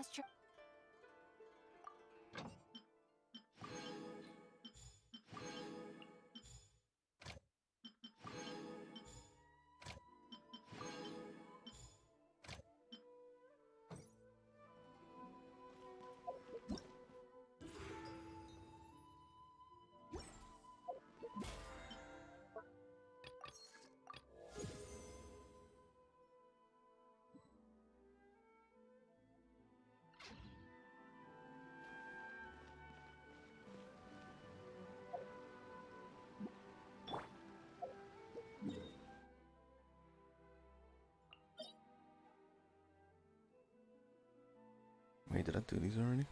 pasture. Wait, did I do these already?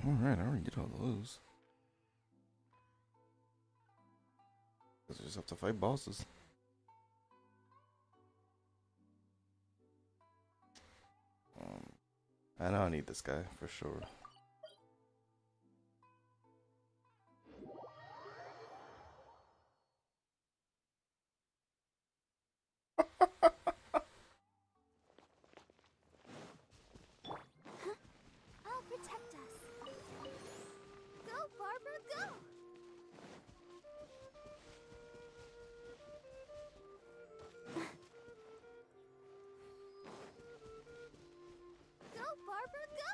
Alright, I already did all those. I just have to fight bosses. I know I need this guy for sure. I'll protect us. Go, Barbara, go! Go, Barbara, go!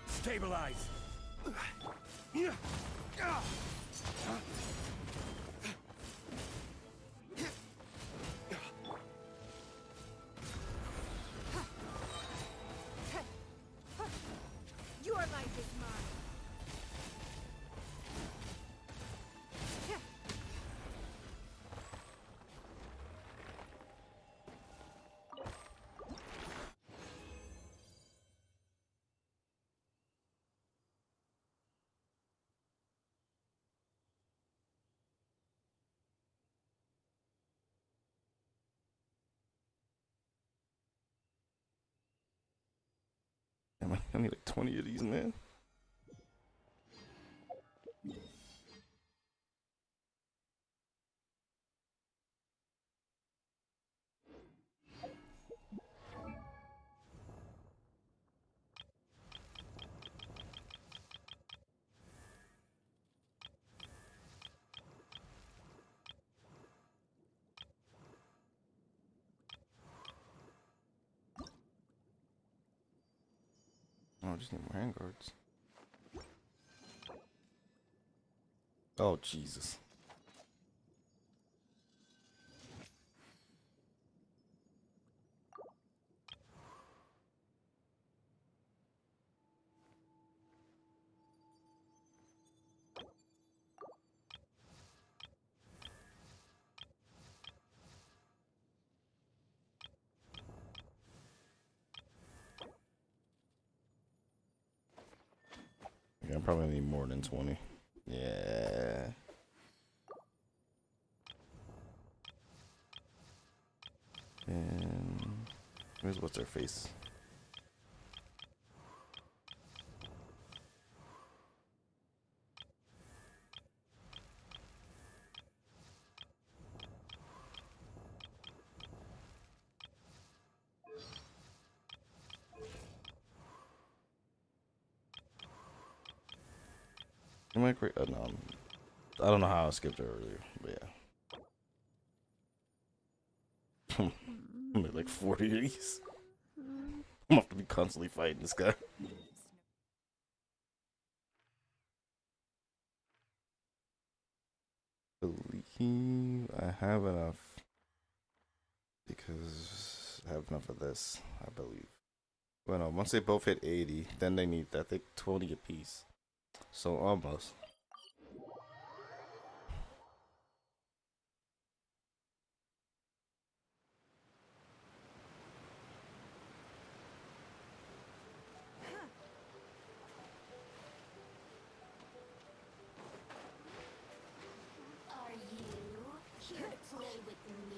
Stabilize! Your life is mine. Damn, I need like 20 of these, man. I just need more handguards. Oh, Jesus. Yeah, I probably need more than 20. Yeah. And where's what's her face? Am I correct? No, I don't know how I skipped her earlier, but yeah. I'm at like 40 of these. I'm gonna have to be constantly fighting this guy. Believe I have enough because I have enough of this, I believe. Well, no, once they both hit 80, then they need, I think, 20 apiece. So almost. Are you here to play with me?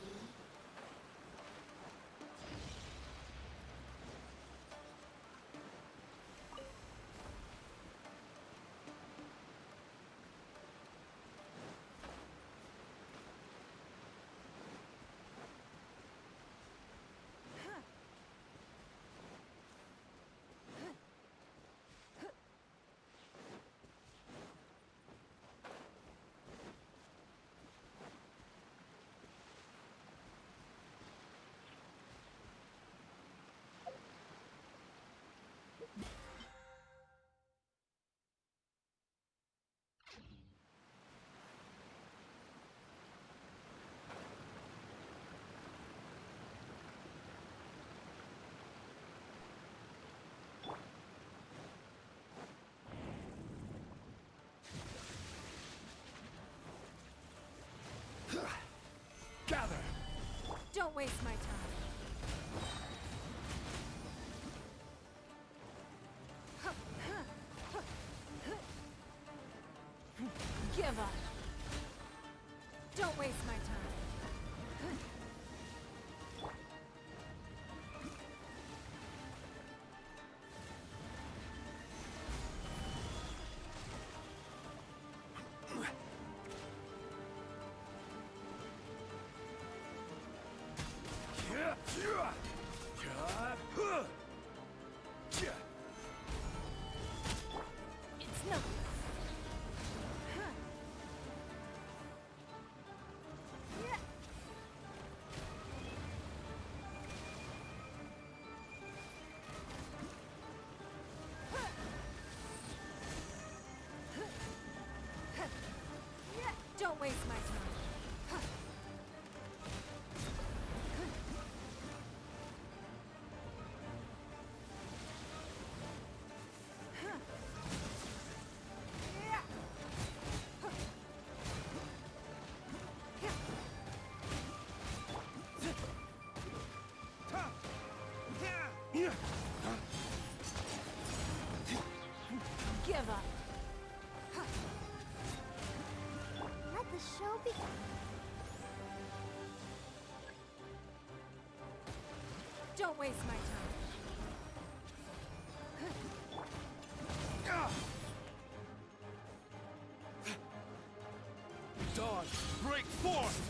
Gather! Don't waste my time. Give up. Don't waste my time. It's no. Don't waste my time. Give up. Let the show begin. Don't waste my time. Dawn, break forth!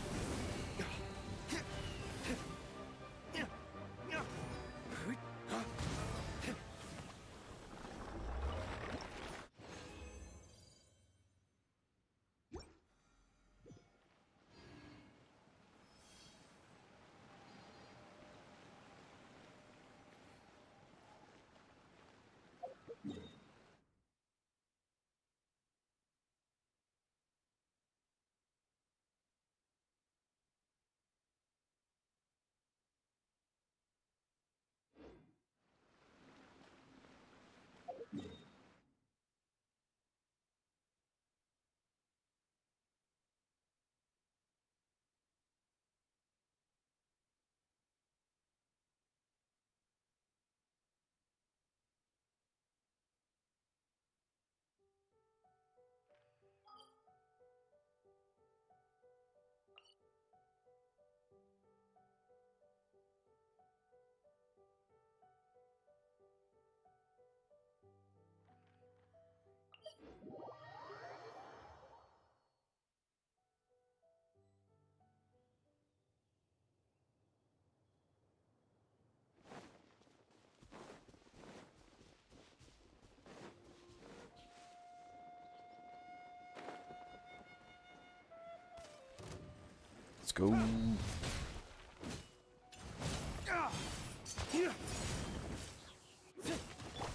go.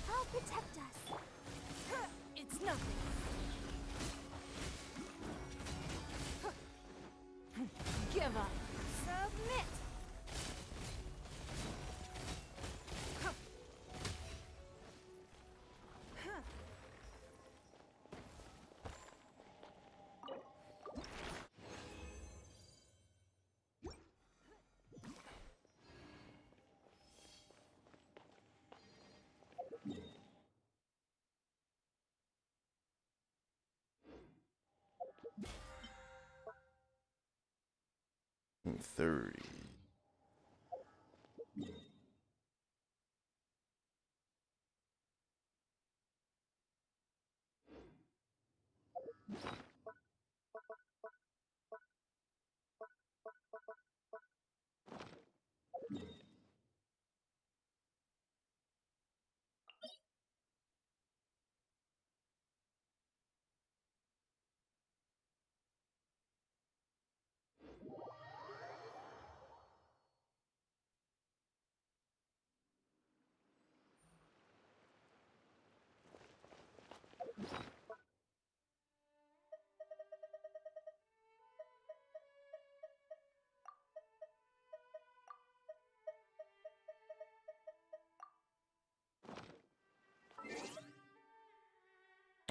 I'll protect us. It's nothing. Give up. Submit. And 30.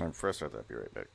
I'm frustrated. I'll be right back.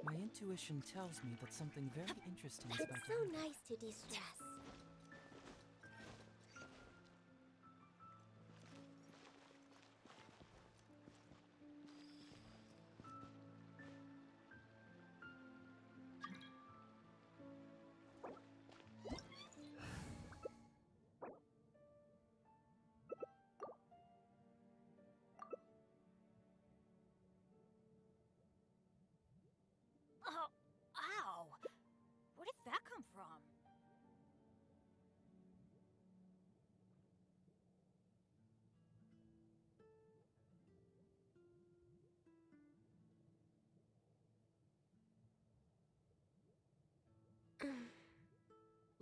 My intuition tells me that something very interesting is It's about to so happen. nice to de-stress.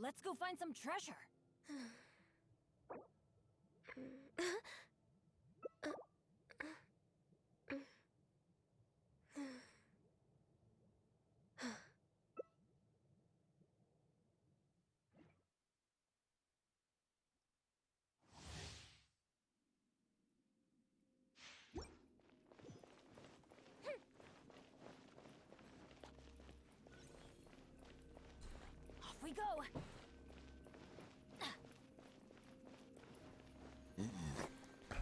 Let's go find some treasure. Off we go.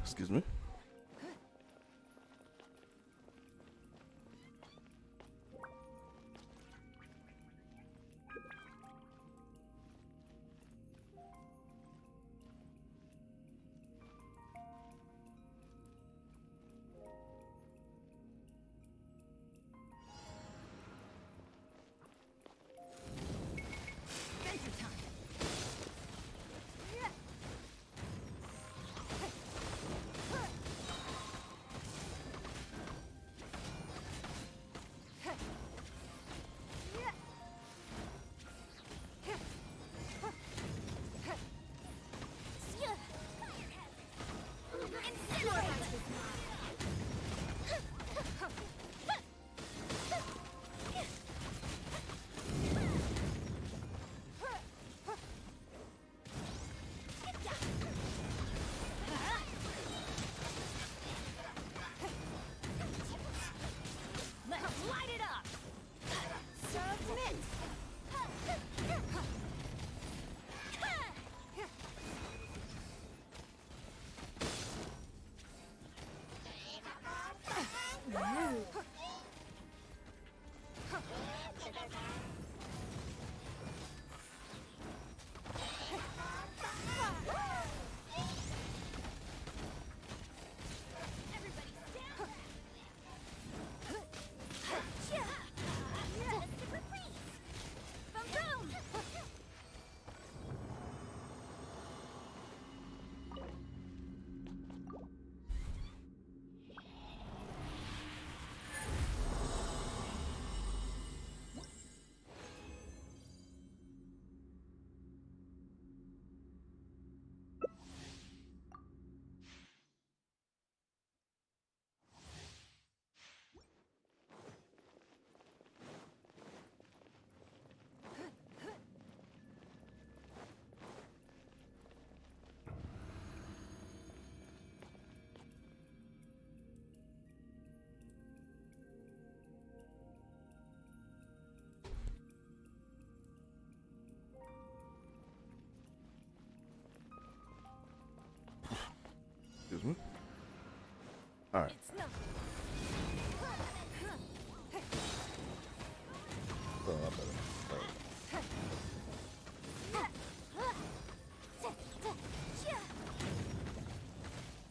Excuse me. Adventure time. Let's light it up! Submit! Everybody stand back! Boom! Excuse me. All right. It's nothing. So I better.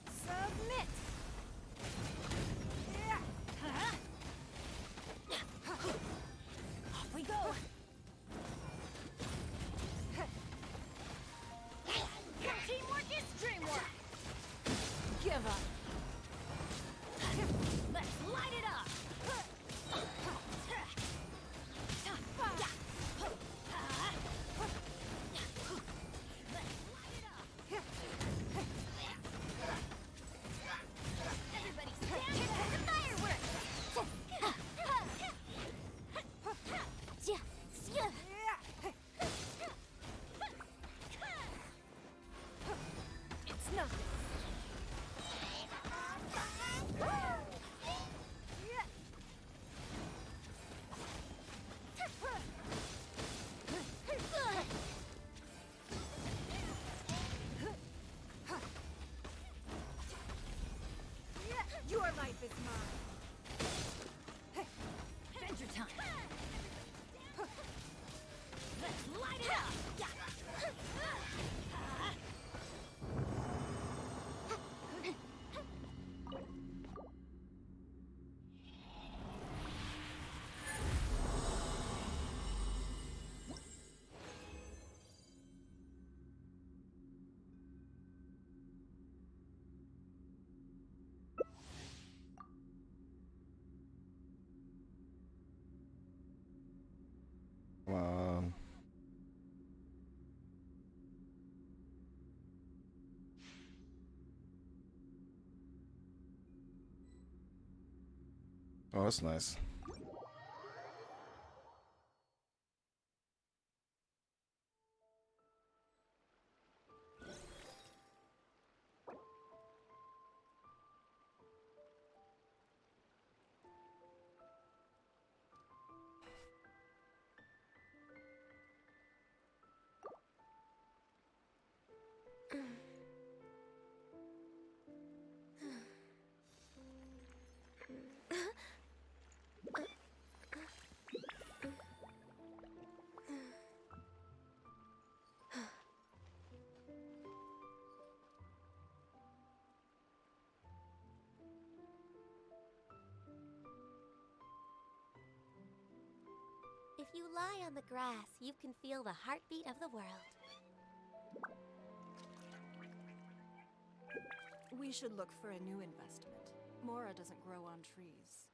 Submit. Off we go. Teamwork is dreamwork. Give up. Let's light it up. Let's light it up. Everybody stand back. The fireworks. It's nothing. Your life is mine. Adventure time. Let's light it up. Oh, that's nice. If you lie on the grass, you can feel the heartbeat of the world. We should look for a new investment. Mora doesn't grow on trees.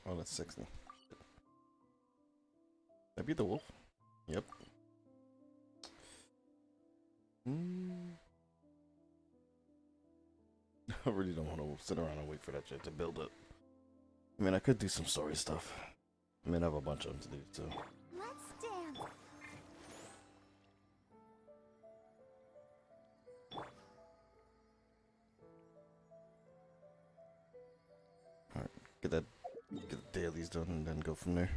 Oh, that's 60. That be the wolf? Yep. I really don't want to sit around and wait for that shit to build up. I mean, I could do some story stuff. I mean, I have a bunch of them to do, too. Let's dance. Alright, get the dailies done and then go from there.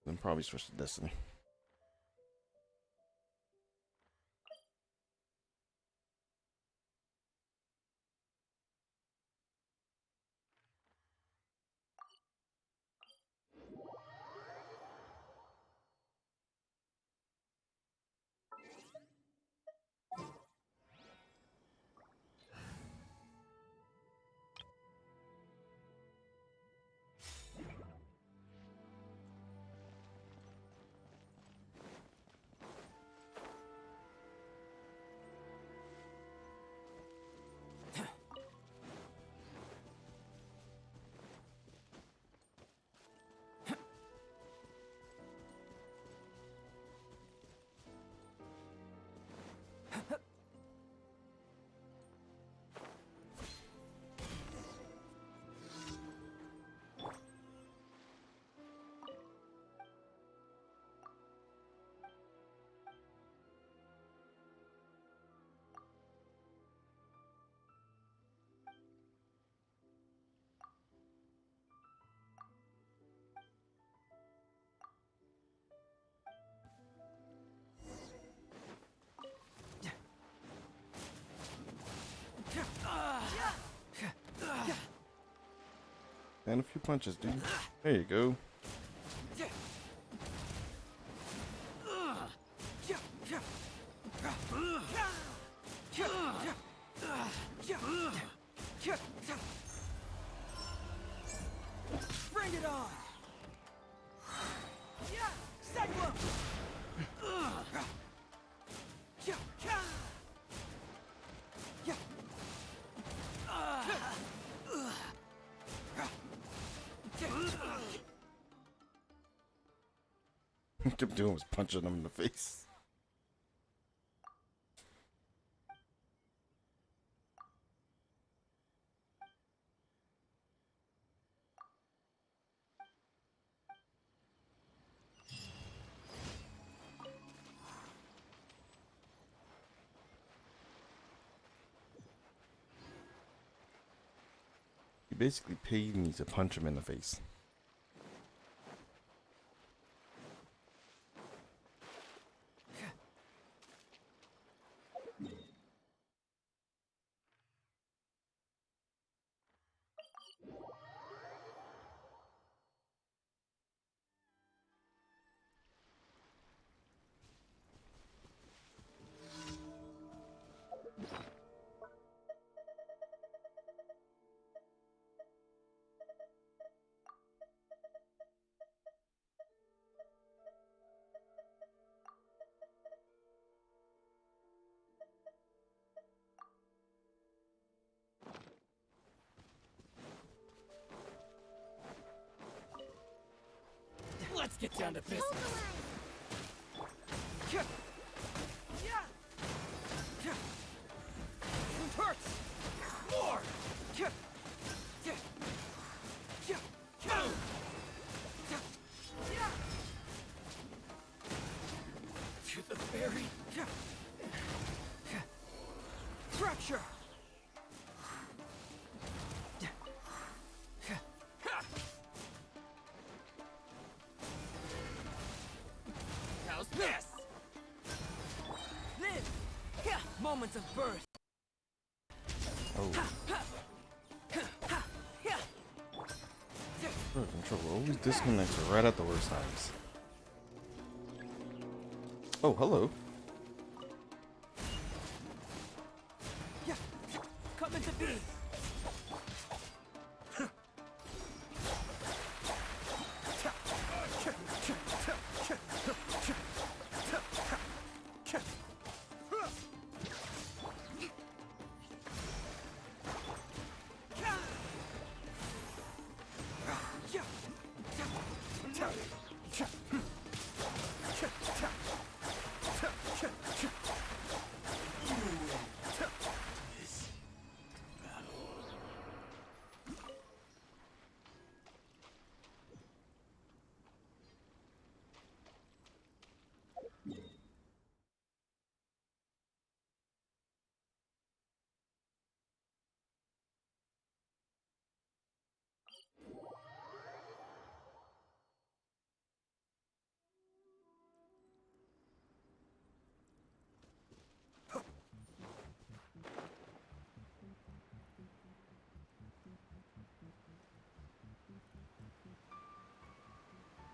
Then probably switch to Destiny. And a few punches, dude. There you go. Bring it on! Segway! Kept doing was punching him in the face. He basically paid me to punch him in the face. get down to business. Hurts! More! To the very Fracture! how's this? Live! Moments of birth. Oh. Bro, controller always disconnects right at the worst times. Oh, hello. Come into being.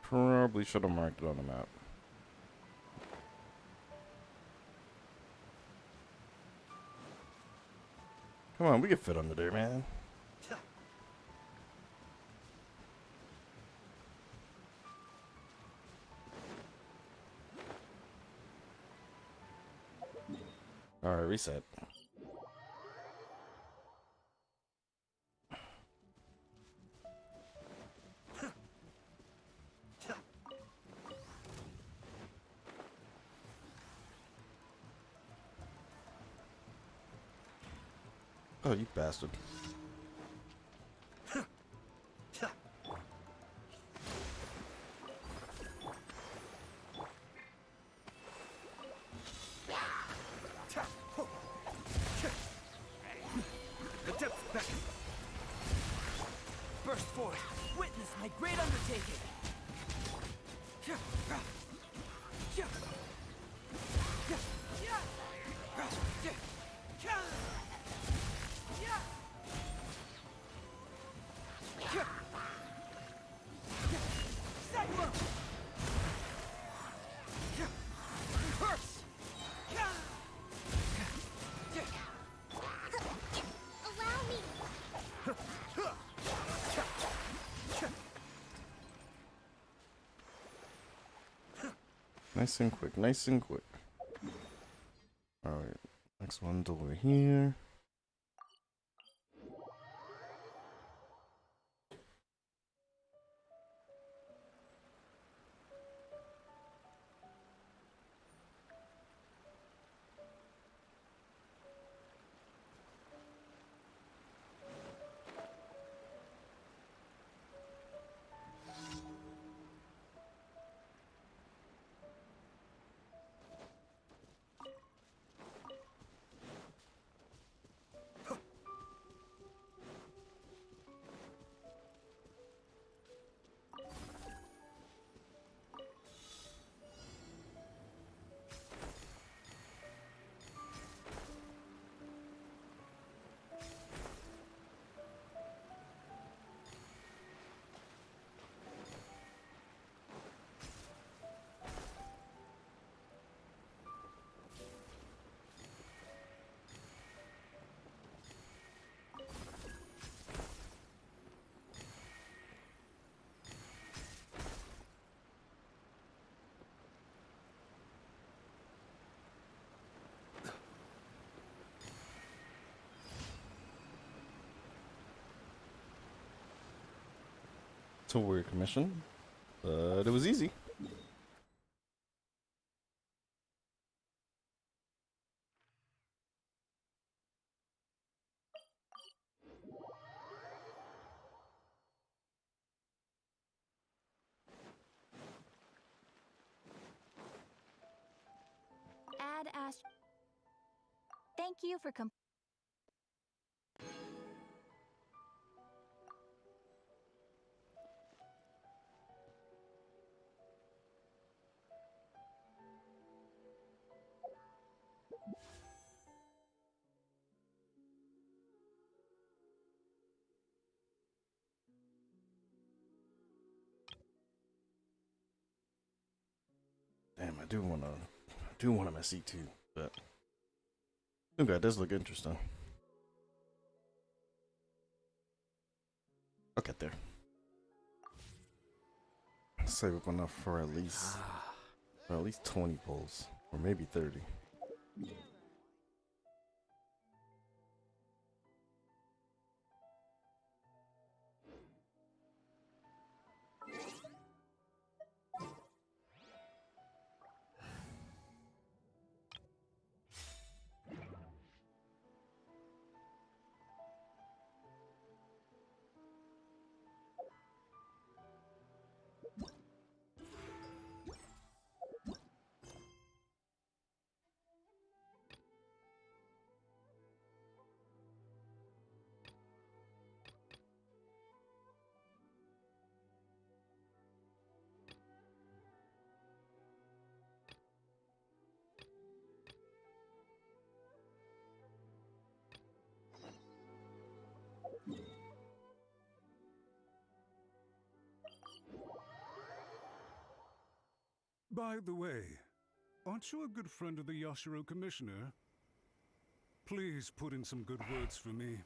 Probably should have marked it on the map. Come on, we can fit under there, man. Alright, reset. Oh, you bastard. The depth back. Burst forth. Witness my great undertaking. Hurts! Allow me. Nice and quick, nice and quick. Alright, next one's over here. It's a weird commission, But it was easy. Add Ash. Thank you for Damn, I do want him at C2, but okay, that does look interesting. I'll get there. Save up enough for at least 20 pulls, or maybe 30. By the way, aren't you a good friend of the Yashiro Commissioner? Please put in some good words for me.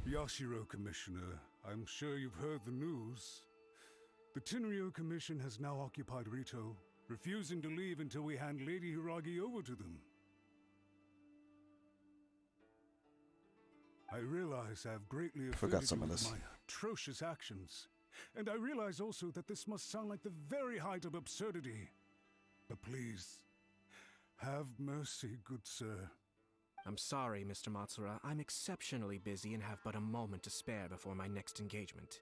Yashiro Commissioner, I'm sure you've heard the news. The Tenryo Commission has now occupied Rito, refusing to leave until we hand Lady Hiragi over to them. I realize I have greatly offended you with my atrocious actions, and I realize also that this must sound like the very height of absurdity. But please, have mercy, good sir. I'm sorry, Mr. Matsura. I'm exceptionally busy and have but a moment to spare before my next engagement.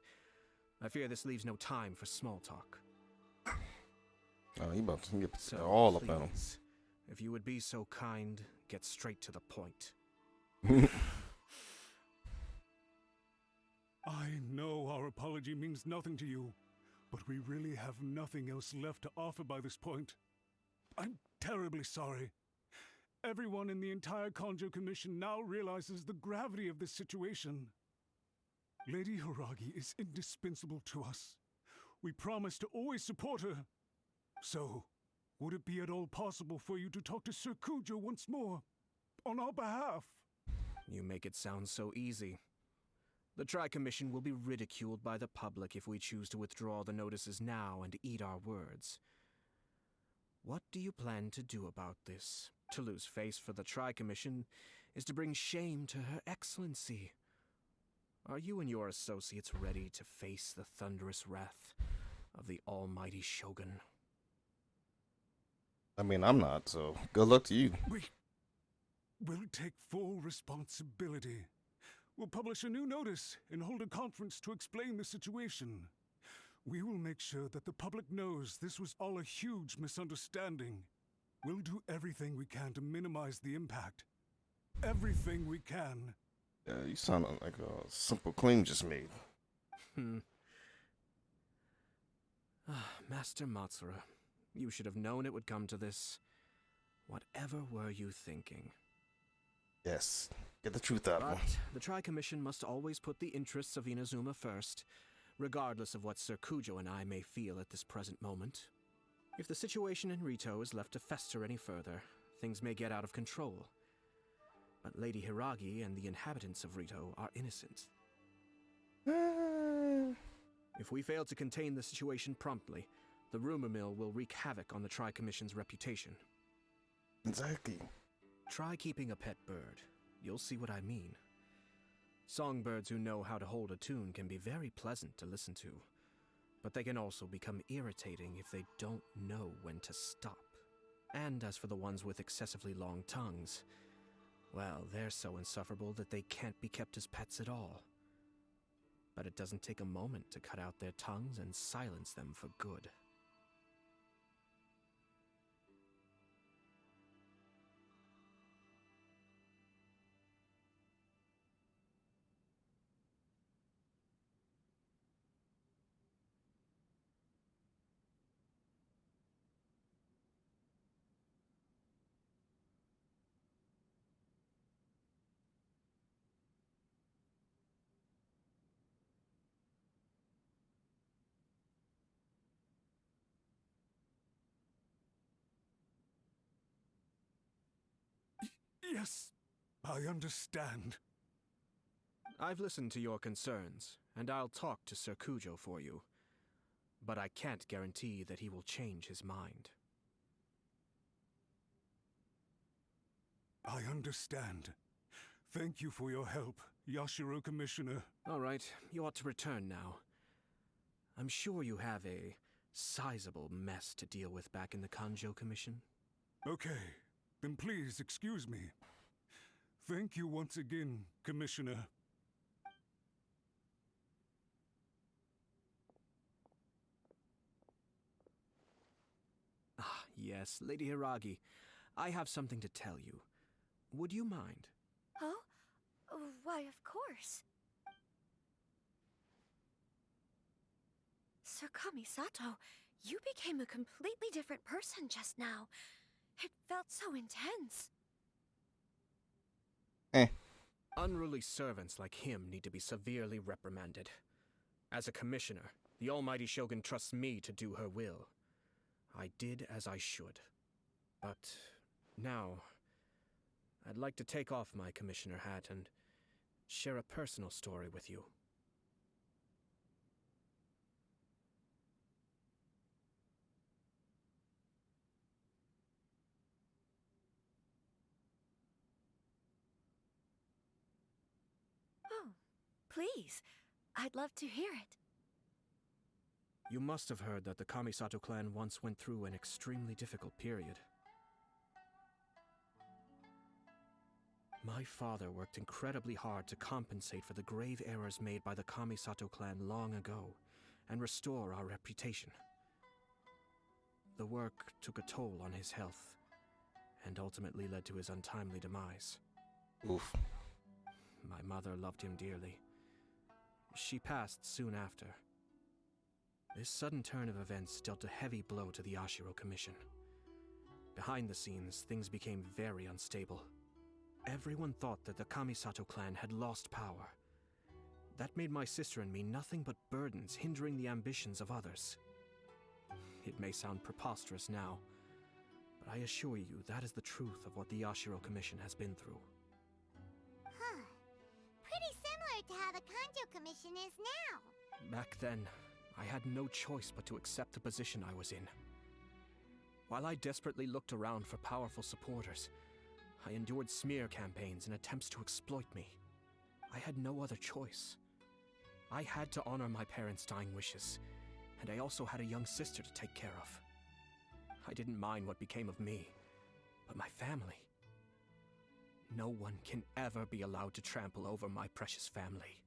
I fear this leaves no time for small talk. Oh, he about to get So, all up on him. please, if you would be so kind, get straight to the point. I know our apology means nothing to you, but we really have nothing else left to offer by this point. I'm terribly sorry. Everyone in the entire Konjo Commission now realizes the gravity of this situation. Lady Hiragi is indispensable to us. We promise to always support her. So, would it be at all possible for you to talk to Sir Kujo once more, on our behalf? You make it sound so easy. The Tri-Commission will be ridiculed by the public if we choose to withdraw the notices now and eat our words. What do you plan to do about this? To lose face for the Tri-Commission is to bring shame to Her Excellency. Are you and your associates ready to face the thunderous wrath of the almighty Shogun? I mean, I'm not, so good luck to you. We'll take full responsibility. We'll publish a new notice and hold a conference to explain the situation. We will make sure that the public knows this was all a huge misunderstanding. We'll do everything we can to minimize the impact. Everything we can. Yeah, you sound like a simple claim you just made. Master Matsura, you should have known it would come to this. Whatever were you thinking? Yes, get the truth out of him. But the Tri-Commission must always put the interests of Inazuma first. regardless of what Sir Kujo and I may feel at this present moment. If the situation in Rito is left to fester any further, things may get out of control. But Lady Hiragi and the inhabitants of Rito are innocent. If we fail to contain the situation promptly, the rumor mill will wreak havoc on the Tri-Commission's reputation. Exactly. Try keeping a pet bird. You'll see what I mean. Songbirds who know how to hold a tune can be very pleasant to listen to, but they can also become irritating if they don't know when to stop. And as for the ones with excessively long tongues, well, they're so insufferable that they can't be kept as pets at all. But it doesn't take a moment to cut out their tongues and silence them for good. Yes, I understand. I've listened to your concerns, and I'll talk to Sir Kujo for you. But I can't guarantee that he will change his mind. I understand. Thank you for your help, Yashiro Commissioner. All right, you ought to return now. I'm sure you have a sizable mess to deal with back in the Kanjo Commission. Okay, then please excuse me. Thank you once again, Commissioner. Ah, yes, Lady Hiragi. I have something to tell you. Would you mind? Oh? Why, of course. Sir Kamisato, you became a completely different person just now. It felt so intense. Unruly servants like him need to be severely reprimanded. As a commissioner, the almighty Shogun trusts me to do her will. I did as I should. But now, I'd like to take off my commissioner hat and share a personal story with you. Oh, please. I'd love to hear it. You must have heard that the Kamisato clan once went through an extremely difficult period. My father worked incredibly hard to compensate for the grave errors made by the Kamisato clan long ago, and restore our reputation. The work took a toll on his health, and ultimately led to his untimely demise. Oof. My mother loved him dearly. She passed soon after. This sudden turn of events dealt a heavy blow to the Ashiro Commission. Behind the scenes, things became very unstable. Everyone thought that the Kamisato clan had lost power. That made my sister and me nothing but burdens, hindering the ambitions of others. It may sound preposterous now, but I assure you that is the truth of what the Ashiro Commission has been through. Huh. Pretty similar to how the Kanjo Commission is now. Back then, I had no choice but to accept the position I was in. While I desperately looked around for powerful supporters, I endured smear campaigns and attempts to exploit me. I had no other choice. I had to honor my parents' dying wishes, and I also had a young sister to take care of. I didn't mind what became of me, but my family. No one can ever be allowed to trample over my precious family.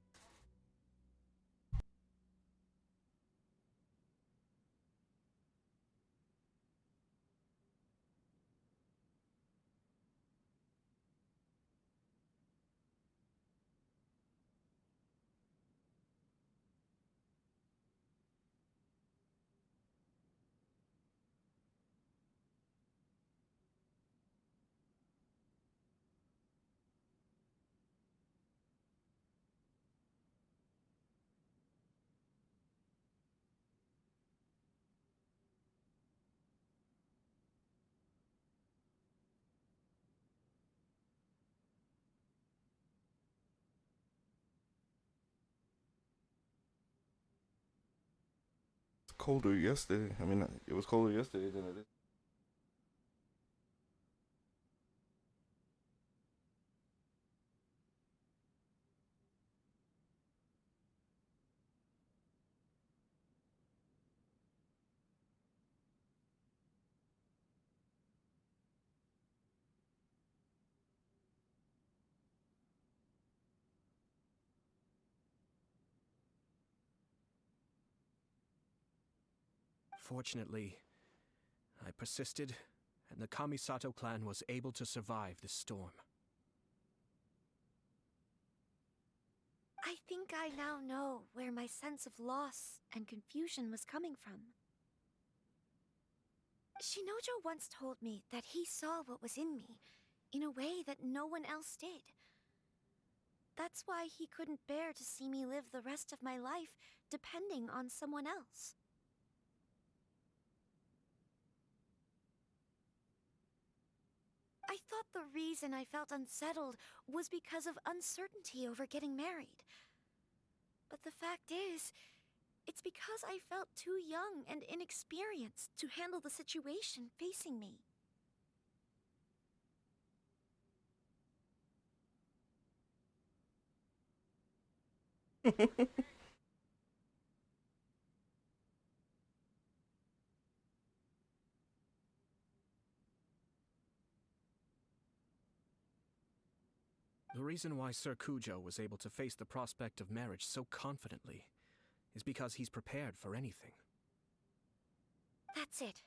colder yesterday. I mean, it was colder yesterday than it is. Fortunately, I persisted, and the Kamisato clan was able to survive this storm. I think I now know where my sense of loss and confusion was coming from. Shinojo once told me that he saw what was in me in a way that no one else did. That's why he couldn't bear to see me live the rest of my life depending on someone else. I thought the reason I felt unsettled was because of uncertainty over getting married. But the fact is, it's because I felt too young and inexperienced to handle the situation facing me. The reason why Sir Kujo was able to face the prospect of marriage so confidently is because he's prepared for anything. That's it.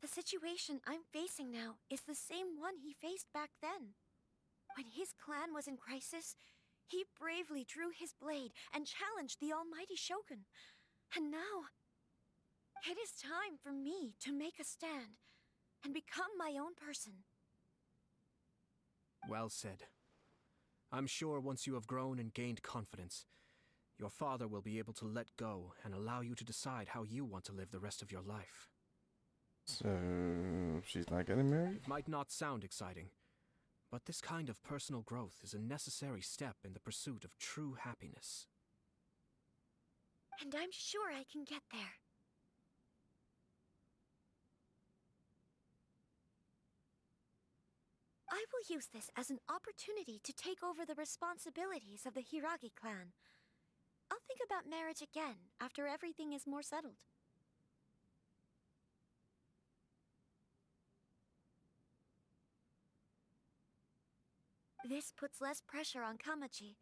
The situation I'm facing now is the same one he faced back then. When his clan was in crisis, he bravely drew his blade and challenged the almighty Shogun. And now, it is time for me to make a stand and become my own person. Well said. I'm sure once you have grown and gained confidence, your father will be able to let go and allow you to decide how you want to live the rest of your life. So she's not getting married? It might not sound exciting, but this kind of personal growth is a necessary step in the pursuit of true happiness. And I'm sure I can get there. I will use this as an opportunity to take over the responsibilities of the Hiragi clan. I'll think about marriage again after everything is more settled. This puts less pressure on Kamachi,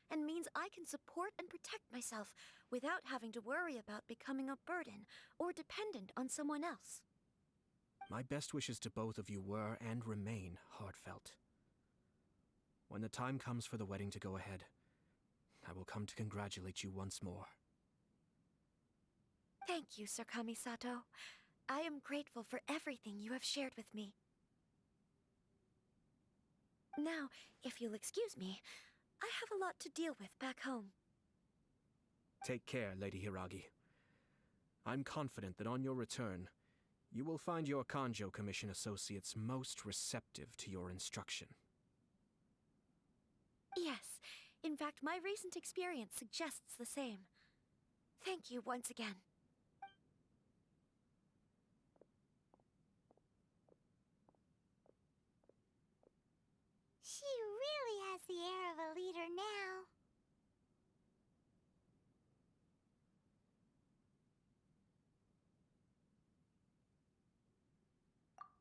and means I can support and protect myself without having to worry about becoming a burden or dependent on someone else. My best wishes to both of you were and remain heartfelt. When the time comes for the wedding to go ahead, I will come to congratulate you once more. Thank you, Sir Kamisato. I am grateful for everything you have shared with me. Now, if you'll excuse me, I have a lot to deal with back home. Take care, Lady Hiragi. I'm confident that on your return, you will find your Kanjo Commission associates most receptive to your instruction. Yes, in fact, my recent experience suggests the same. Thank you once again. She really has the air of a leader now.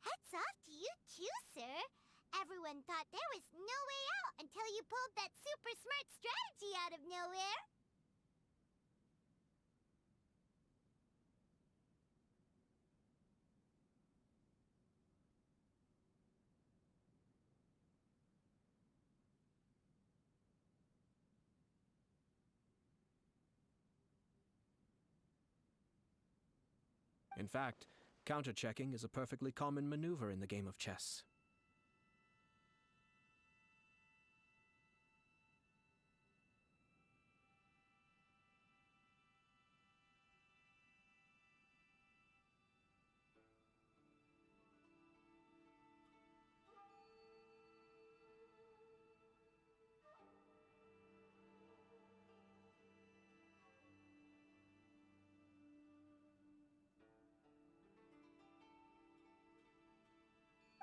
Hats off to you too, sir. Everyone thought there was no way out until you pulled that super smart strategy out of nowhere. In fact, counter-checking is a perfectly common maneuver in the game of chess.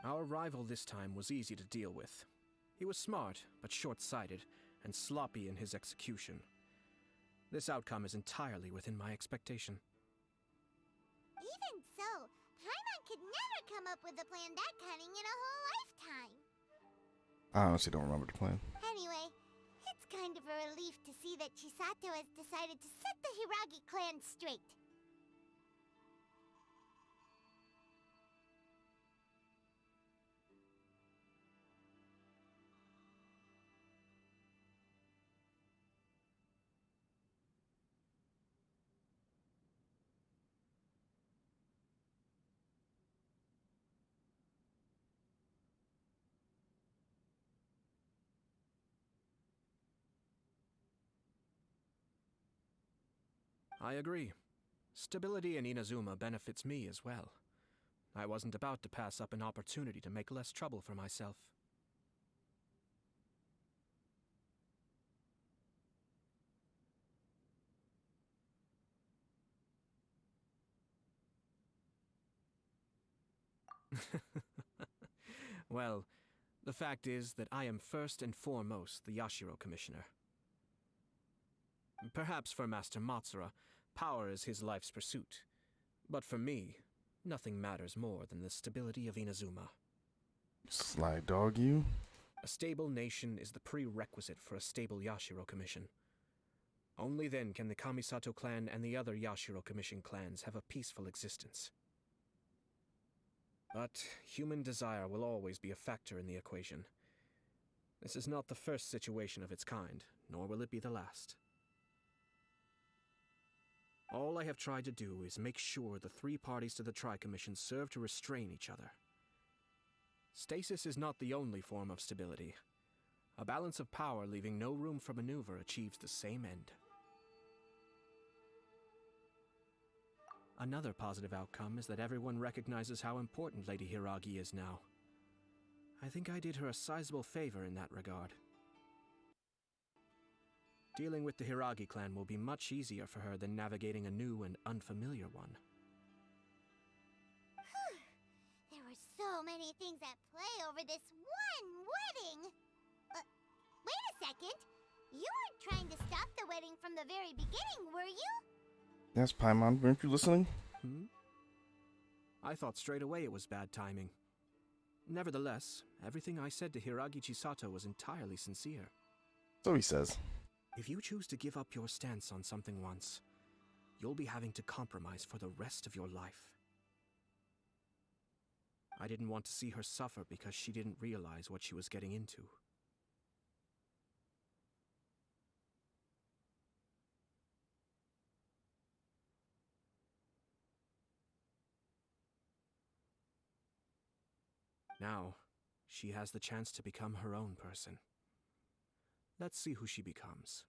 Our rival this time was easy to deal with. He was smart, but short-sighted, and sloppy in his execution. This outcome is entirely within my expectation. Even so, Paimon could never come up with a plan that cunning in a whole lifetime. I honestly don't remember the plan. Anyway, it's kind of a relief to see that Chisato has decided to set the Hiragi clan straight. I agree. Stability in Inazuma benefits me as well. I wasn't about to pass up an opportunity to make less trouble for myself. Well, the fact is that I am first and foremost the Yashiro Commissioner. Perhaps for Master Matsura, power is his life's pursuit. But for me, nothing matters more than the stability of Inazuma. Sly dog you? A stable nation is the prerequisite for a stable Yashiro Commission. Only then can the Kamisato clan and the other Yashiro Commission clans have a peaceful existence. But human desire will always be a factor in the equation. This is not the first situation of its kind, nor will it be the last. All I have tried to do is make sure the three parties to the Tri-Commission serve to restrain each other. Stasis is not the only form of stability. A balance of power leaving no room for maneuver achieves the same end. Another positive outcome is that everyone recognizes how important Lady Hiragi is now. I think I did her a sizable favor in that regard. Dealing with the Hiragi clan will be much easier for her than navigating a new and unfamiliar one. There were so many things at play over this one wedding. Wait a second. You weren't trying to stop the wedding from the very beginning, were you? Yes, Paimon, weren't you listening? I thought straight away it was bad timing. Nevertheless, everything I said to Hiragi Chisato was entirely sincere. So he says. If you choose to give up your stance on something once, you'll be having to compromise for the rest of your life. I didn't want to see her suffer because she didn't realize what she was getting into. Now, she has the chance to become her own person. Let's see who she becomes.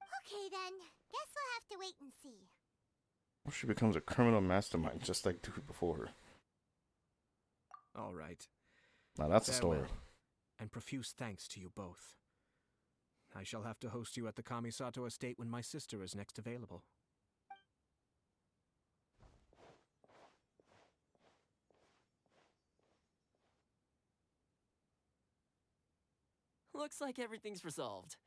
Okay then. Guess we'll have to wait and see. Or she becomes a criminal mastermind just like dude before her. All right. Now that's a story. Farewell, and profuse thanks to you both. I shall have to host you at the Kamisato estate when my sister is next available. Looks like everything's resolved.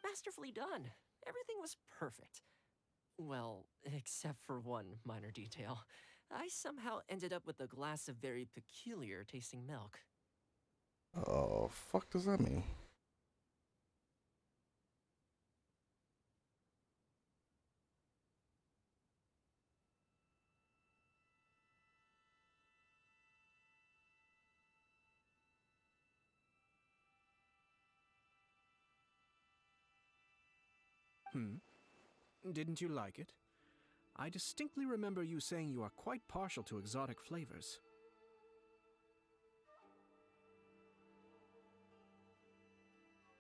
Masterfully done. Everything was perfect. Well, except for one minor detail. I somehow ended up with a glass of very peculiar tasting milk. Oh, fuck does that mean? Didn't you like it? I distinctly remember you saying you are quite partial to exotic flavors.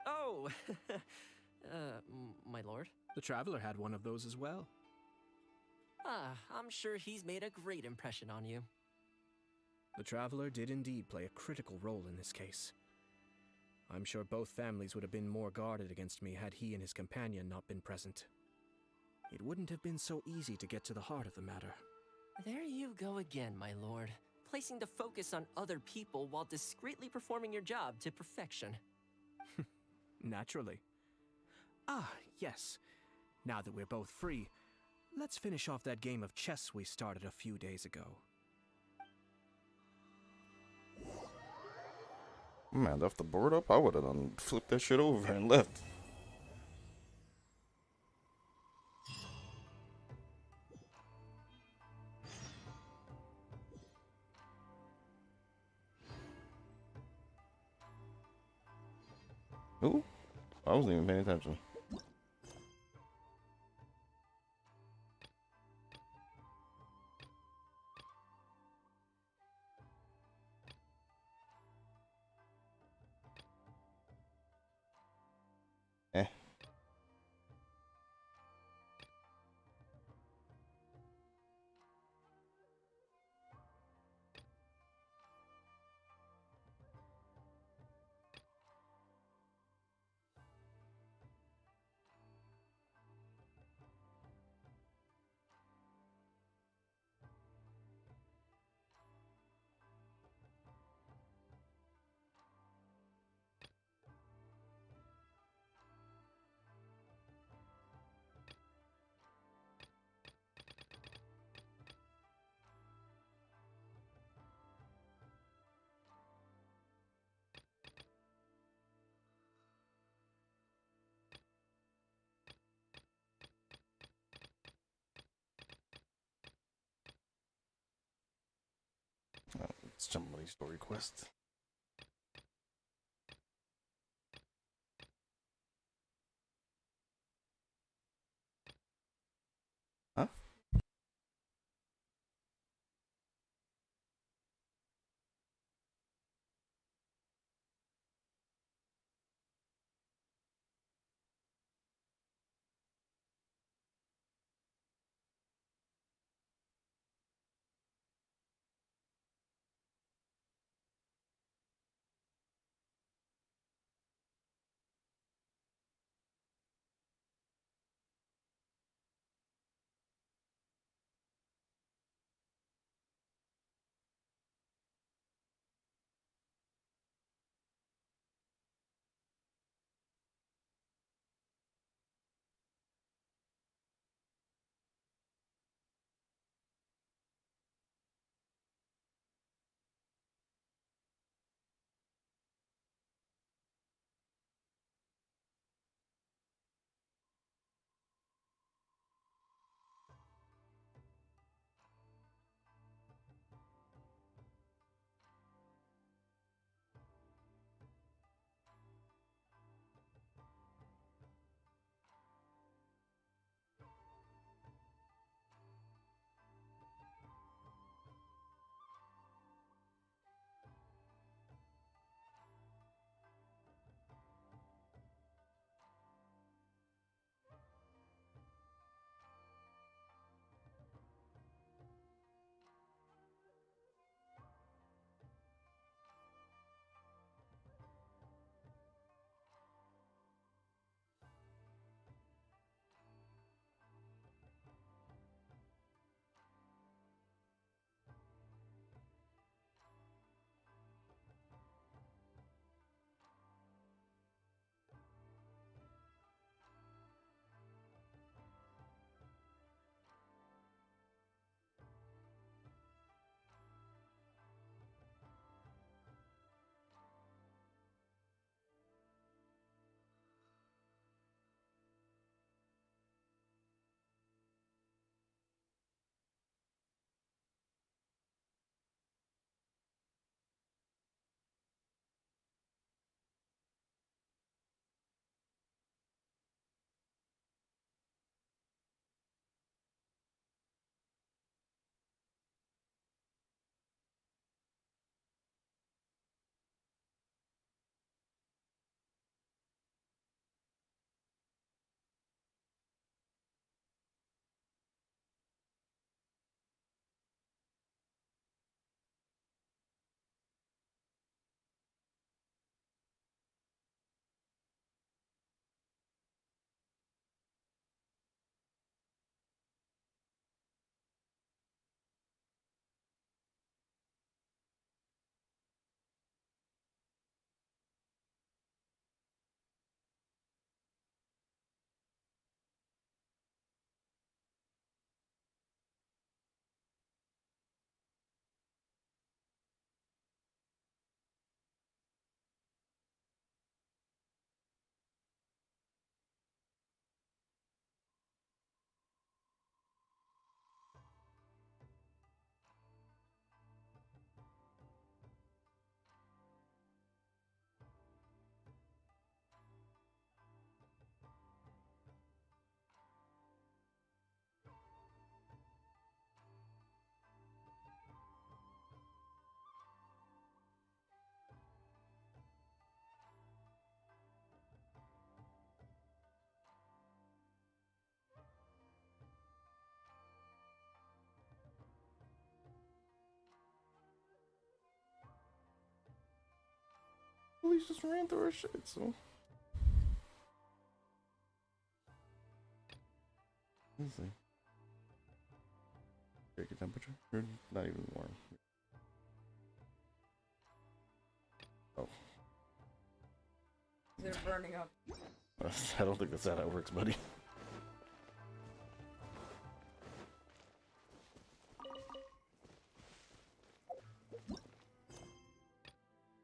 Oh! My lord? The Traveler had one of those as well. I'm sure he's made a great impression on you. The Traveler did indeed play a critical role in this case. I'm sure both families would have been more guarded against me had he and his companion not been present. It wouldn't have been so easy to get to the heart of the matter. There you go again, my lord. placing the focus on other people while discreetly performing your job to perfection. Naturally. Ah, yes. Now that we're both free, let's finish off that game of chess we started a few days ago. Man, left the board up? I would have done flipped that shit over and left. Ooh, I wasn't even paying attention. Eh. Let's jump on these story quests. Huh? Police just ran through her shit, so. Let's see. Check your temperature. You're not even warm. Oh. They're burning up. I don't think that's how that works, buddy.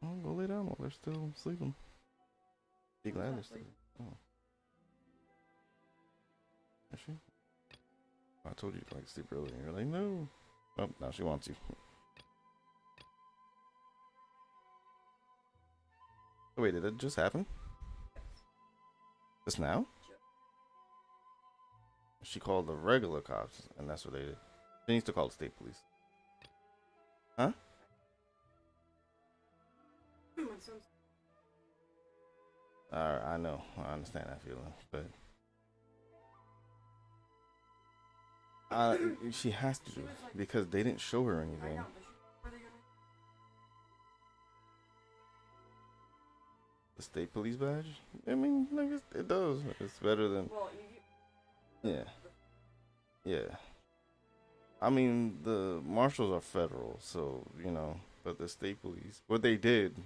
Oh, go lay down while they're still sleeping. Be glad they're still. Oh. Is she? I told you to like sleep early, and you're like, no. Oh, now she wants you. Oh, wait, did that just happen? Just now? She called the regular cops, and that's what they did. She needs to call the state police. Huh? I know. I understand that feeling, but she has to because they didn't show her anything. The state police badge? I mean, I guess it does. It's better than. Yeah. Yeah. I mean, the marshals are federal, so, you know, but the state police, what they did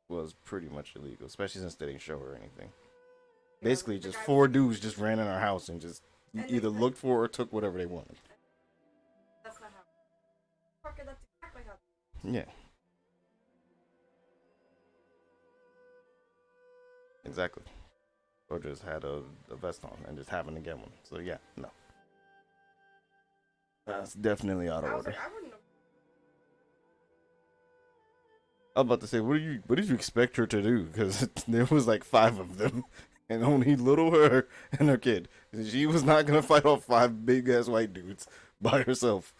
was pretty much illegal, especially since they didn't show her anything. Basically, just 4 dudes just ran in our house and just either looked for or took whatever they wanted. That's not how. Fucker, that's exactly how. Yeah. Exactly. Or just had a vest on and just happened to get one. So yeah, no. That's definitely out of order. I wouldn't have. I was about to say, what did you expect her to do? Because there was like 5 of them, and only little her and her kid. She was not gonna fight off 5 big ass white dudes by herself.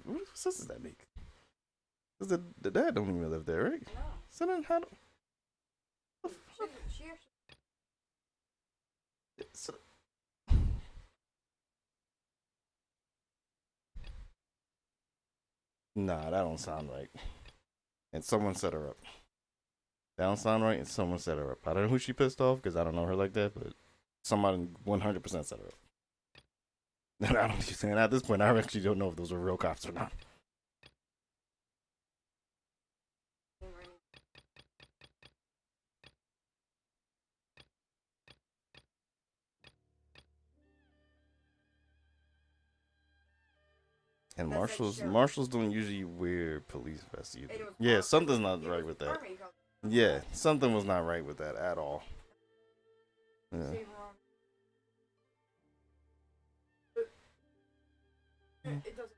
What sense does that make? Because the dad don't even live there, right? No. So then how do... She actually. So... Nah, that don't sound right. And someone set her up. That don't sound right, and someone set her up. I don't know who she pissed off, because I don't know her like that, but somebody 100% set her up. And I don't saying at this point, I actually don't know if those were real cops or not. And marshals don't usually wear police vests either. Yeah, something's not right with that. Yeah, something was not right with that at all. Yeah. It doesn't.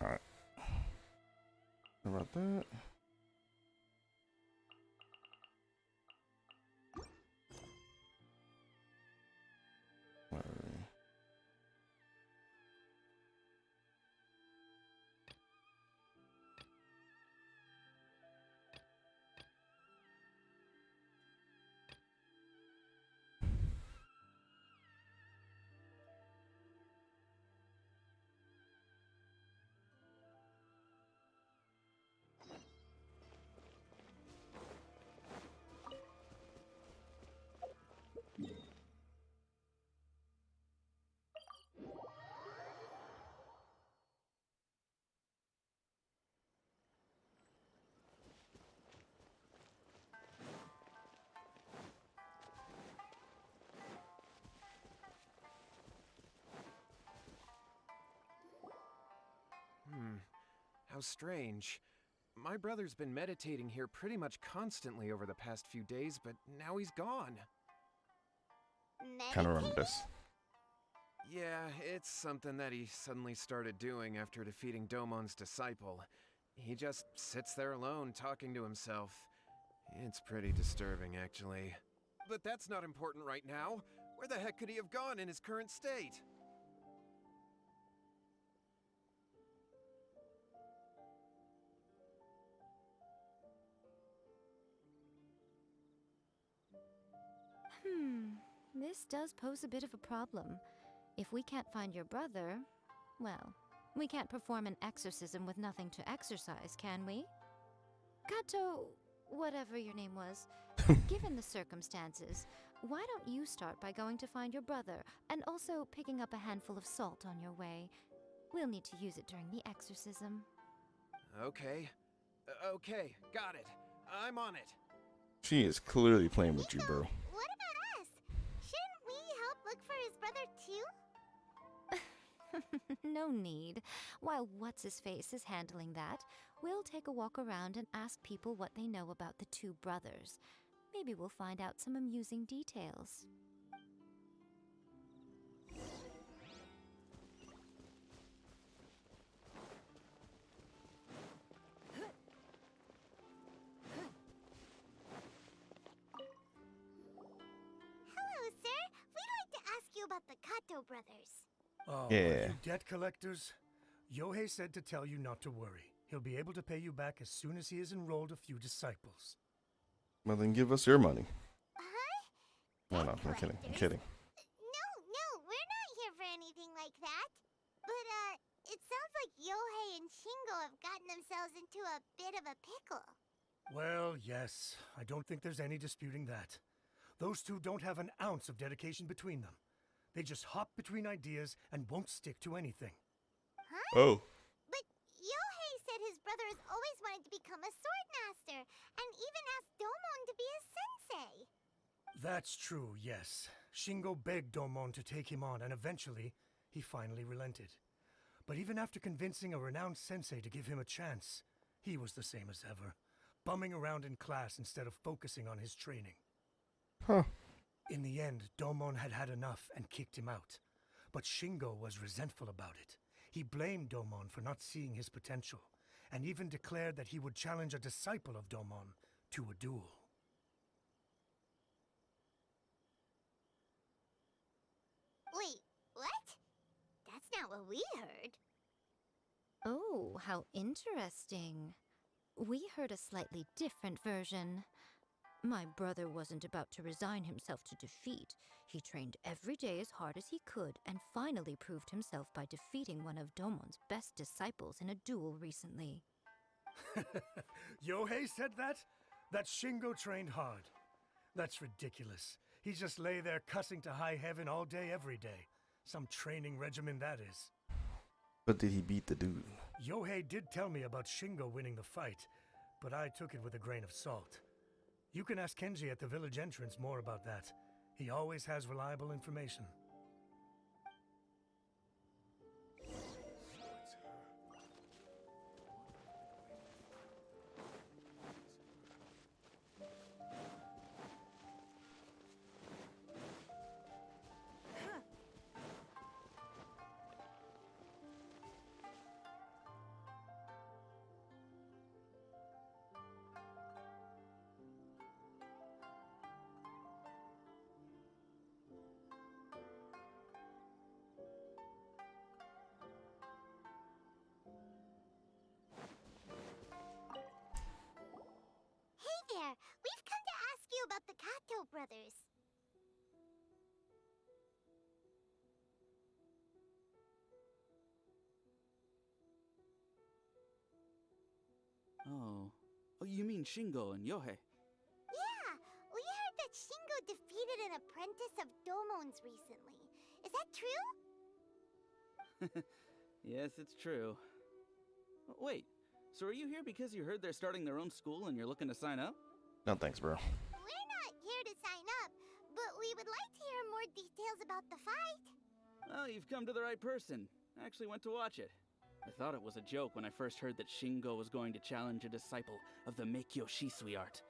Alright. How about that? Alright. How strange. My brother's been meditating here pretty much constantly over the past few days, but now he's gone. Kind of remember this. Yeah, it's something that he suddenly started doing after defeating Domon's disciple. He just sits there alone, talking to himself. It's pretty disturbing, actually. But that's not important right now. Where the heck could he have gone in his current state? This does pose a bit of a problem. If we can't find your brother, well, we can't perform an exorcism with nothing to exorcise, can we? Kato, whatever your name was, given the circumstances, why don't you start by going to find your brother and also picking up a handful of salt on your way? We'll need to use it during the exorcism. Okay. Okay, got it. I'm on it. She is clearly playing with you, bro. What about us? Shouldn't we help look for his brother too? No need. While What's-His-Face is handling that, we'll take a walk around and ask people what they know about the two brothers. Maybe we'll find out some amusing details. Hello, sir. We'd like to ask you about the Kato brothers. Oh, Yeah. are you debt collectors? Yohei said to tell you not to worry. He'll be able to pay you back as soon as he has enrolled a few disciples. Well, then give us your money. Huh? No, no, I'm kidding. I'm kidding. No, we're not here for anything like that. But, it sounds like Yohei and Shingo have gotten themselves into a bit of a pickle. Well, yes. I don't think there's any disputing that. Those two don't have an ounce of dedication between them. They just hop between ideas and won't stick to anything. Huh? Oh. But Yohei said his brother has always wanted to become a sword master, and even asked Domon to be his sensei. That's true, yes. Shingo begged Domon to take him on, and eventually, he finally relented. But even after convincing a renowned sensei to give him a chance, he was the same as ever, bumming around in class instead of focusing on his training. Huh. In the end, Domon had had enough and kicked him out. But Shingo was resentful about it. He blamed Domon for not seeing his potential, and even declared that he would challenge a disciple of Domon to a duel. Wait, what? That's not what we heard. Oh, how interesting. We heard a slightly different version. My brother wasn't about to resign himself to defeat. He trained every day as hard as he could and finally proved himself by defeating one of Domon's best disciples in a duel recently. Yohei said that? That Shingo trained hard. That's ridiculous. He just lay there cussing to high heaven all day, every day. Some training regimen, that is. But did he beat the dude? Yohei did tell me about Shingo winning the fight, but I took it with a grain of salt. You can ask Kenji at the village entrance more about that. He always has reliable information. you mean Shingo and Yohei? Yeah, we heard that Shingo defeated an apprentice of Domon's recently. Is that true? Yes, it's true. Wait, so are you here because you heard they're starting their own school and you're looking to sign up? No thanks, bro. We're not here to sign up, but we would like to hear more details about the fight. Well, you've come to the right person. I actually went to watch it. I thought it was a joke when I first heard that Shingo was going to challenge a disciple of the Meikyo Shisui art.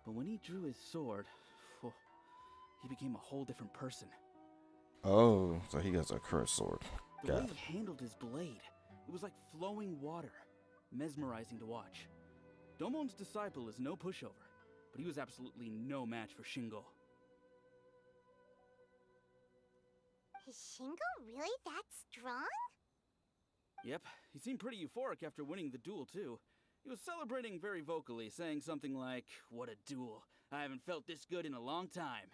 But when he drew his sword, he became a whole different person. Oh, so he has a cursed sword. The way Got it. he handled his blade, it was like flowing water. Mesmerizing to watch. Domon's disciple is no pushover, but he was absolutely no match for Shingo. Is Shingo really that strong? Yep, he seemed pretty euphoric after winning the duel, too. He was celebrating very vocally, saying something like, "What a duel. I haven't felt this good in a long time."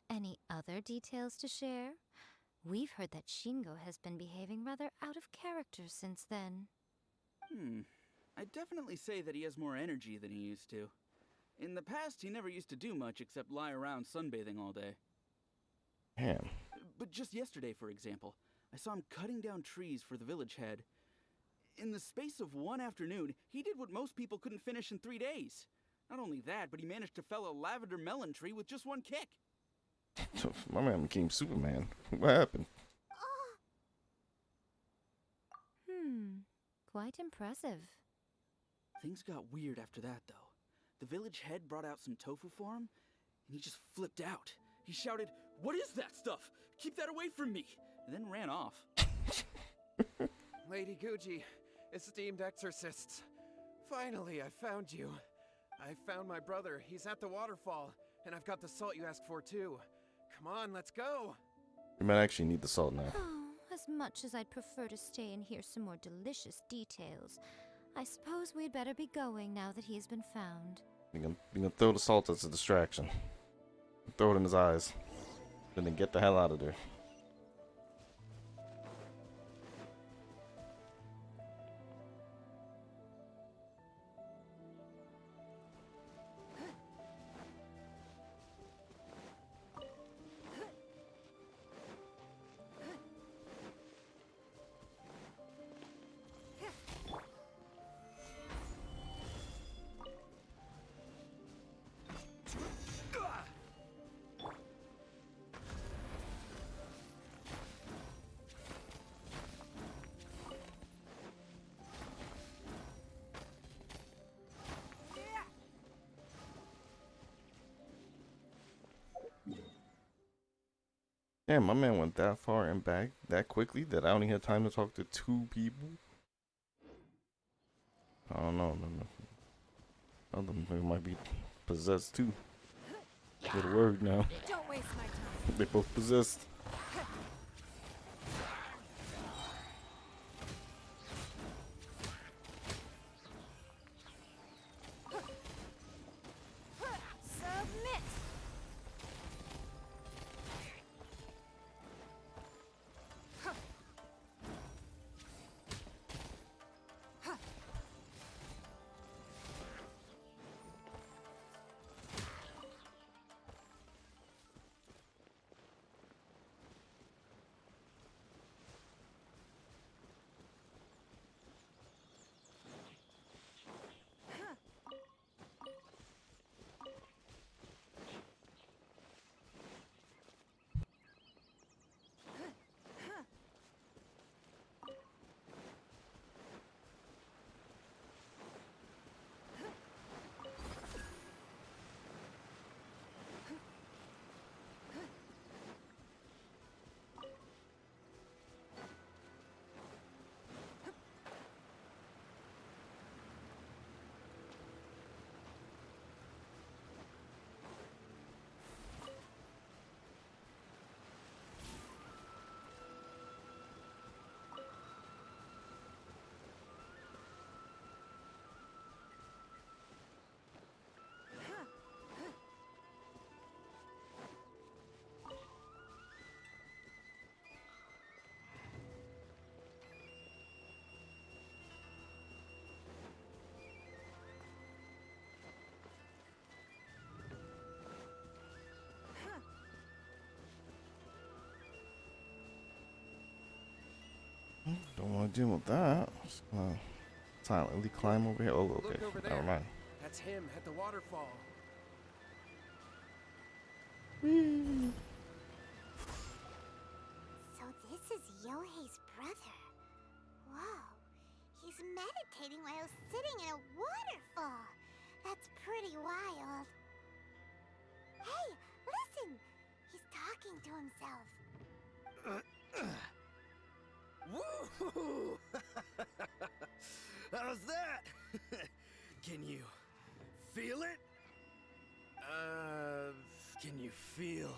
Any other details to share? We've heard that Shingo has been behaving rather out of character since then. I'd definitely say that he has more energy than he used to. In the past, he never used to do much except lie around sunbathing all day. Damn. But just yesterday, for example, I saw him cutting down trees for the village head. In the space of one afternoon, he did what most people couldn't finish in 3 days. Not only that, but he managed to fell a lavender melon tree with just one kick. My man became Superman. What happened? Quite impressive. Things got weird after that, though. The village head brought out some tofu for him, and he just flipped out. He shouted, "What is that stuff? Keep that away from me!" And then ran off. Lady Guji, esteemed exorcists. Finally, I found you. I found my brother. He's at the waterfall, and I've got the salt you asked for, too. Come on, let's go. We might actually need the salt now. Oh, as much as I'd prefer to stay and hear some more delicious details, I suppose we'd better be going now that he's been found. You can throw the salt as a distraction. Throw it in his eyes. And then get the hell out of there. Damn, my man went that far and back that quickly that I only had time to talk to 2 people. I don't know. Other people might be possessed too. Good word now. Don't waste my time. They both possessed. Submit. I'm dealing with that. Silently climb over here. Oh, okay. Look over Never there. mind. That's him at the waterfall. So this is Yohei's brother. Whoa. He's meditating while sitting in a waterfall. That's pretty wild. Hey, listen! He's talking to himself. Woo! How's that? Can you feel it? Can you feel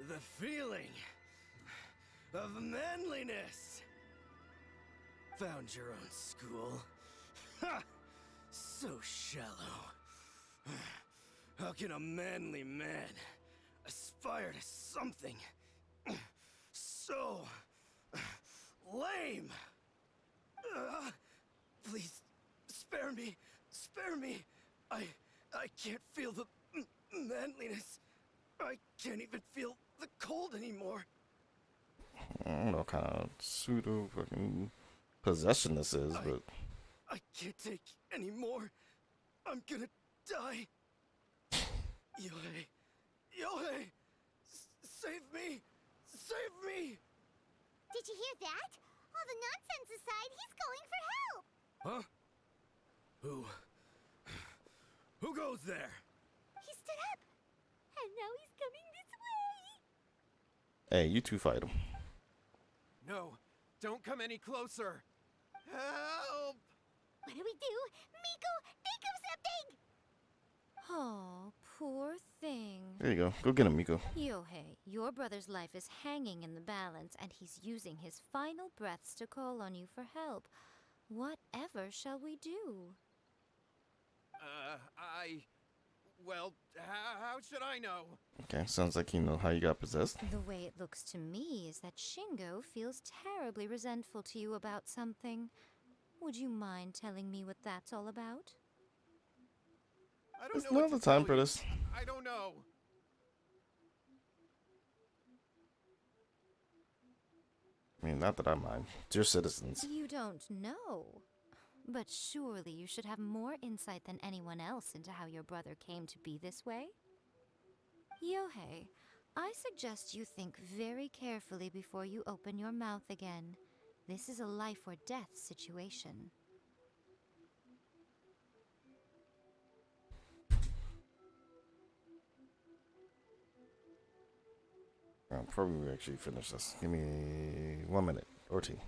the feeling of manliness? Found your own school? Ha! So shallow. How can a manly man aspire to something so lame? Please, spare me. Spare me. I can't feel the manliness. I can't even feel the cold anymore. I don't know what kind of pseudo fucking possession this is, but I can't take any more. I'm gonna die. Yohei. Yohei! Save me! Save me! Did you hear that? All the nonsense aside, he's calling for help! Huh? Who goes there? He stood up! And now he's coming this way! hey, you two fight him. No, don't come any closer. Help! What do we do? Miko, think of something! Oh, poor thing. There you go. Go get him, Miko. Yohei, your brother's life is hanging in the balance, and he's using his final breaths to call on you for help. Whatever shall we do? Well, how should I know? Okay, sounds like you know how you got possessed. The way it looks to me is that Shingo feels terribly resentful to you about something. Would you mind telling me what that's all about? I don't It's know not what the to time tell for you. this. I don't know. I mean, not that I mind. It's your citizens. You don't know. But surely you should have more insight than anyone else into how your brother came to be this way? Yohei, I suggest you think very carefully before you open your mouth again. This is a life or death situation. Before we actually finish this, give me 1 minute or two.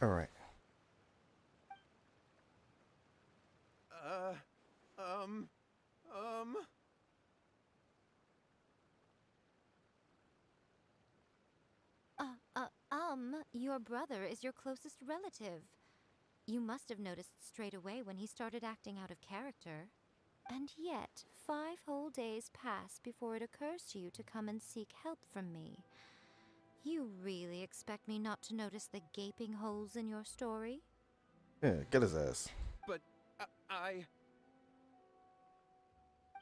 All right. Um. Your brother is your closest relative. You must have noticed straight away when he started acting out of character. And yet, 5 whole days pass before it occurs to you to come and seek help from me. You really expect me not to notice the gaping holes in your story? Yeah, get his ass. But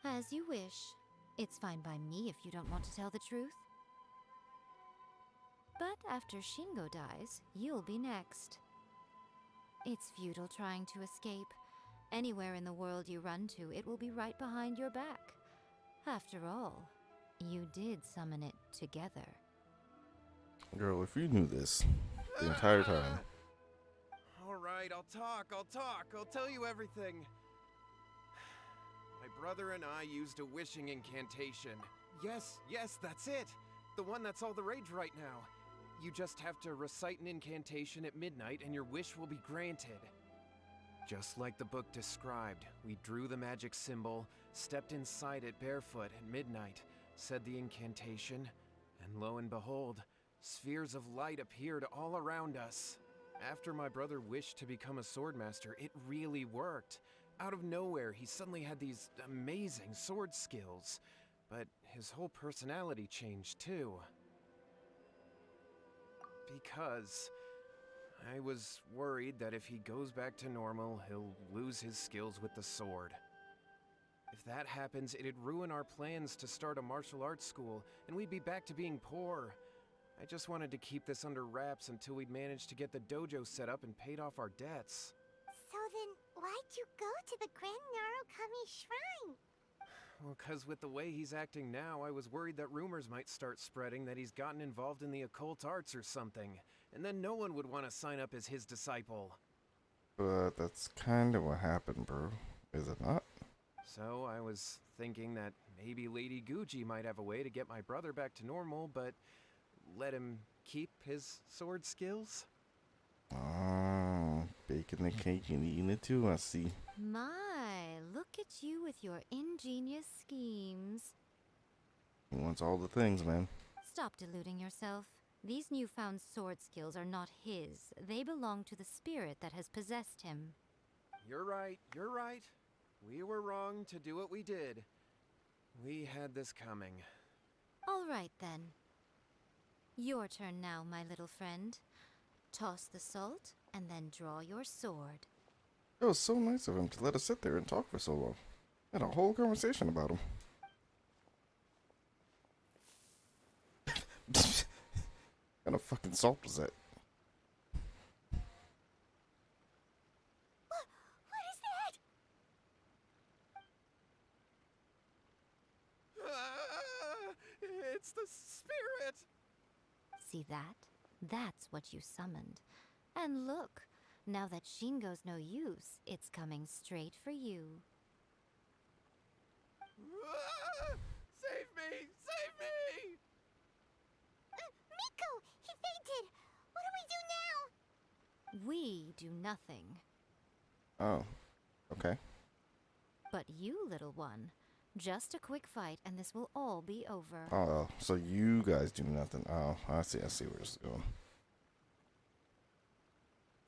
As you wish. It's fine by me if you don't want to tell the truth. But after Shingo dies, you'll be next. It's futile trying to escape. Anywhere in the world you run to, it will be right behind your back. After all, you did summon it together. Girl, if you knew this the entire time. Alright, I'll talk. I'll tell you everything. My brother and I used a wishing incantation. Yes, that's it. The one that's all the rage right now. You just have to recite an incantation at midnight and your wish will be granted. Just like the book described, we drew the magic symbol, stepped inside it barefoot at midnight, said the incantation, and lo and behold, spheres of light appeared all around us. After my brother wished to become a swordmaster, it really worked. Out of nowhere, he suddenly had these amazing sword skills, but his whole personality changed too. Because I was worried that if he goes back to normal, he'll lose his skills with the sword. If that happens, it'd ruin our plans to start a martial arts school, and we'd be back to being poor. I just wanted to keep this under wraps until we'd managed to get the dojo set up and paid off our debts. So then, why'd you go to the Grand Narukami Shrine? Well, 'cause with the way he's acting now, I was worried that rumors might start spreading that he's gotten involved in the occult arts or something, and then no one would want to sign up as his disciple. But that's kind of what happened, bro. Is it not? So I was thinking that maybe Lady Guji might have a way to get my brother back to normal, but let him keep his sword skills? Oh, baking the cake and eating it too, I see. My, look at you with your ingenious schemes. He wants all the things, man. Stop deluding yourself. These newfound sword skills are not his. They belong to the spirit that has possessed him. You're right. We were wrong to do what we did. We had this coming. All right, then. Your turn now, my little friend. Toss the salt, and then draw your sword. It was so nice of him to let us sit there and talk for so long. Had a whole conversation about him. What kind of fucking salt was that? What is that? It's the spirit! See that? That's what you summoned. And look, now that Shingo's no use, it's coming straight for you. Save me! Save me! Miko! He fainted! What do we do now? We do nothing. Oh, okay. But you, little one, just a quick fight and this will all be over. Oh, so you guys do nothing. Oh, I see where this is going.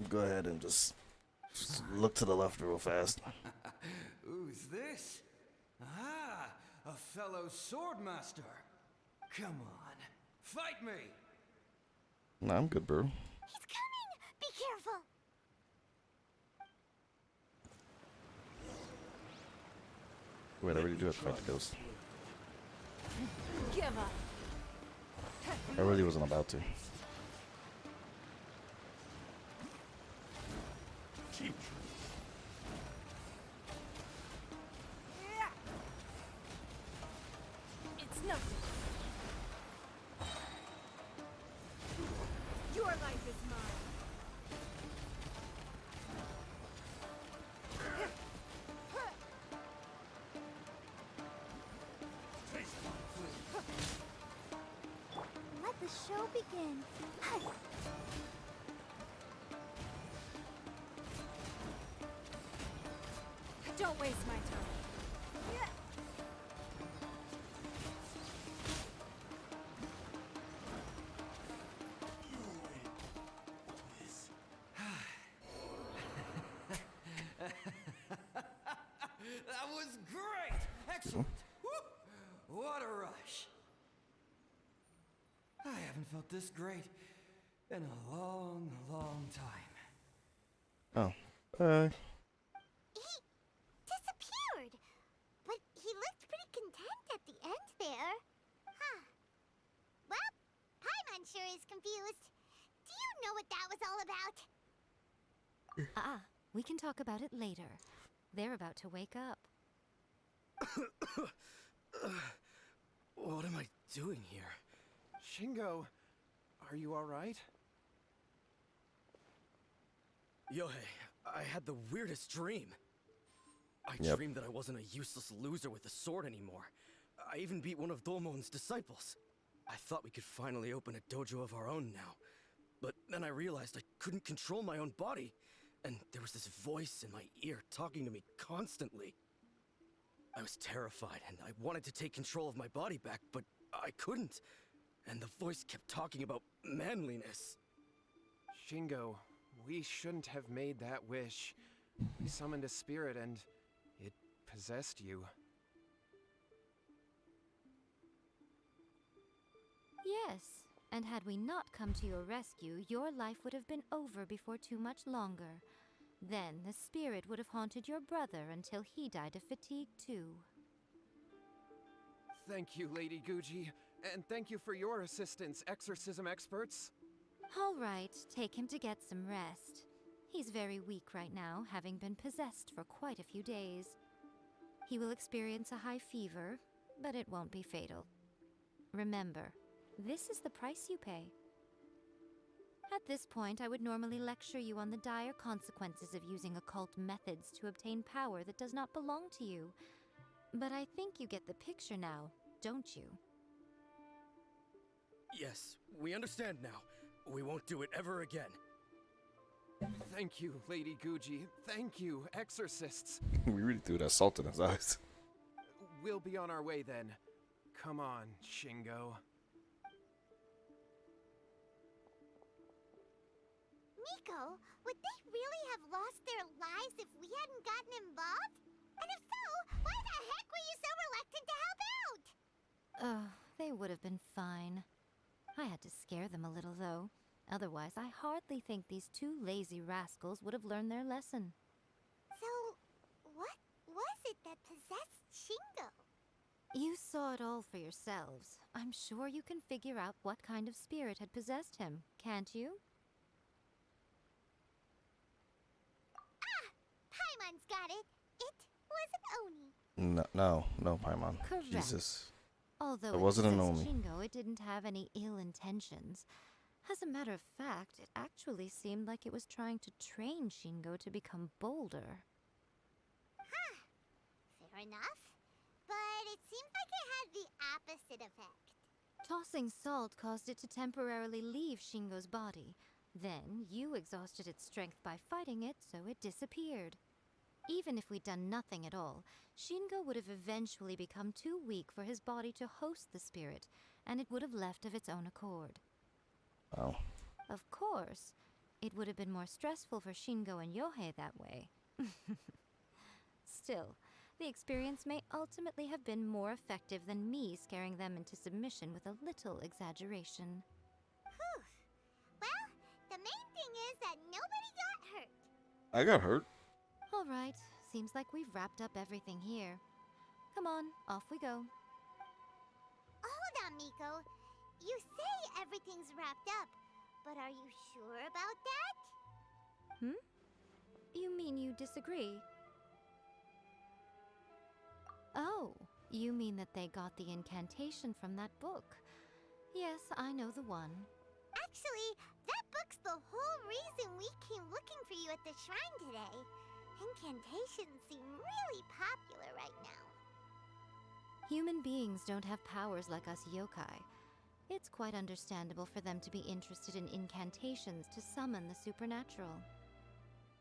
Go ahead and just look to the left real fast. Who's this? Ah, a fellow swordmaster. Come on, fight me! Nah, I'm good, bro. He's coming! Be careful! Wait, I really do have to fight the ghost. Give up. I really wasn't about to. It's nothing. Your life is mine. Let the show begin. Don't waste my time. That was great! Excellent! Woo! What a rush! I haven't felt this great in a long, long time. Oh. He disappeared, but he looked pretty content at the end there. Huh. Well, Paimon sure is confused. Do you know what that was all about? We can talk about it later. They're about to wake up. What am I doing here? Shingo, are you alright? Yohei, I had the weirdest dream. I dreamed that I wasn't a useless loser with a sword anymore. I even beat one of Domon's disciples. I thought we could finally open a dojo of our own now. But then I realized I couldn't control my own body. And there was this voice in my ear talking to me constantly. I was terrified and I wanted to take control of my body back, but I couldn't. And the voice kept talking about manliness. Shingo, we shouldn't have made that wish. We summoned a spirit and it possessed you. Yes, and had we not come to your rescue, your life would have been over before too much longer. Then the spirit would have haunted your brother until he died of fatigue too. Thank you, Lady Guji, and thank you for your assistance, exorcism experts. All right, take him to get some rest. He's very weak right now, having been possessed for quite a few days. He will experience a high fever, but it won't be fatal. Remember, this is the price you pay. At this point, I would normally lecture you on the dire consequences of using occult methods to obtain power that does not belong to you. But I think you get the picture now, don't you? Yes, we understand now. We won't do it ever again. Thank you, Lady Guji. Thank you, exorcists. We really threw that salt in his eyes. We'll be on our way then. Come on, Shingo. Miko, would they really have lost their lives if we hadn't gotten involved? And if so, why the heck were you so reluctant to help out? Oh, they would have been fine. I had to scare them a little, though. Otherwise, I hardly think these two lazy rascals would have learned their lesson. So, what was it that possessed Shingo? You saw it all for yourselves. I'm sure you can figure out what kind of spirit had possessed him, can't you? Paimon's got it. It was an Oni. No, Paimon. Correct. Jesus. Although It wasn't an possessed Oni. Shingo, it didn't have any ill intentions. As a matter of fact, it actually seemed like it was trying to train Shingo to become bolder. Huh. Fair enough. But it seemed like it had the opposite effect. Tossing salt caused it to temporarily leave Shingo's body. Then, you exhausted its strength by fighting it, so it disappeared. Even if we'd done nothing at all, Shingo would have eventually become too weak for his body to host the spirit, and it would have left of its own accord. Oh. Of course, it would have been more stressful for Shingo and Yohei that way. Still, the experience may ultimately have been more effective than me scaring them into submission with a little exaggeration. Whew. Well, the main thing is that nobody got hurt. I got hurt. All right, seems like we've wrapped up everything here. Come on, off we go. Hold on, Miko. You say everything's wrapped up, but are you sure about that? You mean you disagree? Oh, you mean that they got the incantation from that book. Yes, I know the one. Actually, that book's the whole reason we came looking for you at the shrine today. Incantations seem really popular right now. Human beings don't have powers like us yokai. It's quite understandable for them to be interested in incantations to summon the supernatural.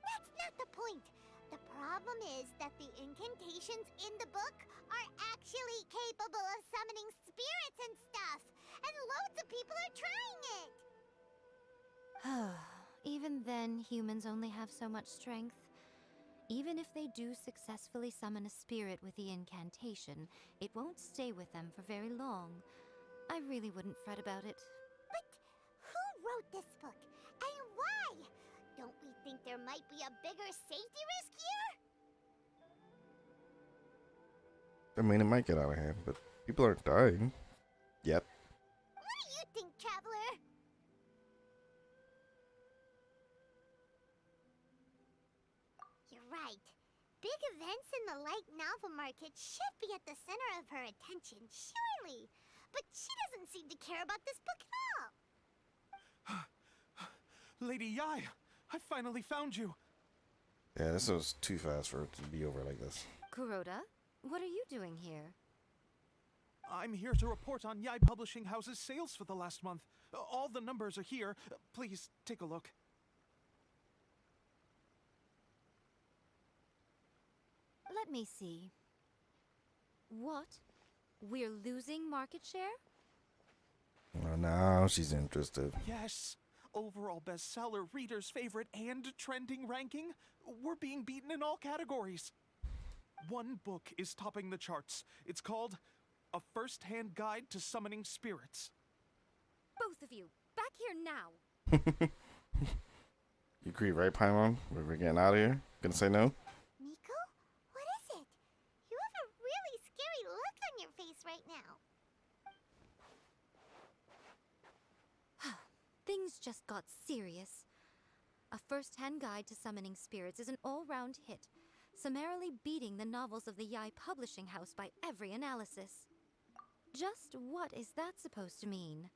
That's not the point. The problem is that the incantations in the book are actually capable of summoning spirits and stuff, and loads of people are trying it. Even then, humans only have so much strength. Even if they do successfully summon a spirit with the incantation, it won't stay with them for very long. I really wouldn't fret about it. But who wrote this book, and why? Don't we think there might be a bigger safety risk here? I mean, it might get out of hand, but people aren't dying yet. What do you think, Traveler? You're right. Big events in the light novel market should be at the center of her attention, surely. But she doesn't seem to care about this book at all. Lady Yai, I finally found you. Yeah, this was too fast for it to be over like this. Kuroda, what are you doing here? I'm here to report on Yai Publishing House's sales for the last month. All the numbers are here. Please take a look. Let me see. What? We're losing market share? Oh, now she's interested. Yes. Overall bestseller, reader's favorite, and trending ranking. We're being beaten in all categories. One book is topping the charts. It's called A First-Hand Guide to Summoning Spirits. Both of you, back here now. You agree, right, Paimon? We're getting out of here? Gonna say no? Nico? What is it? You have a really scary look on your face right now. Things just got serious. A First-Hand Guide to Summoning Spirits is an all-round hit, summarily beating the novels of the Yai Publishing House by every analysis. Just what is that supposed to mean?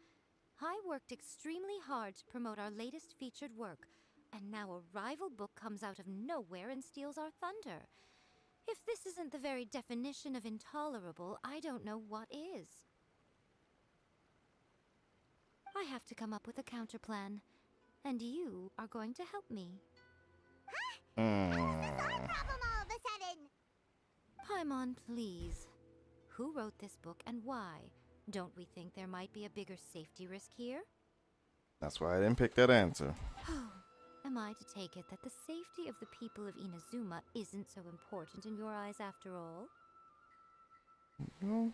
I worked extremely hard to promote our latest featured work, and now a rival book comes out of nowhere and steals our thunder. If this isn't the very definition of intolerable, I don't know what is. I have to come up with a counterplan, and you are going to help me. How is this our problem all of a sudden? Paimon, please. Who wrote this book and why? Don't we think there might be a bigger safety risk here? That's why I didn't pick that answer. Am I to take it that the safety of the people of Inazuma isn't so important in your eyes after all? No.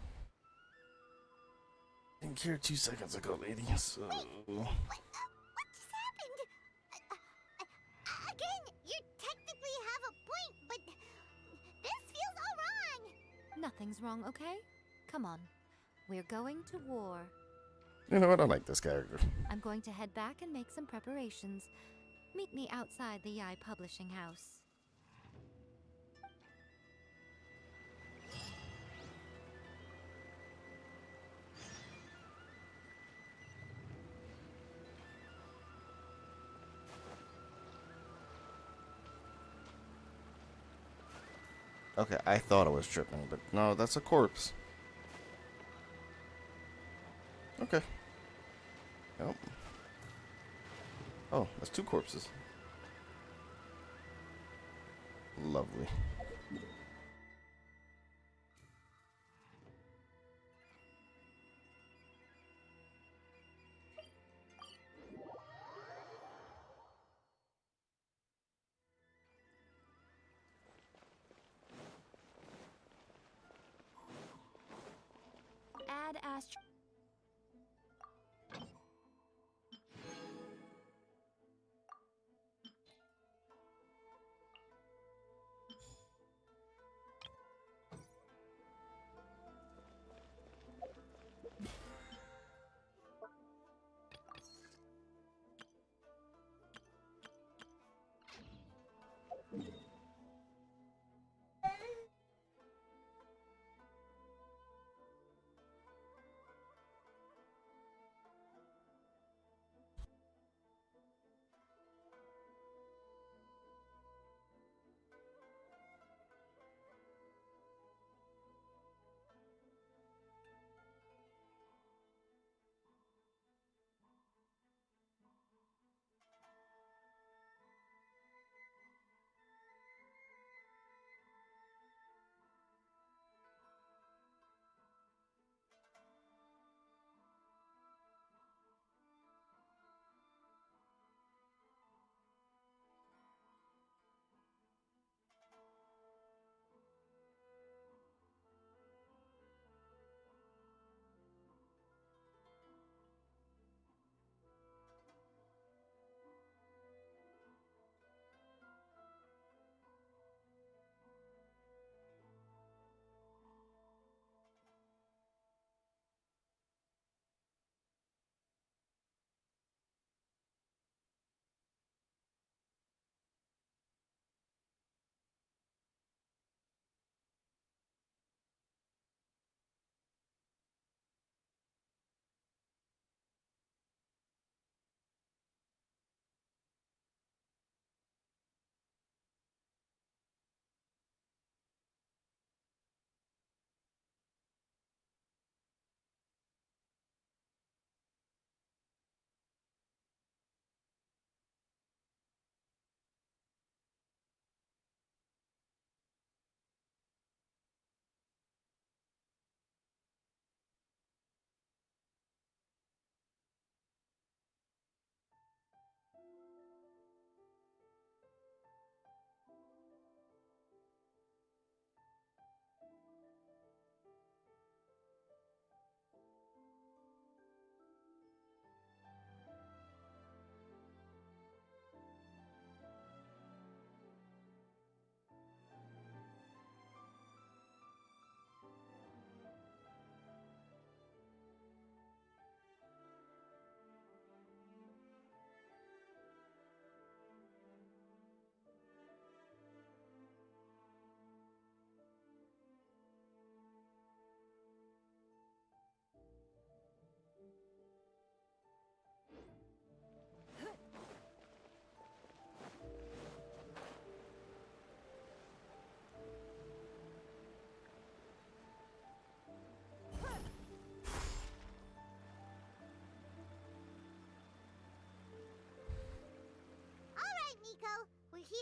Didn't care 2 seconds ago, lady, so... What just happened? Again, you technically have a point, but this feels all wrong. Nothing's wrong, okay? Come on. We're going to war. You know what? I like this character. I'm going to head back and make some preparations. Meet me outside the Yai Publishing House. Okay, I thought I was tripping, but no, that's a corpse. Okay. Yep. Oh, that's 2 corpses. Lovely. Add Astro.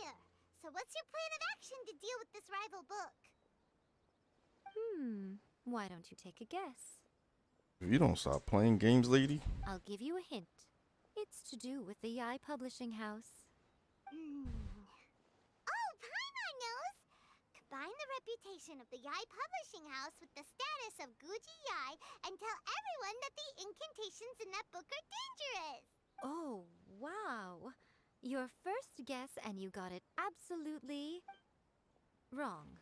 here. So what's your plan of action to deal with this rival book? Why don't you take a guess? If you don't stop playing games, lady. I'll give you a hint. It's to do with the Yai Publishing House. Oh, Paimon knows! Combine the reputation of the Yai Publishing House with the status of Guji Yai and tell everyone that the incantations in that book are dangerous! Oh, wow. Your first guess, and you got it absolutely wrong.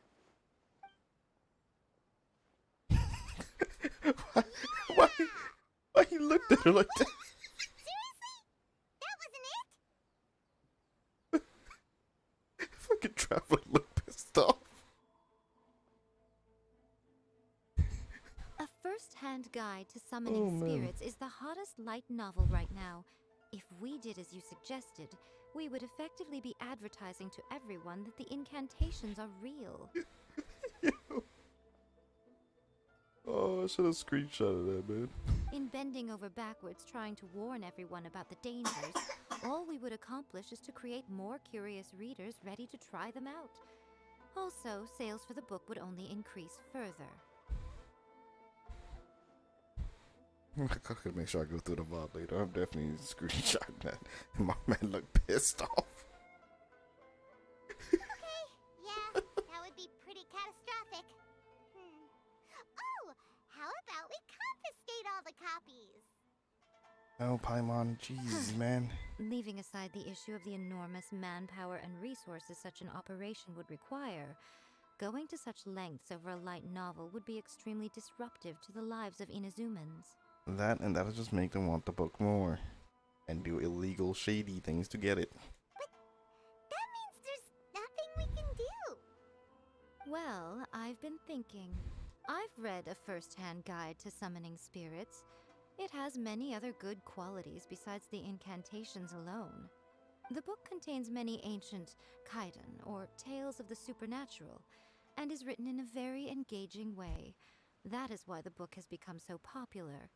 Why he looked at her like that? Seriously? That wasn't it? Fucking Traveler looked pissed off. A first-hand guide to summoning spirits is the hottest light novel right now. If we did as you suggested, we would effectively be advertising to everyone that the incantations are real. Oh, I should have screenshotted that, man. In bending over backwards trying to warn everyone about the dangers, all we would accomplish is to create more curious readers ready to try them out. Also, sales for the book would only increase further. I gotta make sure I go through the VOD later. I'm definitely screenshotting that. My man looked pissed off. Okay, yeah, that would be pretty catastrophic. Oh, how about we confiscate all the copies? Oh, Paimon, jeez, man. Leaving aside the issue of the enormous manpower and resources such an operation would require, going to such lengths over a light novel would be extremely disruptive to the lives of Inazumans. That and that'll just make them want the book more. And do illegal, shady things to get it. But that means there's nothing we can do. Well, I've been thinking. I've read a first-hand guide to summoning spirits. It has many other good qualities besides the incantations alone. The book contains many ancient kaiden, or tales of the supernatural, and is written in a very engaging way. That is why the book has become so popular.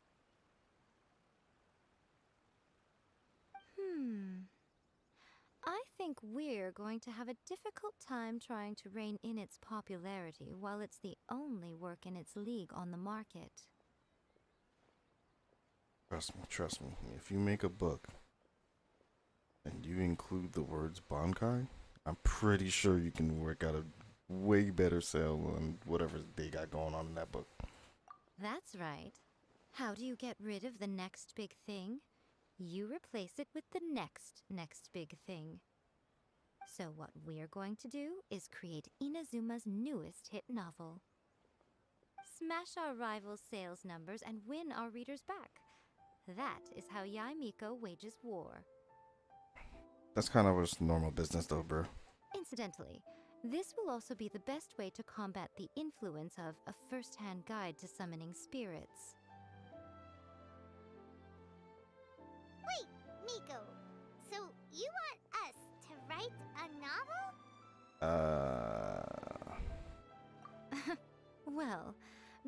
I think we're going to have a difficult time trying to rein in its popularity while it's the only work in its league on the market. Trust me. If you make a book and you include the words Bankai, I'm pretty sure you can work out a way better sale than whatever they got going on in that book. That's right. How do you get rid of the next big thing? You replace it with the next big thing. So what we're going to do is create Inazuma's newest hit novel. Smash our rivals' sales numbers and win our readers back. That is how Yae Miko wages war. That's kind of just normal business though, bro. Incidentally, this will also be the best way to combat the influence of a first-hand guide to summoning spirits. Wait, Miko. So you want us to write a novel? Well,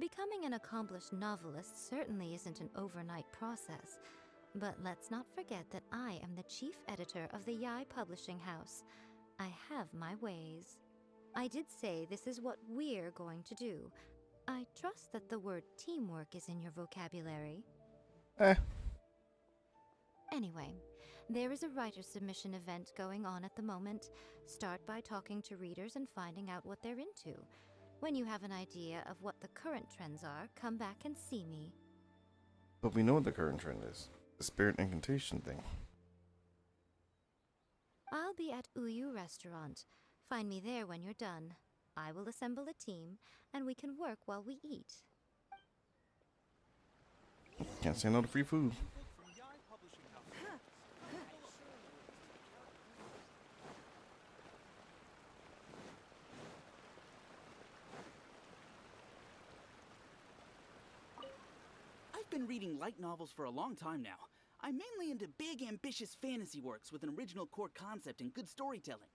becoming an accomplished novelist certainly isn't an overnight process. But let's not forget that I am the chief editor of the Yae Publishing House. I have my ways. I did say this is what we're going to do. I trust that the word teamwork is in your vocabulary. Anyway, there is a writer submission event going on at the moment. Start by talking to readers and finding out what they're into. When you have an idea of what the current trends are, come back and see me. But we know what the current trend is. The spirit incantation thing. I'll be at Uyu Restaurant. Find me there when you're done. I will assemble a team, and we can work while we eat. Can't say no to free food. I've been reading light novels for a long time now. I'm mainly into big, ambitious fantasy works with an original core concept and good storytelling.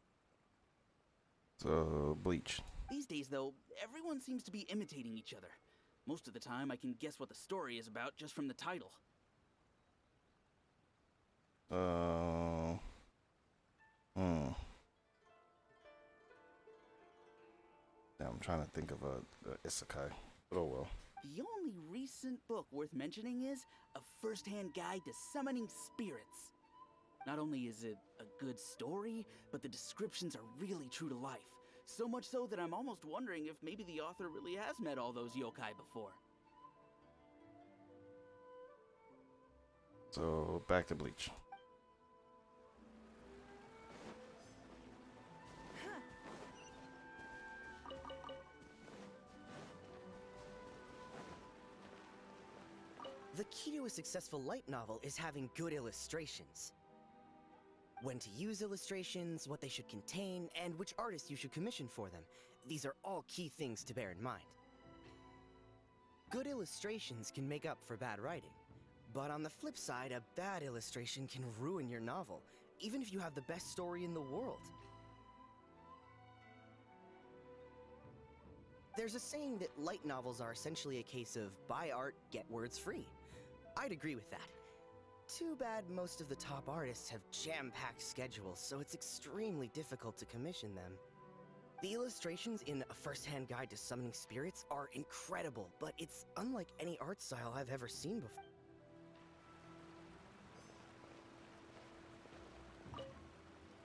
So, Bleach. These days, though, everyone seems to be imitating each other. Most of the time, I can guess what the story is about just from the title. trying to think of a isekai. But oh well. The only recent book worth mentioning is A First-Hand Guide to Summoning Spirits. Not only is it a good story, but the descriptions are really true to life. So much so that I'm almost wondering if maybe the author really has met all those yokai before. So back to Bleach. The key to a successful light novel is having good illustrations. When to use illustrations, what they should contain, and which artist you should commission for them. These are all key things to bear in mind. Good illustrations can make up for bad writing. But on the flip side, a bad illustration can ruin your novel, even if you have the best story in the world. There's a saying that light novels are essentially a case of buy art, get words free. I'd agree with that. Too bad most of the top artists have jam-packed schedules, so it's extremely difficult to commission them. The illustrations in A First-Hand Guide to Summoning Spirits are incredible, but it's unlike any art style I've ever seen before.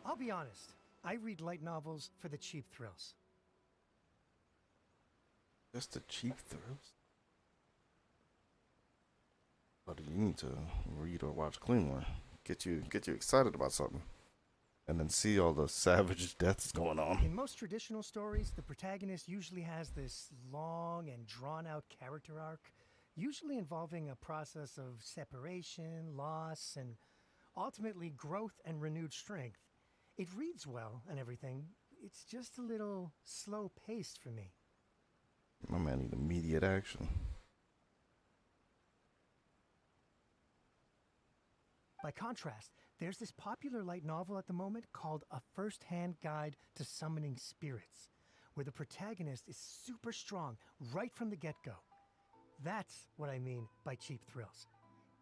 I'll be honest, I read light novels for the cheap thrills. Just the cheap thrills. But you need to read or watch Claymore. Get you excited about something. And then see all the savage deaths going on. In most traditional stories, the protagonist usually has this long and drawn-out character arc, usually involving a process of separation, loss, and ultimately growth and renewed strength. It reads well and everything. It's just a little slow-paced for me. My man need immediate action. By contrast, there's this popular light novel at the moment called A First-Hand Guide to Summoning Spirits, where the protagonist is super strong right from the get-go. That's what I mean by cheap thrills.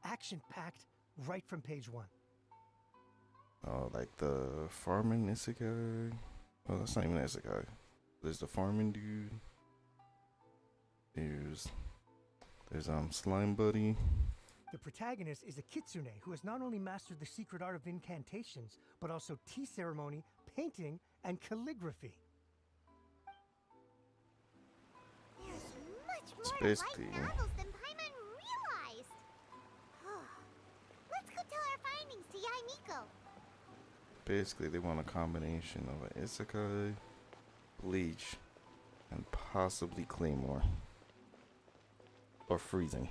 Action-packed right from page 1. Oh, like the farming isekai? Oh, that's not even isekai. There's the farming dude. There's Slime Buddy. The protagonist is a kitsune who has not only mastered the secret art of incantations, but also tea ceremony, painting, and calligraphy. There's much It's more basically- light novels than Paimon realized. Let's go tell our findings to Yai Miko. Basically, they want a combination of an isekai, Bleach, and possibly Claymore. Or Freezing.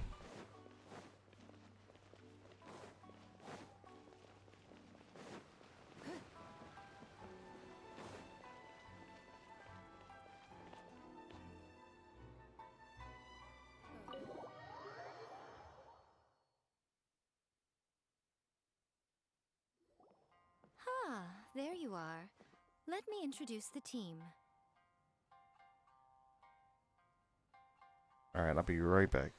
There you are. Let me introduce the team. Alright, I'll be right back.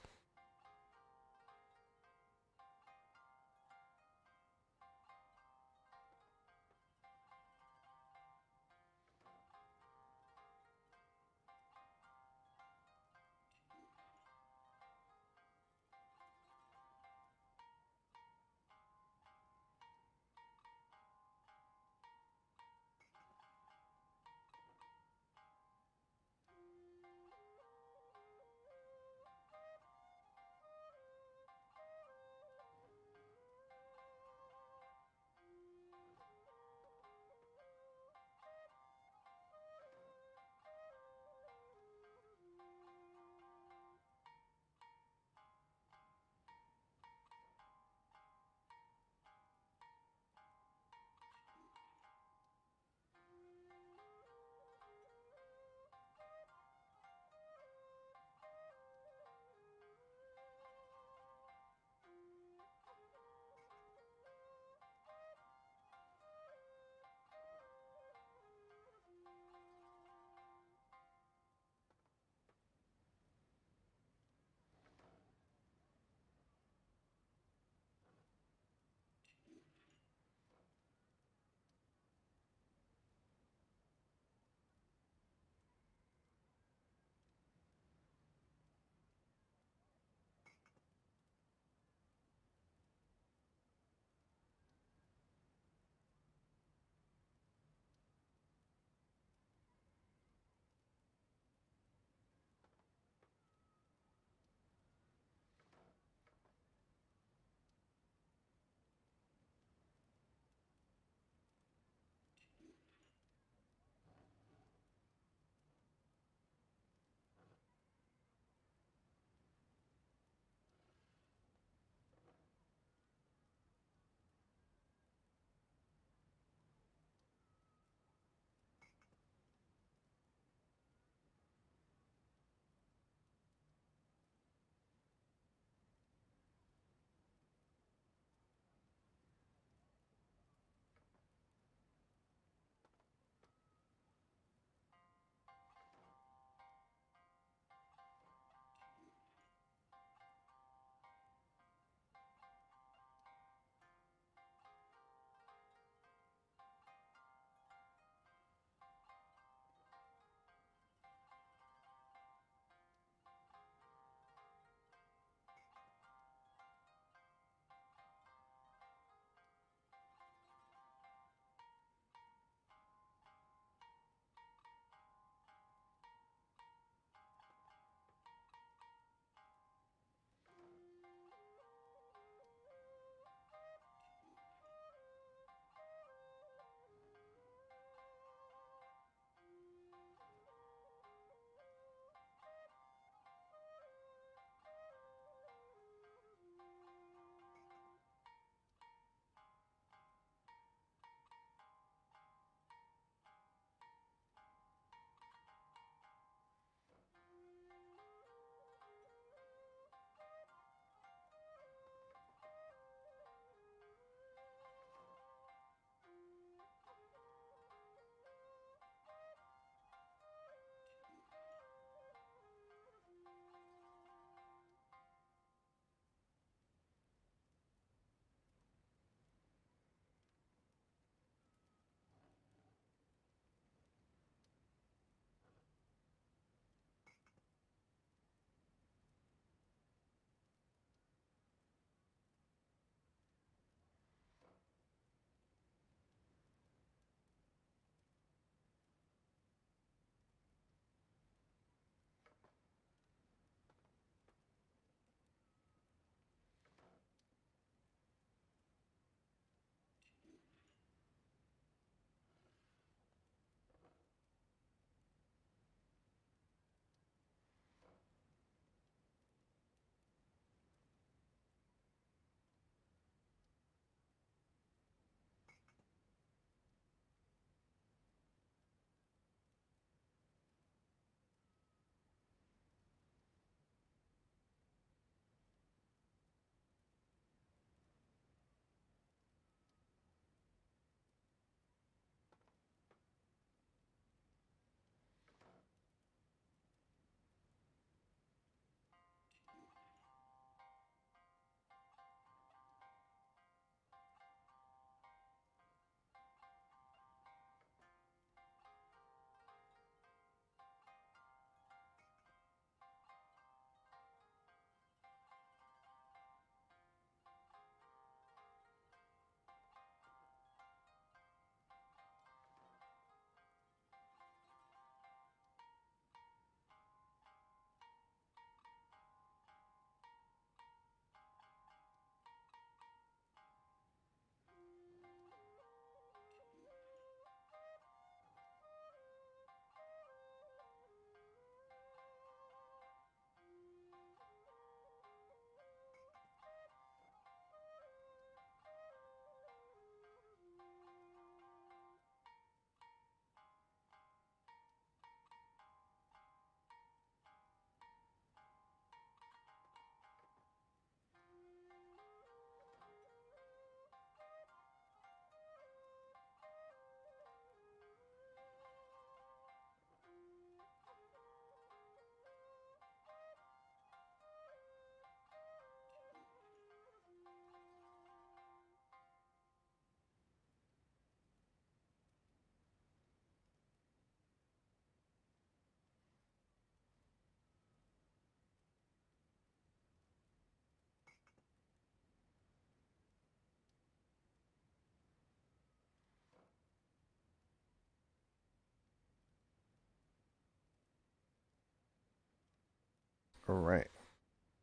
Alright.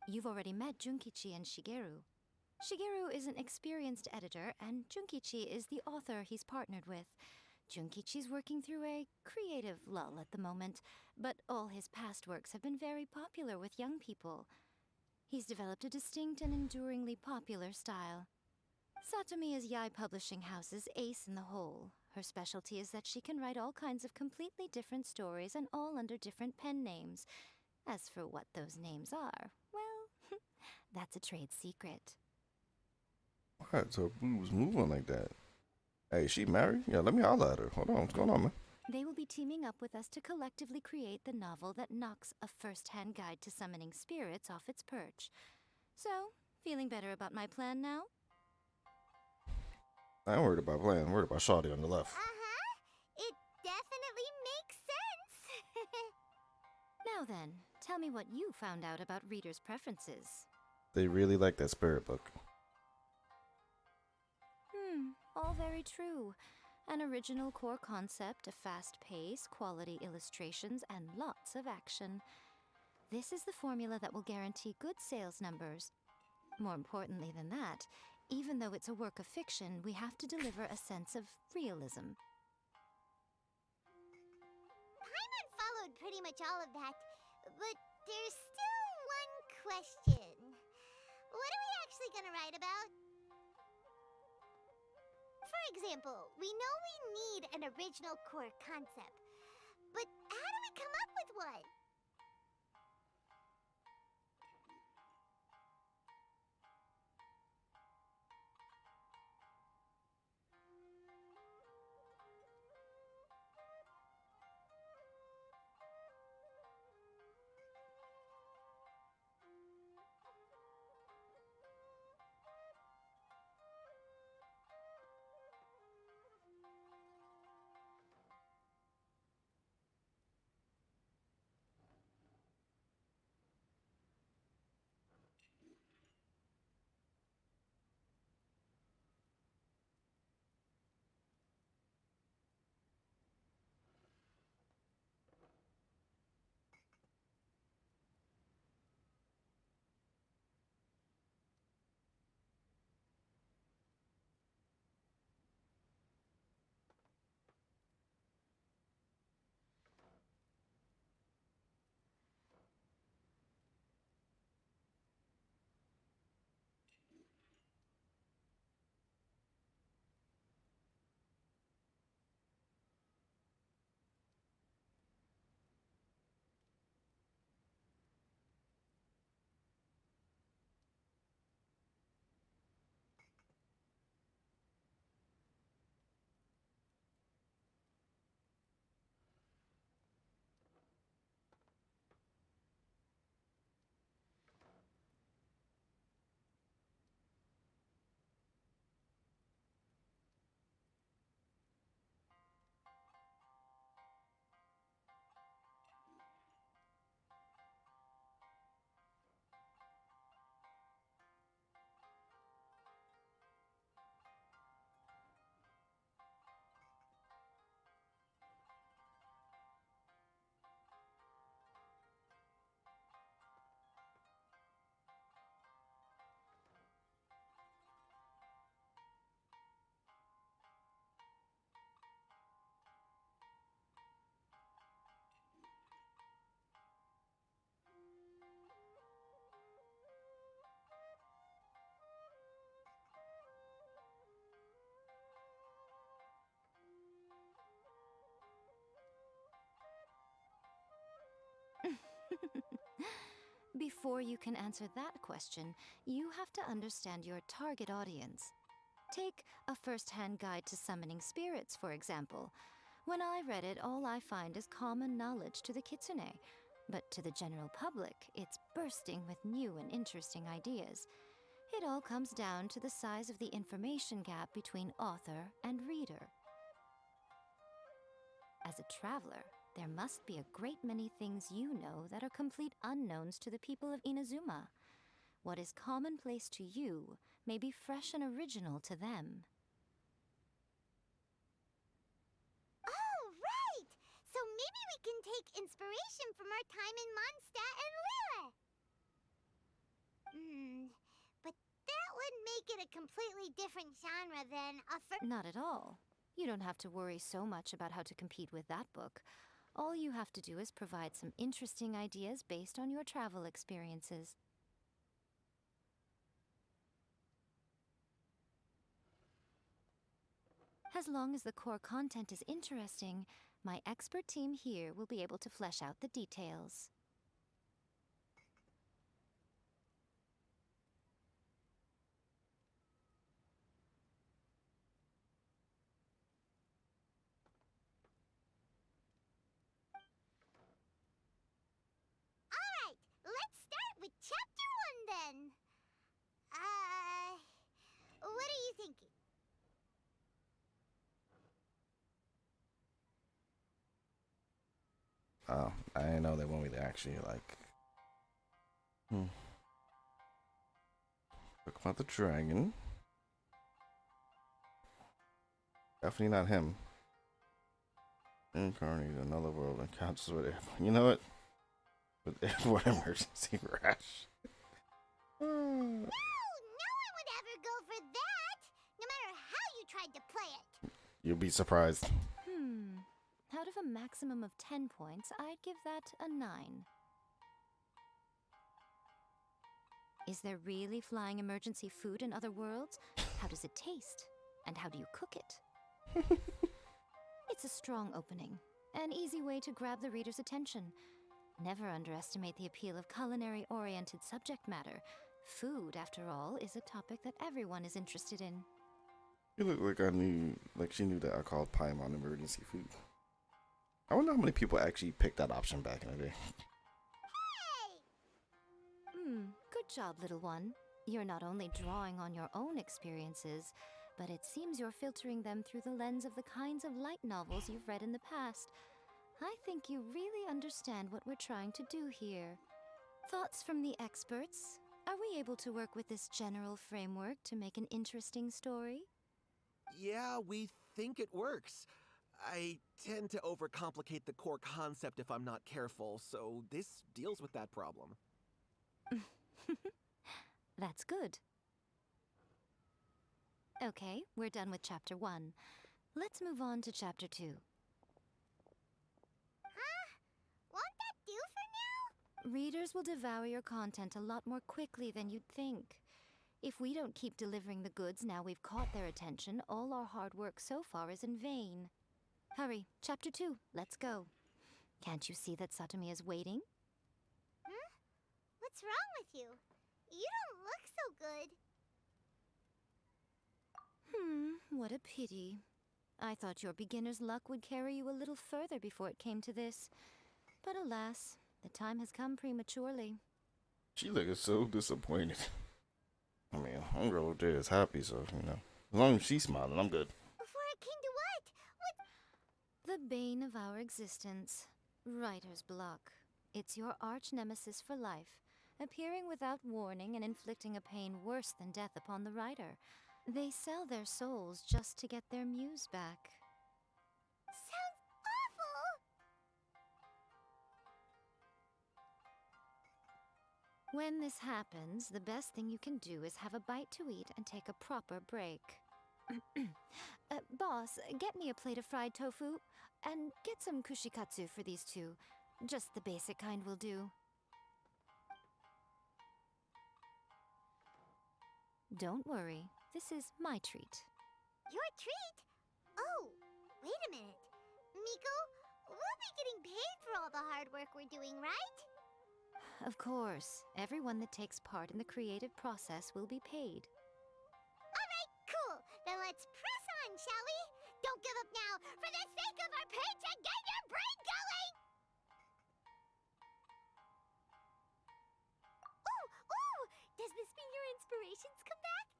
You've already met Junkichi and Shigeru. Shigeru is an experienced editor, and Junkichi is the author he's partnered with. Junkichi's working through a creative lull at the moment, but all his past works have been very popular with young people. He's developed a distinct and enduringly popular style. Satomi is Yai Publishing House's ace in the hole. Her specialty is that she can write all kinds of completely different stories and all under different pen names. As for what those names are, well, that's a trade secret. Alright, so Blue was moving like that. Hey, she married? Yeah, let me holler at her. Hold on, what's going on, man? They will be teaming up with us to collectively create the novel that knocks a first-hand guide to summoning spirits off its perch. So, feeling better about my plan now? I ain't worried about playing. I'm worried about Shawty on the left. It definitely makes sense. Now then, tell me what you found out about readers' preferences. They really like that spirit book. All very true. An original core concept, a fast pace, quality illustrations, and lots of action. This is the formula that will guarantee good sales numbers. More importantly than that, even though it's a work of fiction, we have to deliver a sense of realism. Paimon followed pretty much all of that, but there's still one question. What are we actually gonna write about? For example, we know we need an original core concept, but how do we come up with one? Before you can answer that question, you have to understand your target audience. Take a first-hand guide to summoning spirits, for example. When I read it, all I find is common knowledge to the kitsune. But to the general public, it's bursting with new and interesting ideas. It all comes down to the size of the information gap between author and reader. As a traveler, there must be a great many things you know that are complete unknowns to the people of Inazuma. What is commonplace to you may be fresh and original to them. Oh, right! So maybe we can take inspiration from our time in Mondstadt and Lille. But that would make it a completely different genre than a Not at all. You don't have to worry so much about how to compete with that book. All you have to do is provide some interesting ideas based on your travel experiences. As long as the core content is interesting, my expert team here will be able to flesh out the details. Alright, let's start with chapter 1 then. What are you thinking? Oh, I didn't know they want me to actually, like... Talk about the dragon. Definitely not him. Incarnate another world and counts with it. You know what? With airborne emergency rash. No one would ever go for that, no matter how you tried to play it. You'll be surprised. Out of a maximum of 10 points, I'd give that a 9. Is there really flying emergency food in other worlds? How does it taste? And how do you cook it? It's a strong opening, an easy way to grab the reader's attention. Never underestimate the appeal of culinary-oriented subject matter. Food, after all, is a topic that everyone is interested in. You look like she knew that I called Paimon emergency food. I wonder how many people actually picked that option back in the day. Good job, little one. You're not only drawing on your own experiences, but it seems you're filtering them through the lens of the kinds of light novels you've read in the past. I think you really understand what we're trying to do here. Thoughts from the experts? Are we able to work with this general framework to make an interesting story? Yeah, we think it works. I tend to overcomplicate the core concept if I'm not careful, so this deals with that problem. That's good. Okay, we're done with Chapter 1. Let's move on to Chapter 2. Won't that do for now? Readers will devour your content a lot more quickly than you'd think. If we don't keep delivering the goods now we've caught their attention, all our hard work so far is in vain. Hurry, Chapter 2, let's go. Can't you see that Satomi is waiting? What's wrong with you? You don't look so good. What a pity. I thought your beginner's luck would carry you a little further before it came to this. But alas, the time has come prematurely. She looking so disappointed. I mean, homegirl there is happy, so, you know. As long as she's smiling, I'm good. Before it came to what? The bane of our existence. Writer's block. It's your arch nemesis for life, appearing without warning and inflicting a pain worse than death upon the writer. They sell their souls just to get their muse back. Sounds awful! When this happens, the best thing you can do is have a bite to eat and take a proper break. Boss, get me a plate of fried tofu, and get some kushikatsu for these two. Just the basic kind will do. Don't worry, this is my treat. Your treat? Oh, wait a minute. Miko, we'll be getting paid for all the hard work we're doing, right? Of course, everyone that takes part in the creative process will be paid. Alright, cool. Then let's press on, shall we? Don't give up now, for the sake of our paycheck, get your brain going! Ooh! Does this mean your inspirations come back?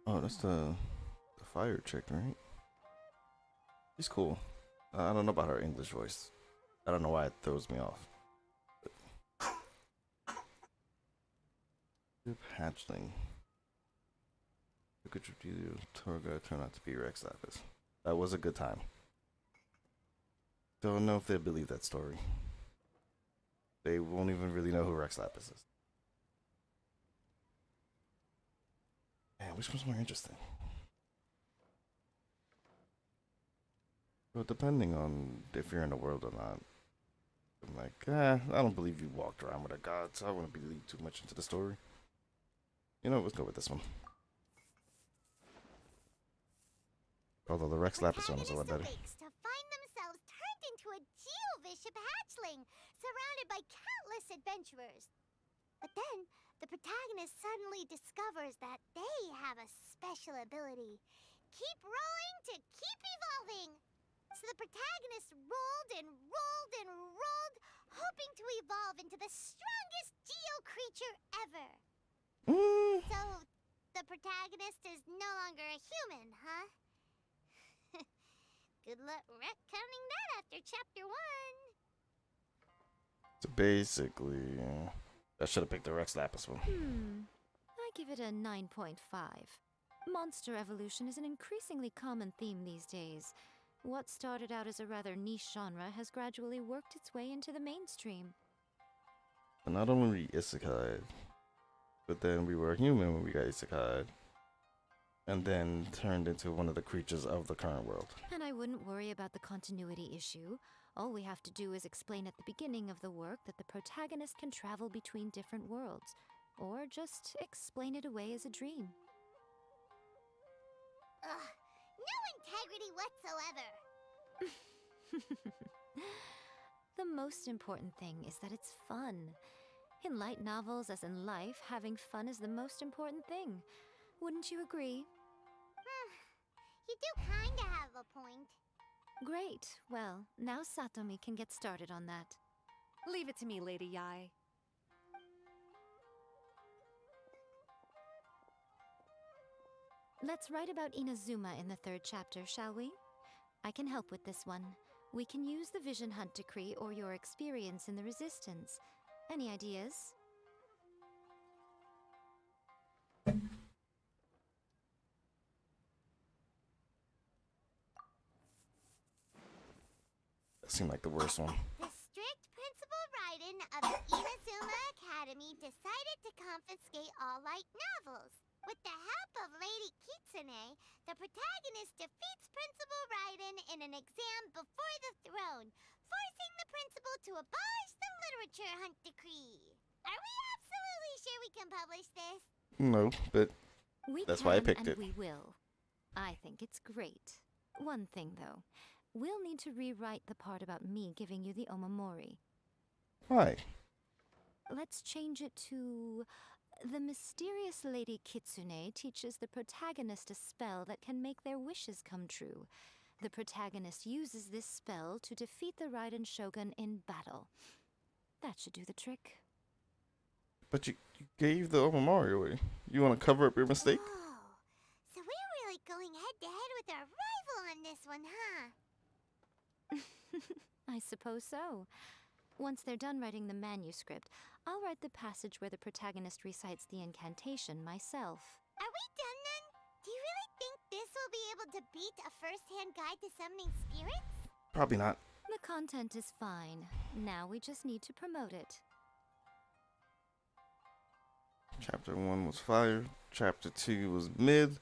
Oh, that's the fire chick, right? She's cool. I don't know about her English voice. I don't know why it throws me off. Good hatchling. Look at your tour guide turn out to be Rex Lapis. That was a good time. Don't know if they believe that story. They won't even really know who Rex Lapis is. Man, which one's more interesting? Well, depending on if you're in the world or not. I'm like, I don't believe you walked around with a god, so I wouldn't believe too much into the story. You know, let's go with this one. Although the Rex Lapis one is a lot better. To find themselves turned into a geovicious hatchling, surrounded by countless adventurers. But then, the protagonist suddenly discovers that they have a special ability. Keep rolling to keep evolving. So the protagonist rolled and rolled and rolled, hoping to evolve into the strongest geo creature ever. So, the protagonist is no longer a human, huh? Good luck retconning that after chapter 1. So basically, I should have picked the Rex Lapis one. I give it a 9.5. Monster evolution is an increasingly common theme these days. What started out as a rather niche genre has gradually worked its way into the mainstream. And not only isekai, but then we were human when we got isekai, and then turned into one of the creatures of the current world. And I wouldn't worry about the continuity issue. All we have to do is explain at the beginning of the work that the protagonist can travel between different worlds, or just explain it away as a dream. Ugh, no integrity whatsoever. The most important thing is that it's fun. In light novels, as in life, having fun is the most important thing. Wouldn't you agree? You do kinda have a point. Great. Well, now Satomi can get started on that. Leave it to me, Lady Yai. Let's write about Inazuma in the 3rd chapter, shall we? I can help with this one. We can use the Vision Hunt Decree or your experience in the Resistance. Any ideas? That seemed like the worst one. The strict Principal Raiden of the Inazuma Academy decided to confiscate all light novels. With the help of Lady Kitsune, the protagonist defeats Principal Raiden in an exam before the throne, forcing the principal to abolish the Literature Hunt Decree. Are we absolutely sure we can publish this? No, but that's why I picked it. We will. I think it's great. One thing, though. We'll need to rewrite the part about me giving you the Omamori. Why? Let's change it to... The mysterious Lady Kitsune teaches the protagonist a spell that can make their wishes come true. The protagonist uses this spell to defeat the Raiden Shogun in battle. That should do the trick. But you gave the Omamori away. You want to cover up your mistake? Oh, so we're really going head-to-head with our rival on this one, huh? I suppose so. Once they're done writing the manuscript, I'll write the passage where the protagonist recites the incantation myself. Are we done then? Do you really think this will be able to beat a first-hand guide to summoning spirits? Probably not. The content is fine. Now we just need to promote it. Chapter 1 was fire, Chapter 2 was mid,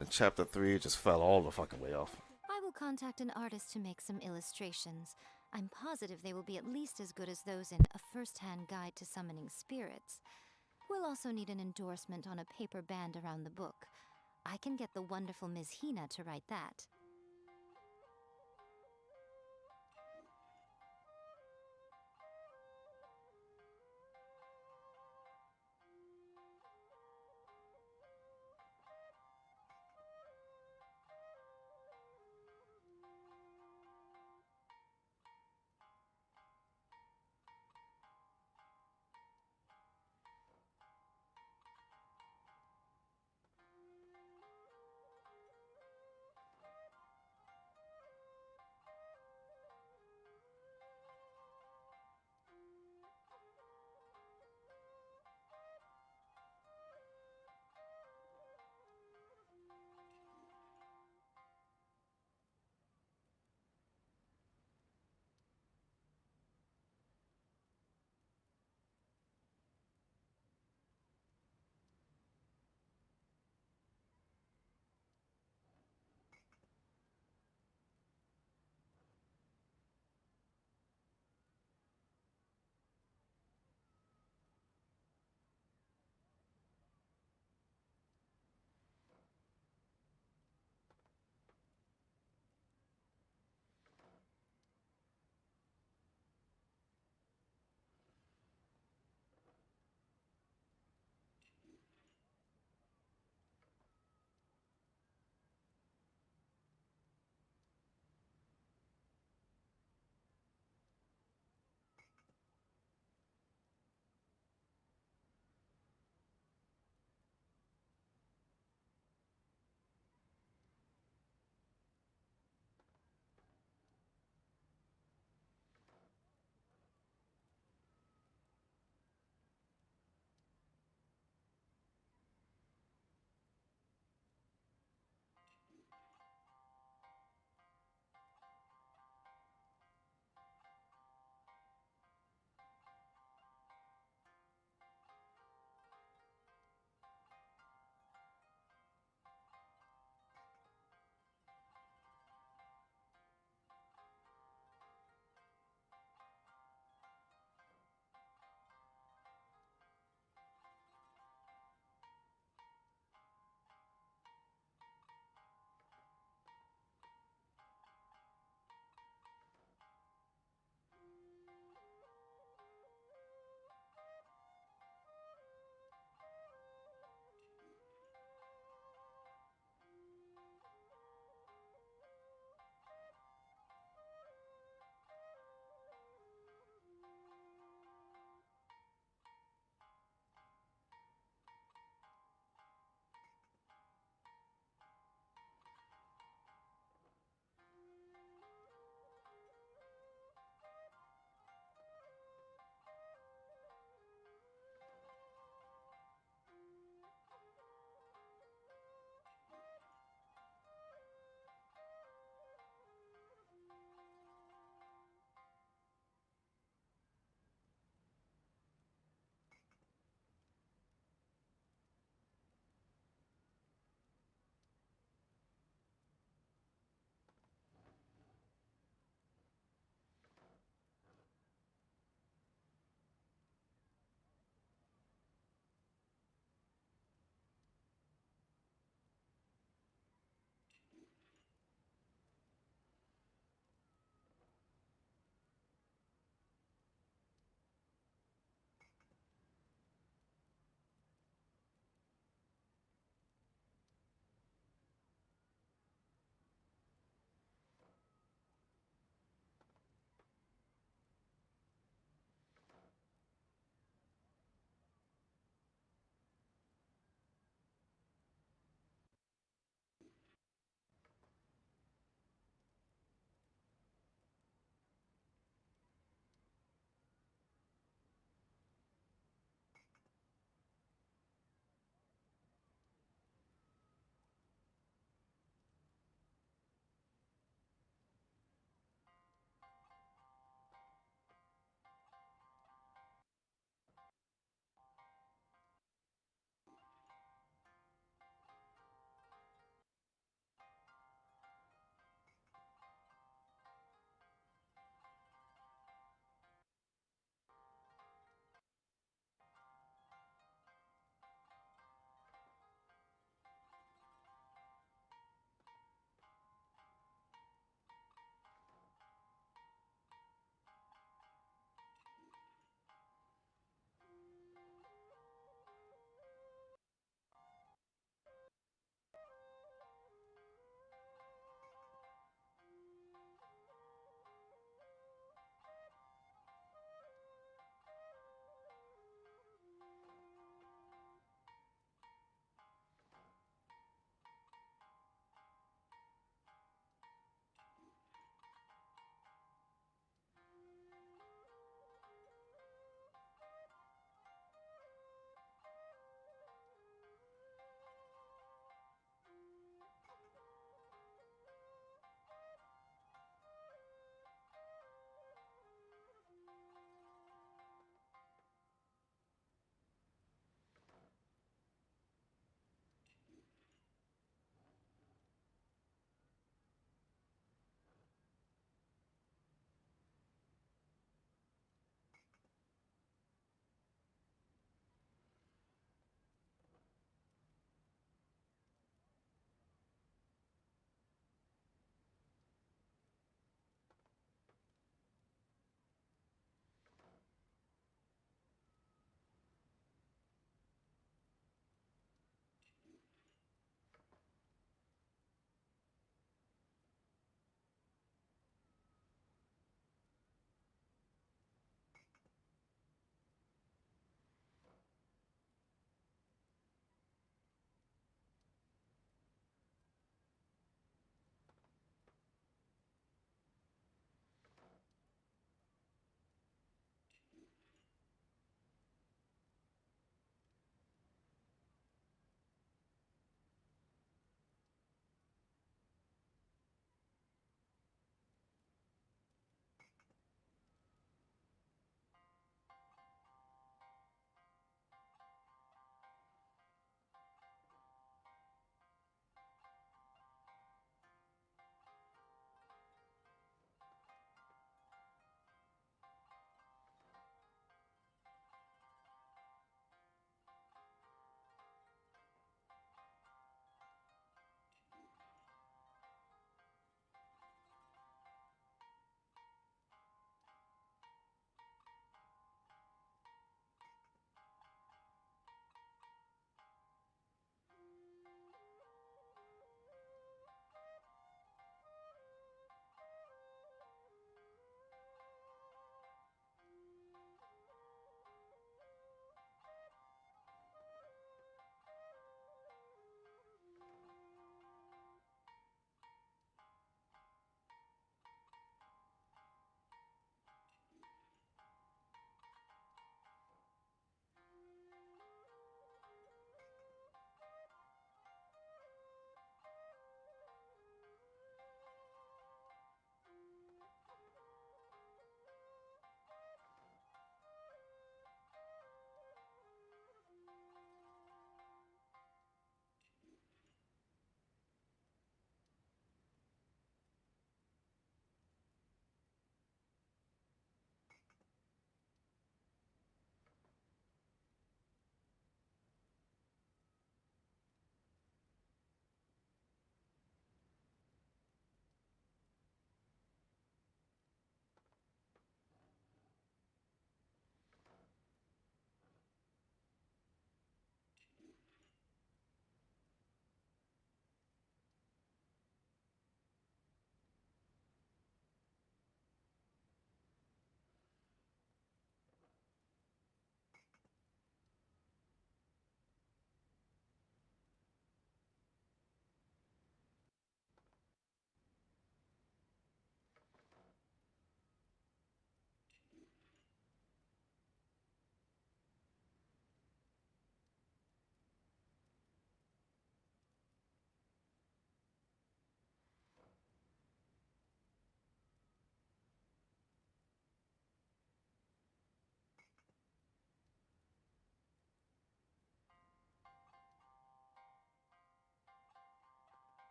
and Chapter 3 just fell all the fucking way off. I will contact an artist to make some illustrations. I'm positive they will be at least as good as those in A First-Hand Guide to Summoning Spirits. We'll also need an endorsement on a paper band around the book. I can get the wonderful Ms. Hina to write that.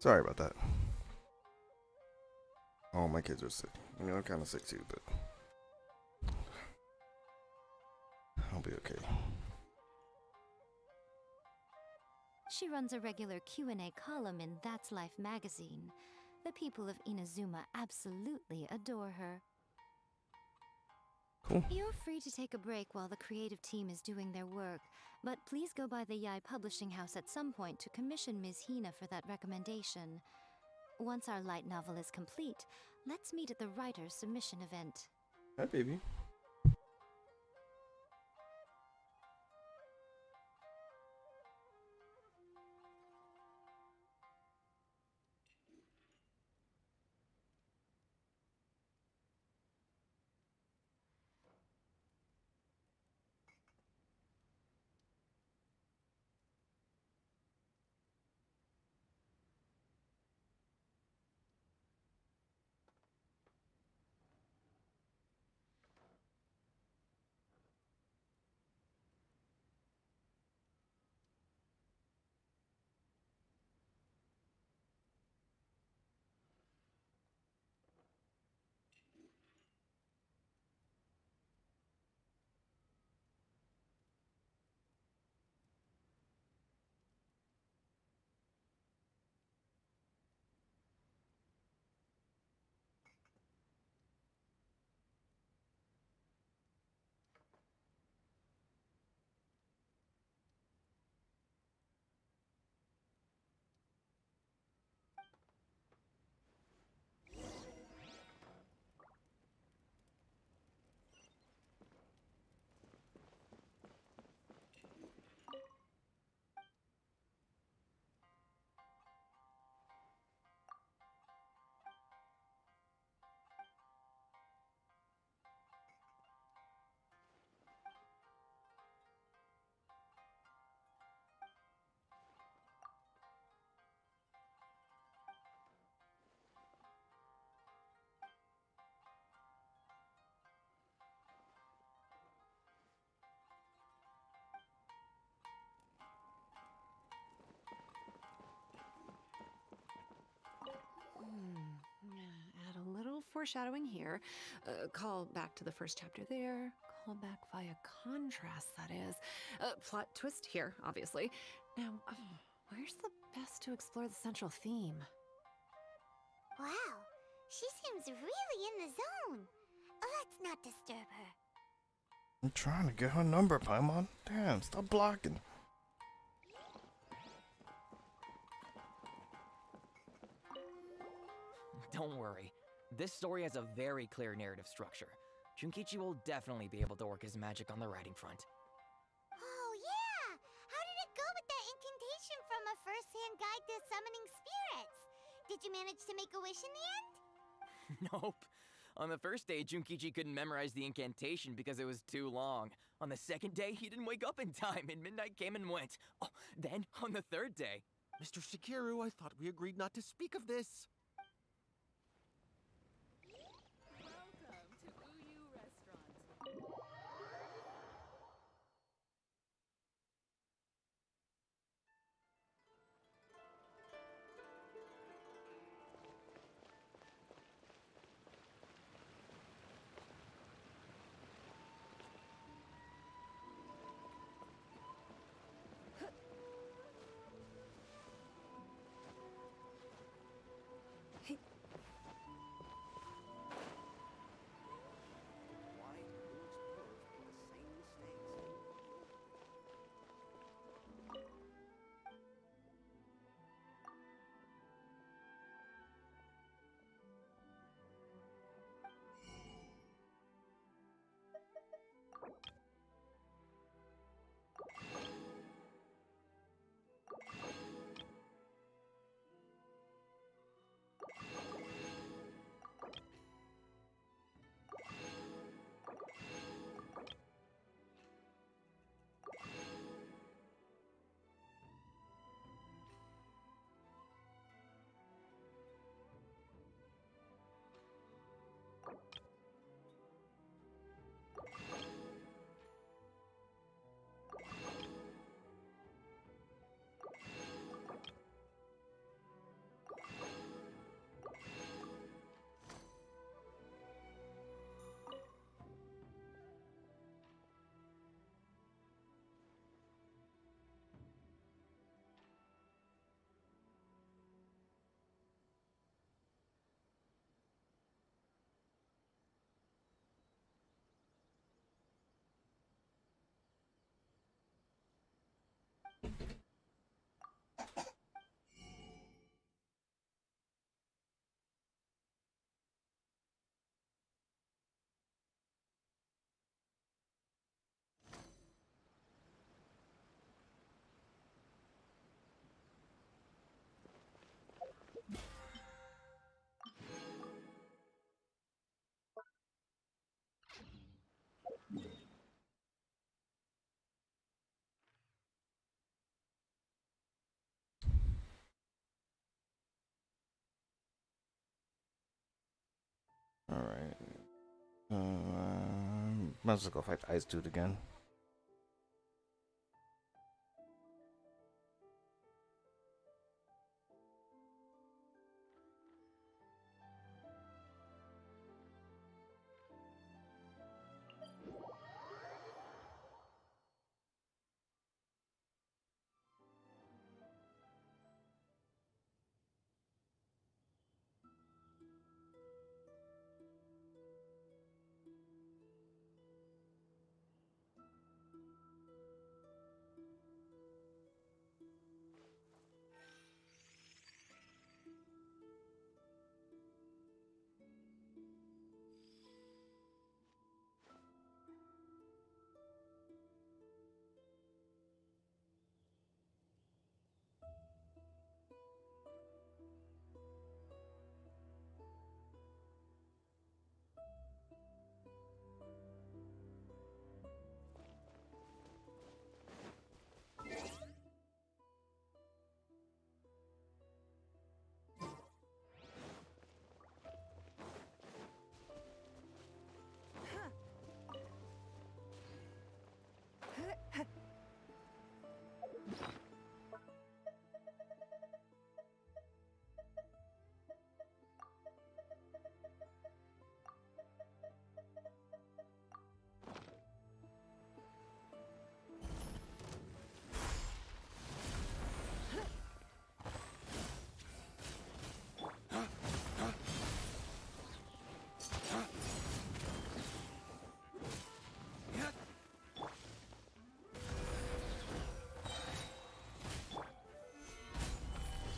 Sorry about that. Oh, my kids are sick. You know, I'm kind of sick too, but I'll be okay. She runs a regular Q&A column in That's Life magazine. The people of Inazuma absolutely adore her. Cool. You're free to take a break while the creative team is doing their work, but please go by the Yai Publishing House at some point to commission Ms. Hina for that recommendation. Once our light novel is complete, let's meet at the writer's submission event. Hi, baby. Add a little foreshadowing here. Call back to the first chapter there. Call back via contrast, that is. Plot twist here, obviously. Now, where's the best to explore the central theme? Wow, she seems really in the zone. Let's not disturb her. I'm trying to get her number, Paimon. Damn, stop blocking. Don't worry. This story has a very clear narrative structure. Junkichi will definitely be able to work his magic on the writing front. Oh, yeah! How did it go with that incantation from a first-hand guide to summoning spirits? Did you manage to make a wish in the end? Nope. On the first day, Junkichi couldn't memorize the incantation because it was too long. On the second day, he didn't wake up in time, and midnight came and went. Oh, then, on the third day... Mr. Shikiru, I thought we agreed not to speak of this. Alright. Might as well go fight the ice dude again.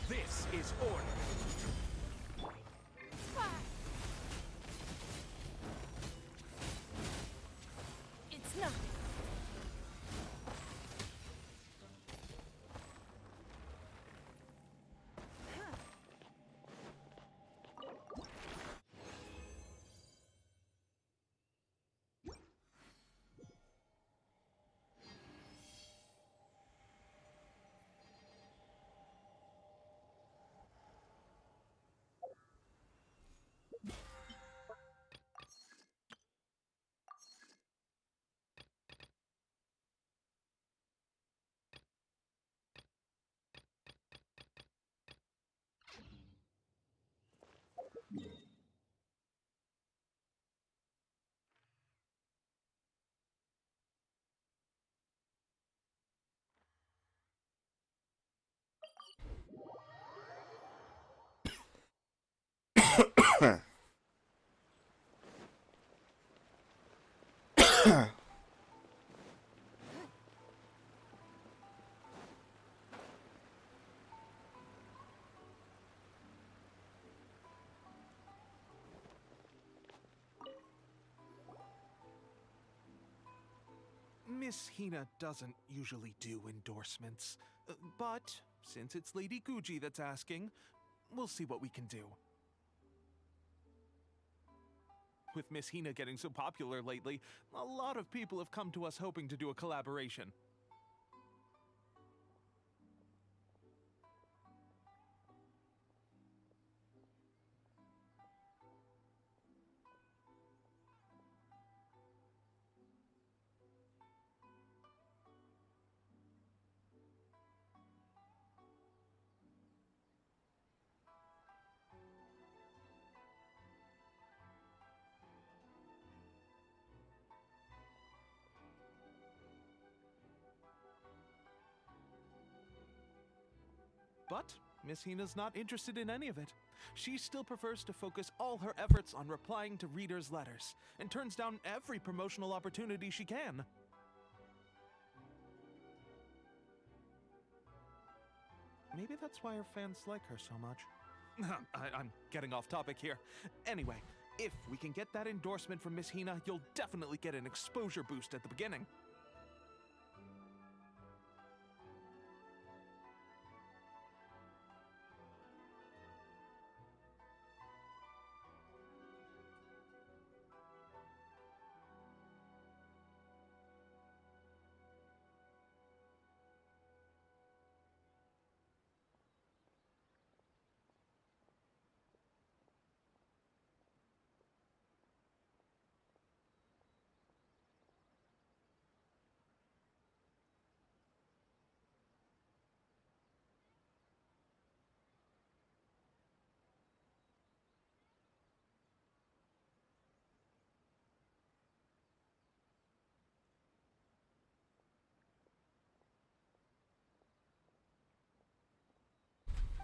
This is order. It's not. Miss Hina doesn't usually do endorsements, but since it's Lady Guji that's asking, we'll see what we can do. With Miss Hina getting so popular lately, a lot of people have come to us hoping to do a collaboration. But Miss Hina's not interested in any of it. She still prefers to focus all her efforts on replying to readers' letters, and turns down every promotional opportunity she can. Maybe that's why her fans like her so much. I'm getting off topic here. Anyway, if we can get that endorsement from Miss Hina, you'll definitely get an exposure boost at the beginning.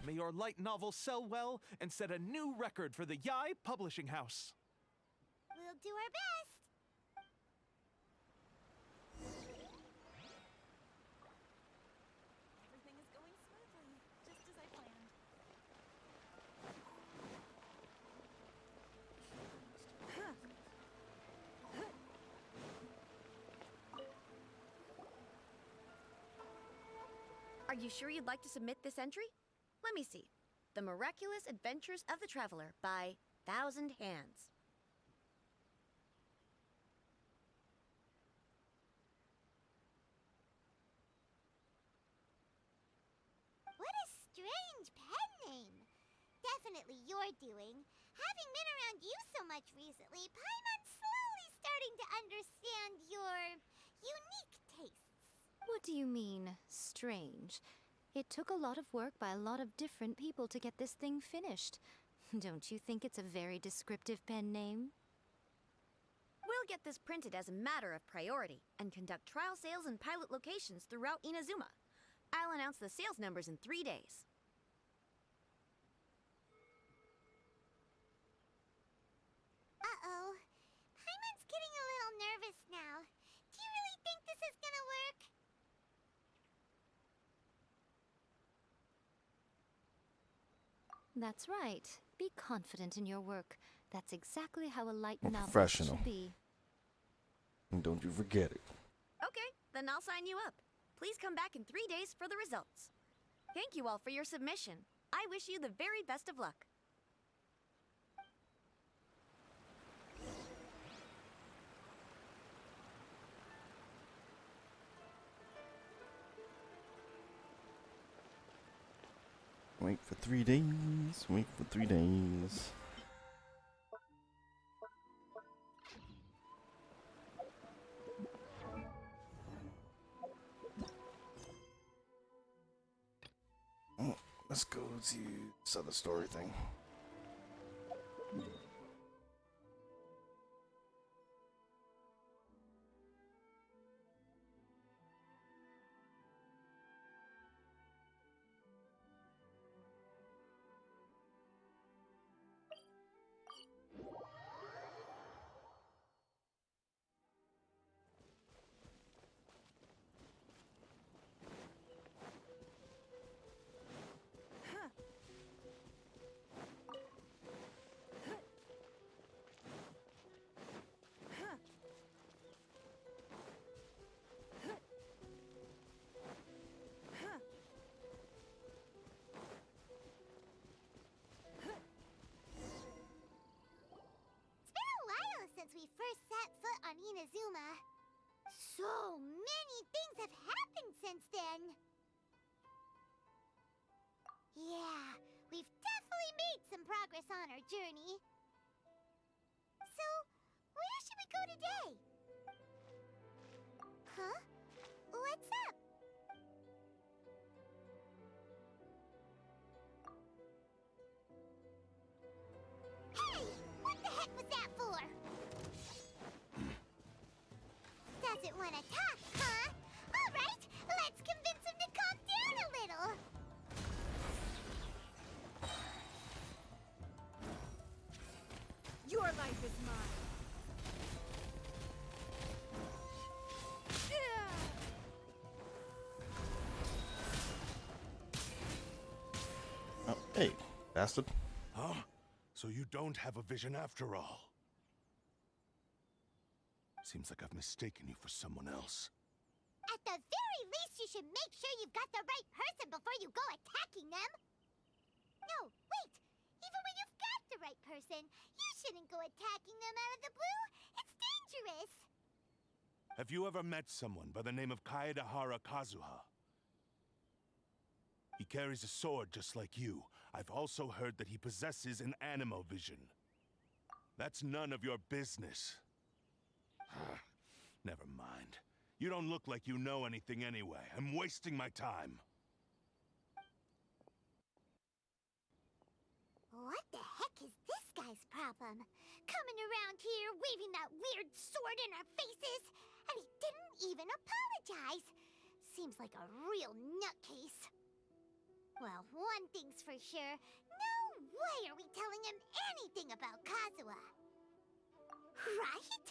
May your light novel sell well and set a new record for the Yai Publishing House. We'll do our best. Everything is going smoothly, just as I planned. Are you sure you'd like to submit this entry? Let me see. The Miraculous Adventures of the Traveler by Thousand Hands. What a strange pen name. Definitely your doing. Having been around you so much recently, Paimon's slowly starting to understand your unique tastes. What do you mean, strange? It took a lot of work by a lot of different people to get this thing finished. Don't you think it's a very descriptive pen name? We'll get this printed as a matter of priority and conduct trial sales in pilot locations throughout Inazuma. I'll announce the sales numbers in 3 days. Uh-oh. Paimon's getting a little nervous now. Do you really think this is gonna work? That's right. Be confident in your work. That's exactly how a light novel Professional. should be. And don't you forget it. Okay, then I'll sign you up. Please come back in 3 days for the results. Thank you all for your submission. I wish you the very best of luck. Wait for 3 days. Wait for 3 days. Oh, let's go to this other story thing. Since we first set foot on Inazuma. So many things have happened since then. Yeah, we've definitely made some progress on our journey. So, where should we go today? Huh? What's up? Hey! What the heck was that for? Doesn't want to talk, huh? All right, let's convince him to calm down a little. Your life is mine. Bastard. Huh? So you don't have a vision after all? Seems like I've mistaken you for someone else. At the very least, you should make sure you've got the right person before you go attacking them. No, wait. Even when you've got the right person, you shouldn't go attacking them out of the blue. It's dangerous. Have you ever met someone by the name of Kaedahara Kazuha? He carries a sword just like you. I've also heard that he possesses an animo vision. That's none of your business. Never mind. You don't look like you know anything anyway. I'm wasting my time. What the heck is this guy's problem? Coming around here, waving that weird sword in our faces, and he didn't even apologize. Seems like a real nutcase. Well, one thing's for sure. No way are we telling him anything about Kazuha. Right?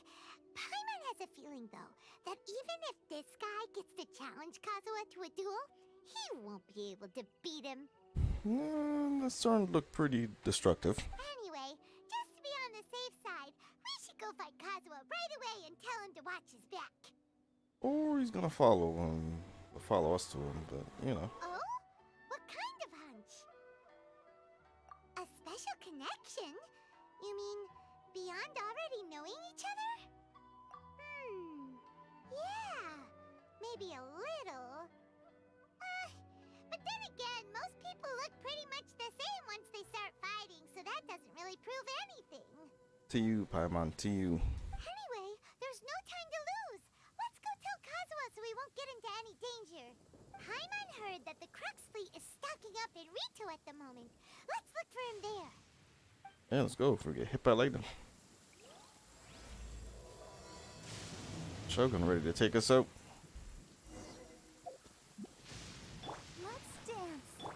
Paimon has a feeling, though, that even if this guy gets to challenge Kazuha to a duel, he won't be able to beat him. That's starting to look pretty destructive. Anyway, just to be on the safe side, we should go fight Kazuha right away and tell him to watch his back. Or he's gonna follow us to him, but you know. Oh? What kind of hunch? A special connection? You mean beyond already knowing each other? Yeah, maybe a little. But then again, most people look pretty much the same once they start fighting, so that doesn't really prove anything. To you, Paimon, to you. Anyway, there's no time to lose. Let's go tell Kazuha so we won't get into any danger. Paimon heard that the Crux fleet is stocking up in Rito at the moment. Let's look for him there. Yeah, let's go. If we get hit by lightning. Shogun ready to take us out. Let's dance.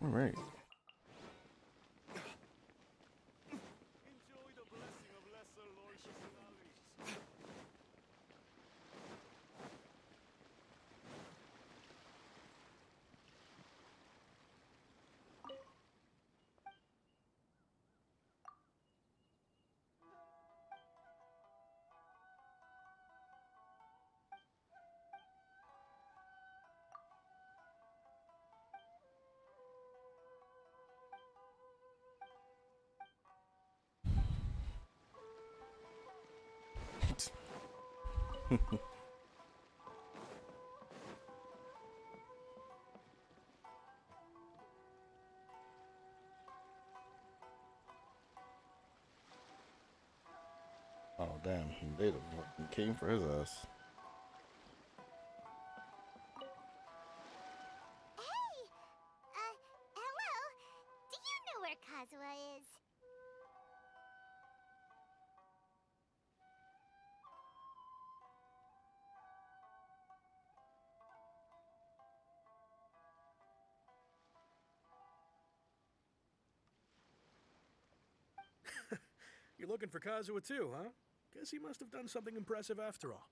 All right. Oh damn, they fucking came for his ass. Hey! Hello? Do you know where Kazuha is? You're looking for Kazuha too, huh? Guess he must have done something impressive after all.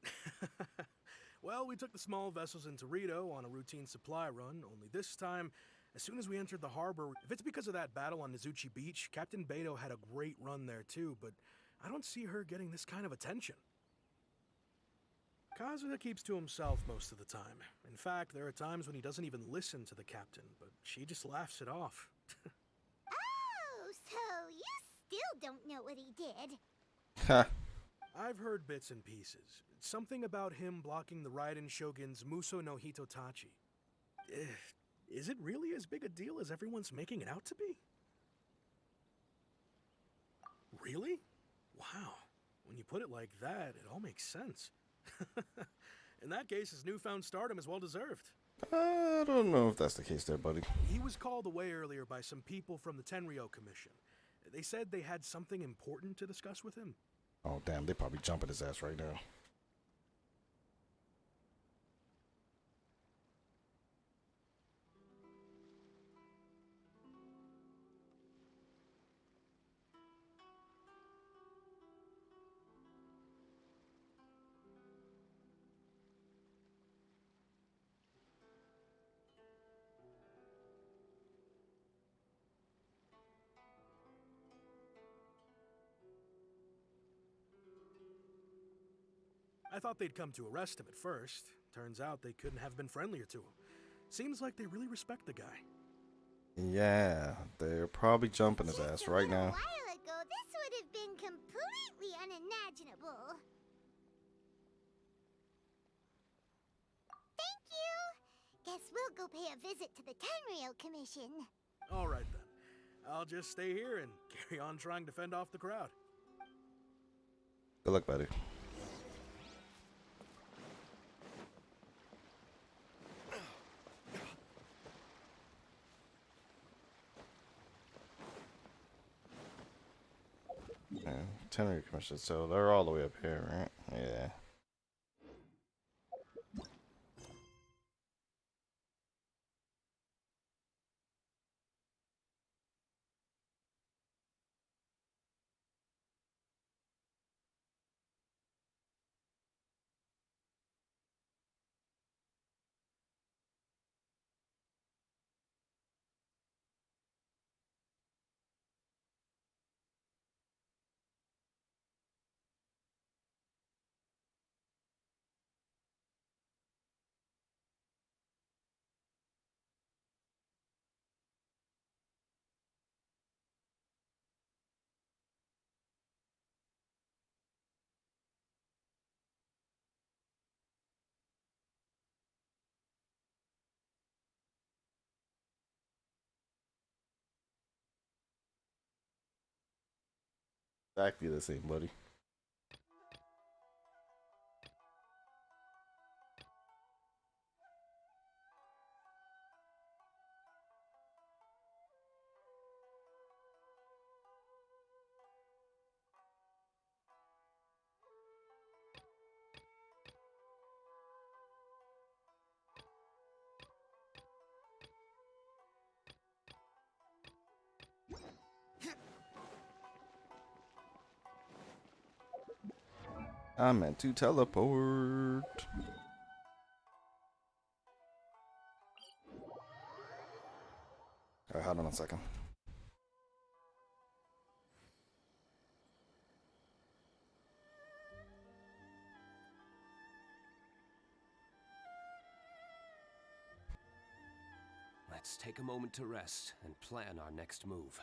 Well, we took the small vessels into Rito on a routine supply run, only this time, as soon as we entered the harbor, if it's because of that battle on Nizuchi Beach, Captain Beto had a great run there too, but I don't see her getting this kind of attention. Kazuha keeps to himself most of the time. In fact, there are times when he doesn't even listen to the captain, but she just laughs it off. Oh, so you still don't know what he did? Ha! I've heard bits and pieces. Something about him blocking the Raiden Shogun's Muso no Hitotachi. Is it really as big a deal as everyone's making it out to be? Really? Wow. When you put it like that, it all makes sense. In that case, his newfound stardom is well deserved. I don't know if that's the case there, buddy. He was called away earlier by some people from the Tenryo Commission. They said they had something important to discuss with him. Oh damn, they probably jumping his ass right now. I thought they'd come to arrest him at first. Turns out they couldn't have been friendlier to him. Seems like they really respect the guy. Yeah, they're probably jumping his ass right now. A while ago, this would have been completely unimaginable. Thank you! Guess we'll go pay a visit to the Tenryo Commission. All right then. I'll just stay here and carry on trying to fend off the crowd. Good luck, buddy. Yeah, Tenryo Commission, so they're all the way up here, right? Yeah. Exactly the same, buddy. I meant to teleport. Alright, hold on a second. Let's take a moment to rest and plan our next move.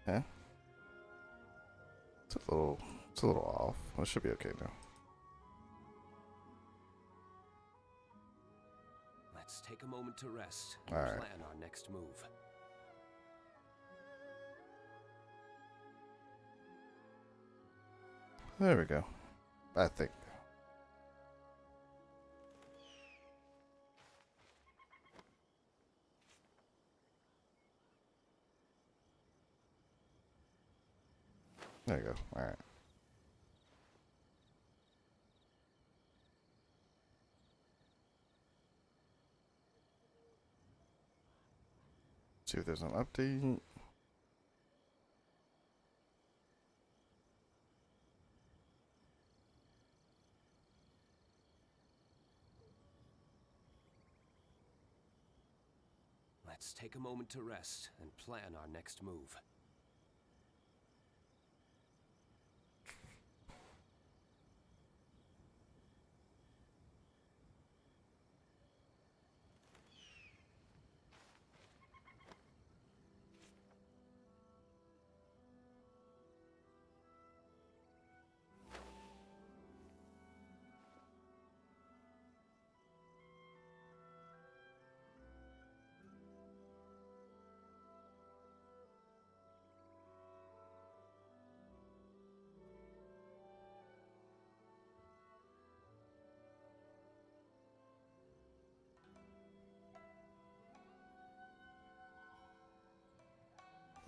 Yeah. It's a little off. It should be okay now. Let's take a moment to rest and All right. plan our next move. There we go. I think. There you go. All right. See if there's an update. Let's take a moment to rest and plan our next move.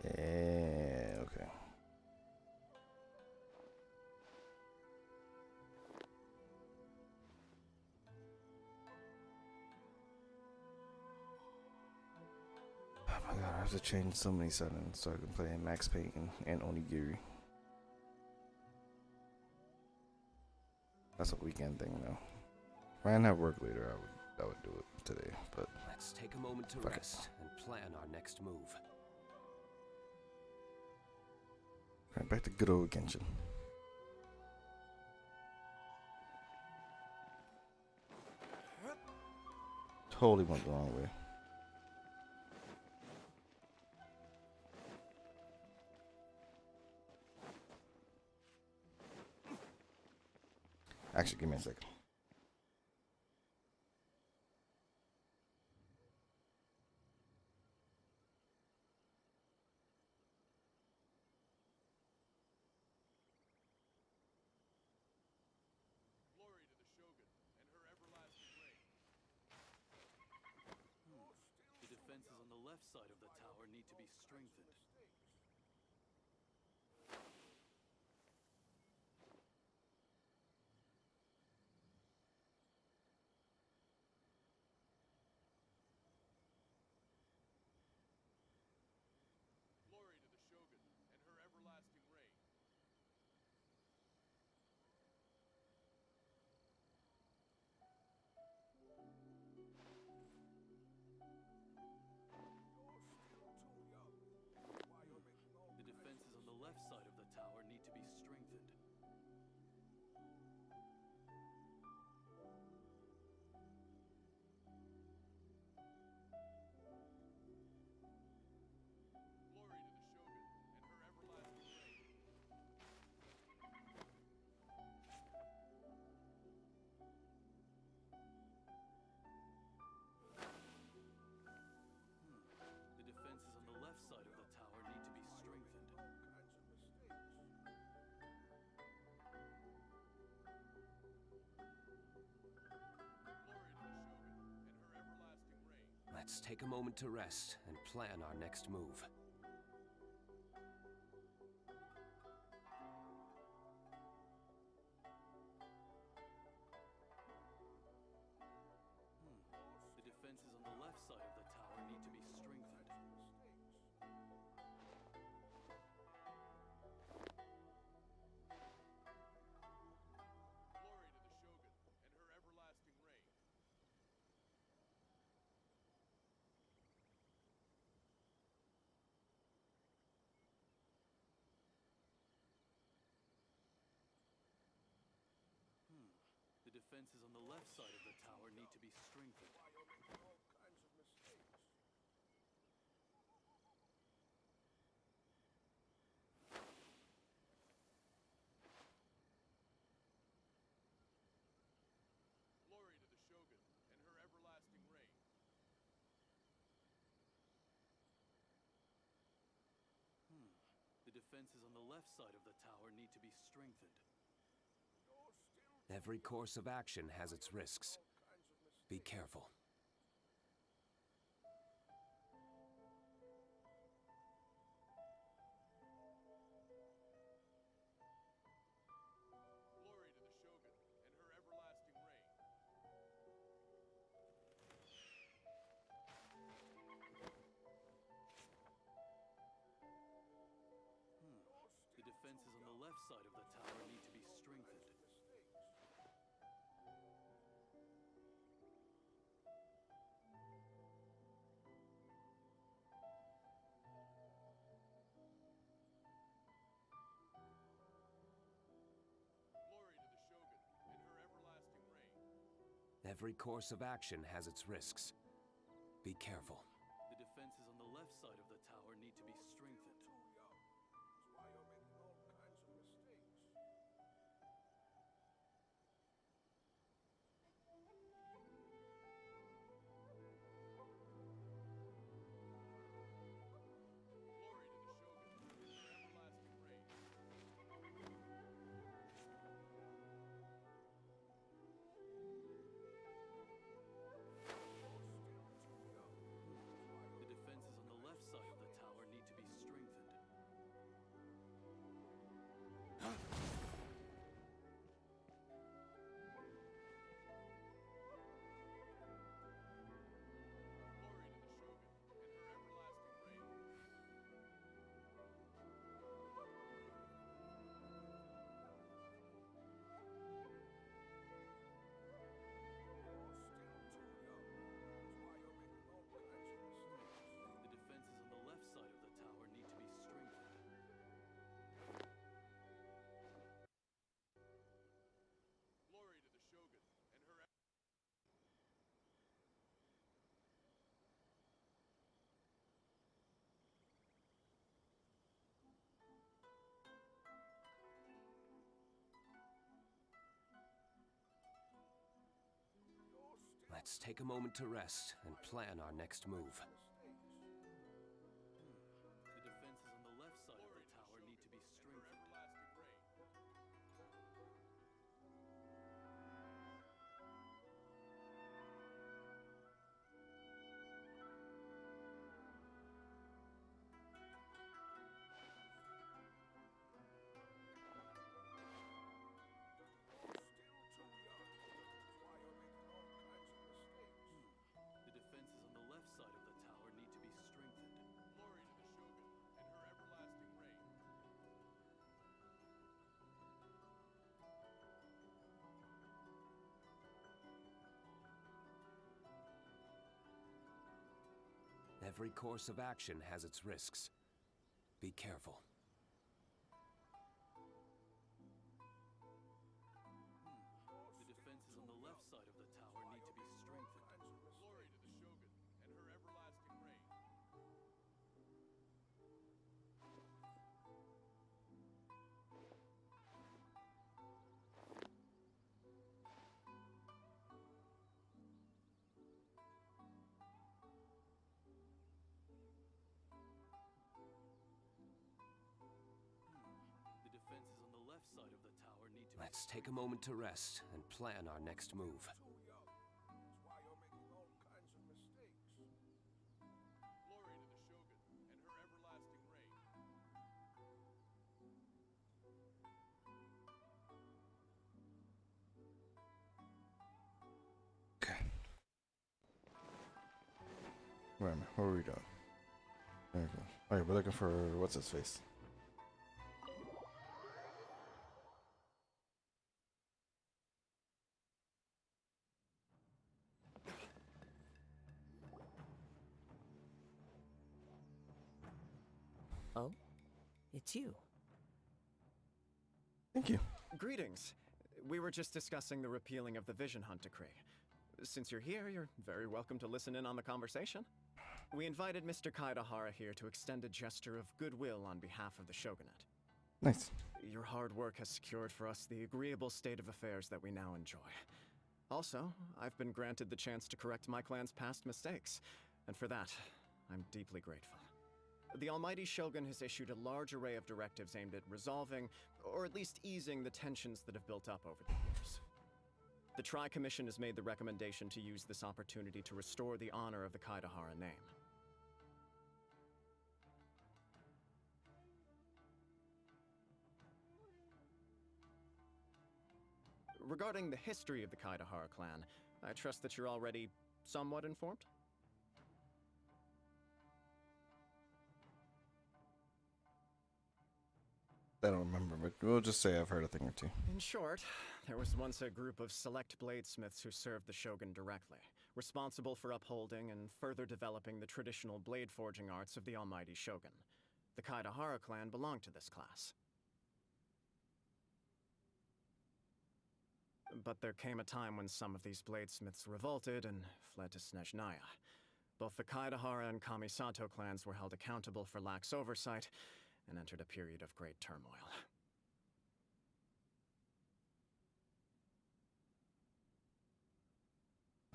Yeah, okay. Oh my god, I have to change so many settings so I can play in Max Payne and Onigiri. That's a weekend thing though. If I didn't have work later, I would do it today, but Let's take a moment to fuck rest and plan our next move. Right, back to good old Genshin. Totally went the wrong way. Actually, give me a second. The defenses on the left side of the tower need to be strengthened. Glory to the Shogun and her everlasting reign. Let's take a moment to rest and plan our next move. The defenses on the left side of the tower need to be strengthened. Glory to the Shogun and her everlasting reign. The defenses on the left side of the tower need to be strengthened. Glory to the Shogun and her everlasting reign. The defenses on the left side of the tower need to be strengthened. Every course of action has its risks. Be careful. Glory to the Shogun and her everlasting reign. The defenses on the left side of the tower need to be strengthened. Glory to the Shogun and her everlasting reign. Every course of action has its risks. Be careful. The defenses on the left side of the tower need to be strengthened. Glory to the Shogun and her everlasting reign. The defenses on the left side of the tower need to be strengthened. Glory to the Shogun and her everlasting reign. The defenses on the left side of the tower need to be strengthened. Glory to the Shogun and her Let's take a moment to rest and plan our next move. The defenses on the left side of the tower need to be strengthened. The defenses on the left side of the tower need to be strengthened. Glory to the Shogun and her everlasting reign. Every course of action has its risks. Be careful. The defenses on the left side of the tower need to be strengthened. Glory to the Shogun and her everlasting reign. The defenses on the left side of the tower need to Let's take a moment to rest and plan our next move. Where am I? What are we doing? There we go. Alright, we're looking for what's his face. Oh? It's you. Thank you. Greetings. We were just discussing the repealing of the Vision Hunt Decree. Since you're here, you're very welcome to listen in on the conversation. We invited Mr. Kaidahara here to extend a gesture of goodwill on behalf of the Shogunate. Nice. Your hard work has secured for us the agreeable state of affairs that we now enjoy. Also, I've been granted the chance to correct my clan's past mistakes, and for that, I'm deeply grateful. The Almighty Shogun has issued a large array of directives aimed at resolving, or at least easing, the tensions that have built up over the years. The Tri-Commission has made the recommendation to use this opportunity to restore the honor of the Kaidahara name. Regarding the history of the Kaidahara clan, I trust that you're already somewhat informed? I don't remember, but we'll just say I've heard a thing or two. In short, there was once a group of select bladesmiths who served the Shogun directly, responsible for upholding and further developing the traditional blade forging arts of the Almighty Shogun. The Kaidahara clan belonged to this class. But there came a time when some of these bladesmiths revolted and fled to Snezhnaya. Both the Kaidahara and Kamisato clans were held accountable for lax oversight and entered a period of great turmoil.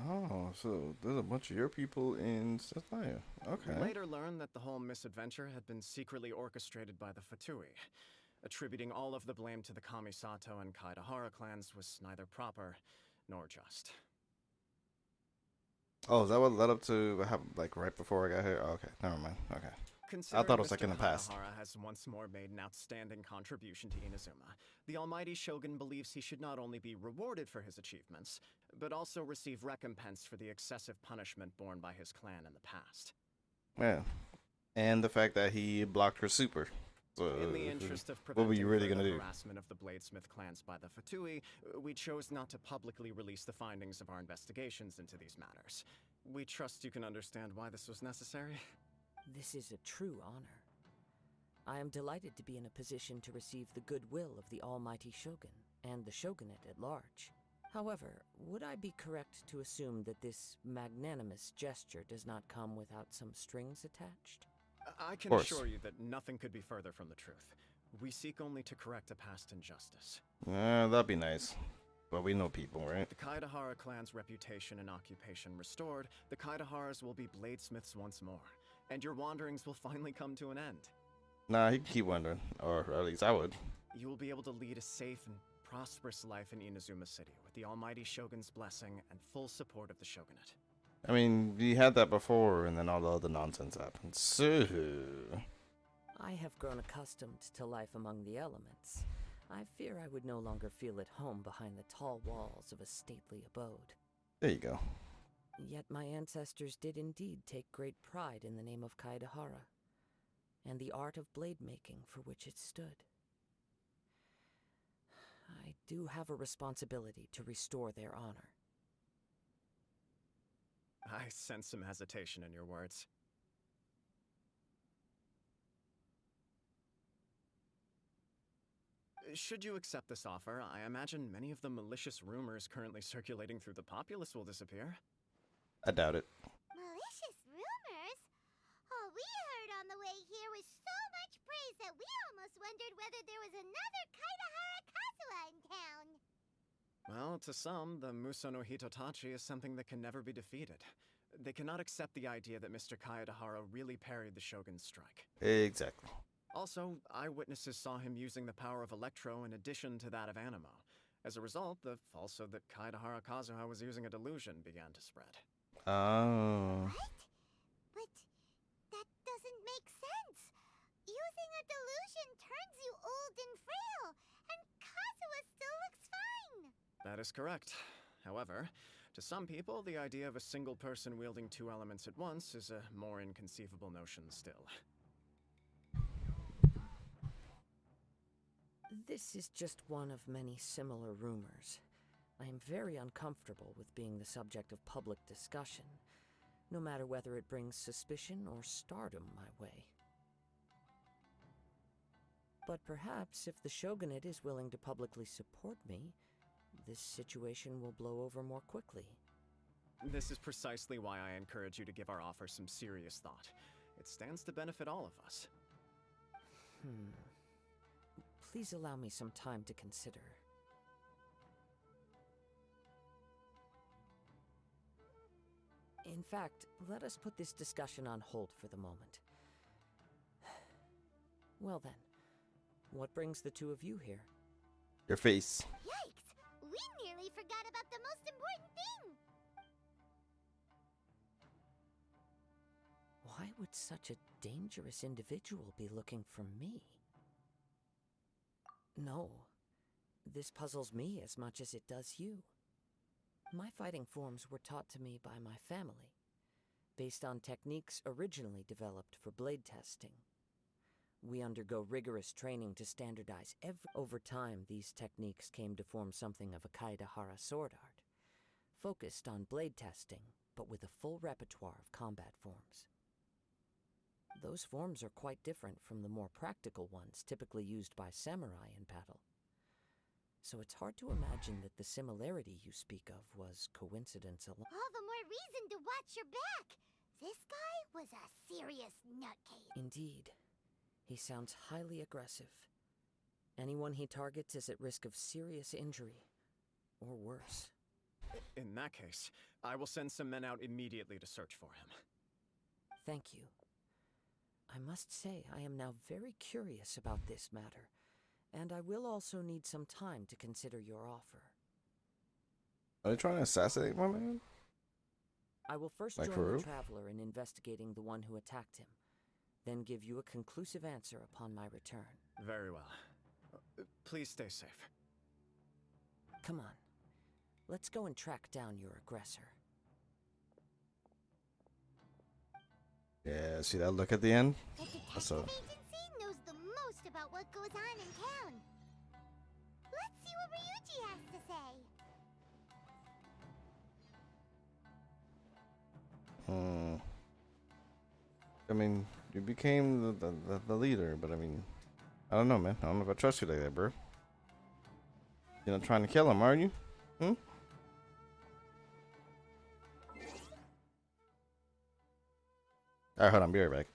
Oh, so there's a bunch of your people in Snezhnaya. Okay. We later learned that the whole misadventure had been secretly orchestrated by the Fatui. Attributing all of the blame to the Kamisato and Kaidahara clans was neither proper nor just. Oh, is that what led up to what happened, like, right before I got here? Oh, okay, never mind. Okay. I thought it was, like, in the past. Kaidahara has once more made an outstanding contribution to Inazuma. The Almighty Shogun believes he should not only be rewarded for his achievements, but also receive recompense for the excessive punishment borne by his clan in the past. Yeah. And the fact that he blocked her super. So, in the interest of what were you really preventing gonna do? harassment of the bladesmith clans by the Fatui, we chose not to publicly release the findings of our investigations into these matters. We trust you can understand why this was necessary. This is a true honor. I am delighted to be in a position to receive the goodwill of the Almighty Shogun and the Shogunate at large. However, would I be correct to assume that this magnanimous gesture does not come without some strings attached? I can assure you that nothing could be further from the truth. We seek only to correct a past injustice. That'd be nice. But we know people, right? The Kaidahara clan's reputation and occupation restored, the Kaidaharas will be bladesmiths once more, and your wanderings will finally come to an end. Nah, he can keep wondering, or at least I would. You will be able to lead a safe and prosperous life in Inazuma City with the Almighty Shogun's blessing and full support of the Shogunate. I mean, we had that before, and then all the other nonsense happened. So, I have grown accustomed to life among the elements. I fear I would no longer feel at home behind the tall walls of a stately abode. there you go. Yet my ancestors did indeed take great pride in the name of Kaidahara, and the art of blade making for which it stood. I do have a responsibility to restore their honor. I sense some hesitation in your words. Should you accept this offer, I imagine many of the malicious rumors currently circulating through the populace will disappear. I doubt it. Malicious rumors? All we heard on the way here was so much praise that we almost wondered whether there was another Kaidahara Kazuha in town. Well, to some, the Muso no Hitotachi is something that can never be defeated. They cannot accept the idea that Mr. Kaidahara really parried the Shogun's strike. Exactly. Also, eyewitnesses saw him using the power of Electro in addition to that of Animo. As a result, the falsehood that Kaidahara Kazuha was using a delusion began to spread. Oh. But that doesn't make sense. Using a delusion turns you old and frail, and Kazuha still looks fine. That is correct. However, To some people, the idea of a single person wielding two elements at once is a more inconceivable notion still. This is just one of many similar rumors. I am very uncomfortable with being the subject of public discussion, no matter whether it brings suspicion or stardom my way. But perhaps if the Shogunate is willing to publicly support me, this situation will blow over more quickly. This is precisely why I encourage you to give our offer some serious thought. It stands to benefit all of us. Please allow me some time to consider. In fact, let us put this discussion on hold for the moment. Well then, what brings the two of you here? Your face. Yikes! We nearly forgot about the most important thing! Why would such a dangerous individual be looking for me? No, this puzzles me as much as it does you. My fighting forms were taught to me by my family, based on techniques originally developed for blade testing. We undergo rigorous training to standardize Over time, these techniques came to form something of a Kaidahara sword art, focused on blade testing, but with a full repertoire of combat forms. Those forms are quite different from the more practical ones typically used by samurai in battle. So it's hard to imagine that the similarity you speak of was coincidence alone. All the more reason to watch your back! This guy was a serious nutcase. Indeed. He sounds highly aggressive. Anyone he targets is at risk of serious injury, or worse. In that case, I will send some men out immediately to search for him. Thank you. I must say I am now very curious about this matter, and I will also need some time to consider your offer. Are they trying to assassinate my man? I will first Like join for the real? Traveler in investigating the one who attacked him, then give you a conclusive answer upon my return. Very well. Please stay safe. Come on. Let's go and track down your aggressor. Yeah, see that look at the end? The That's a... detective agency knows the most about what goes on in town. Let's see what Ryuji has to say. I mean, you became the leader, but I mean, I don't know, man. I don't know if I trust you like that, bro. You're not trying to kill him, are you? Alright, hold on, be right back.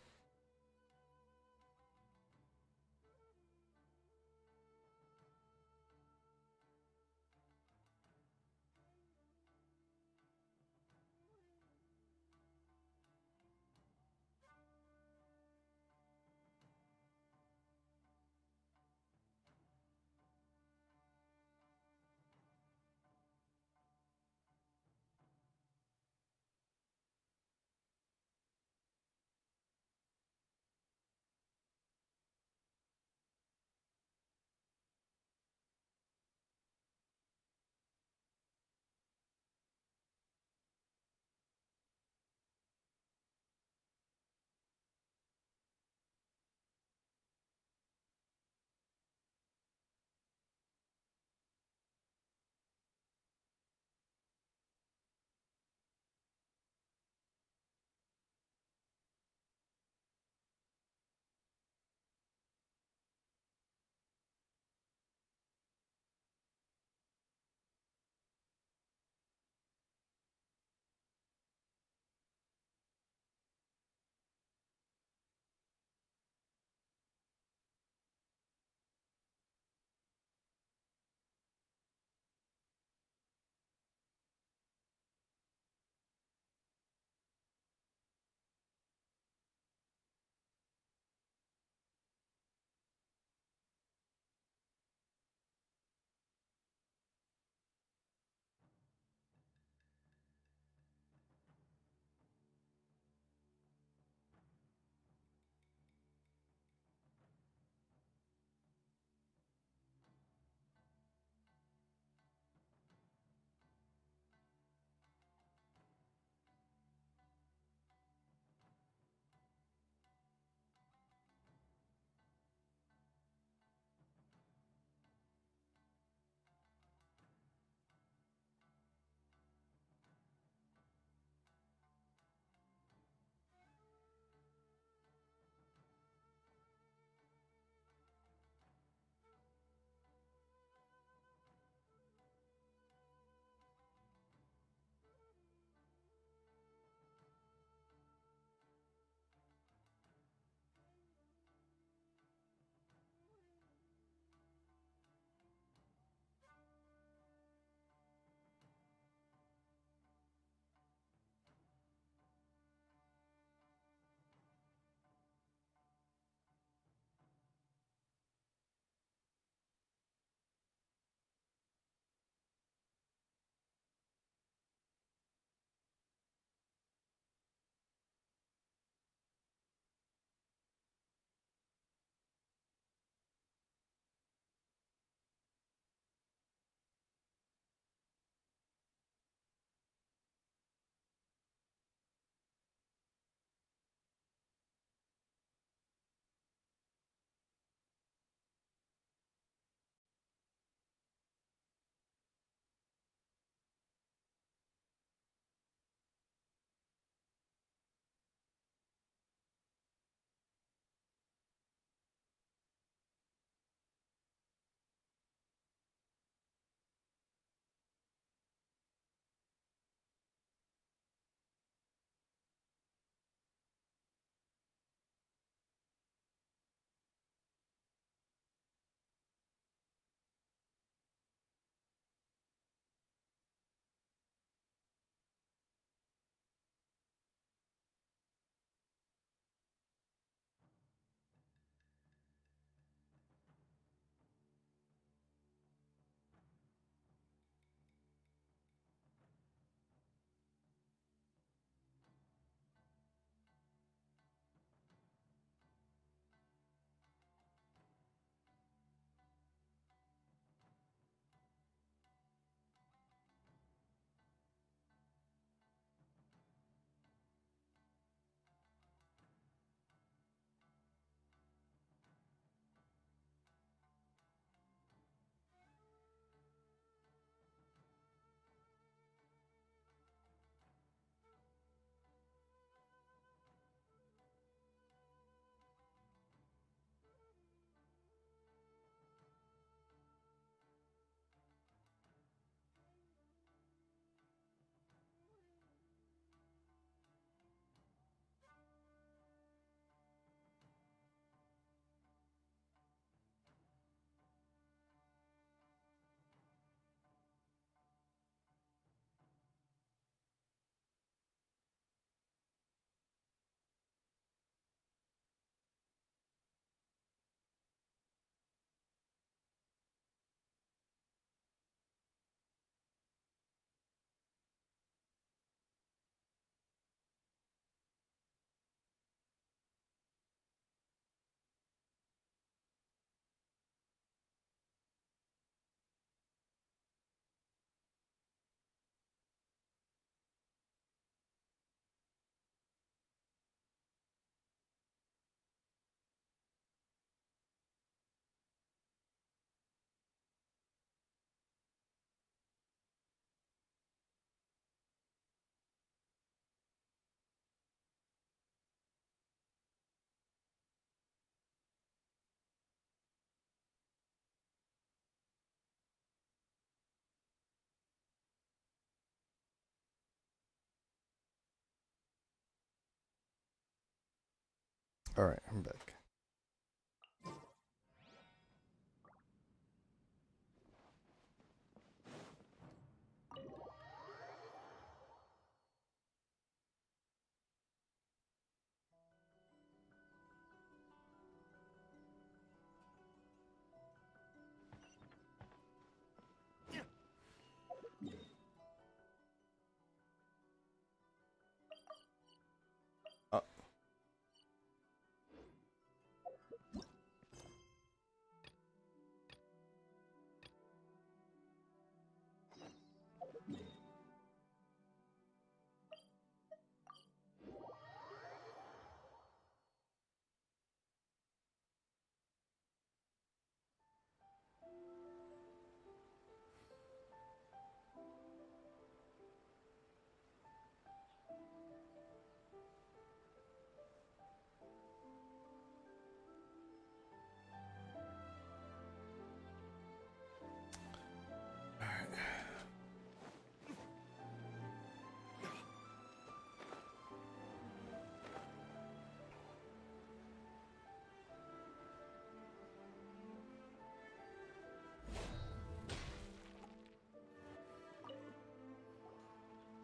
Alright, I'm back.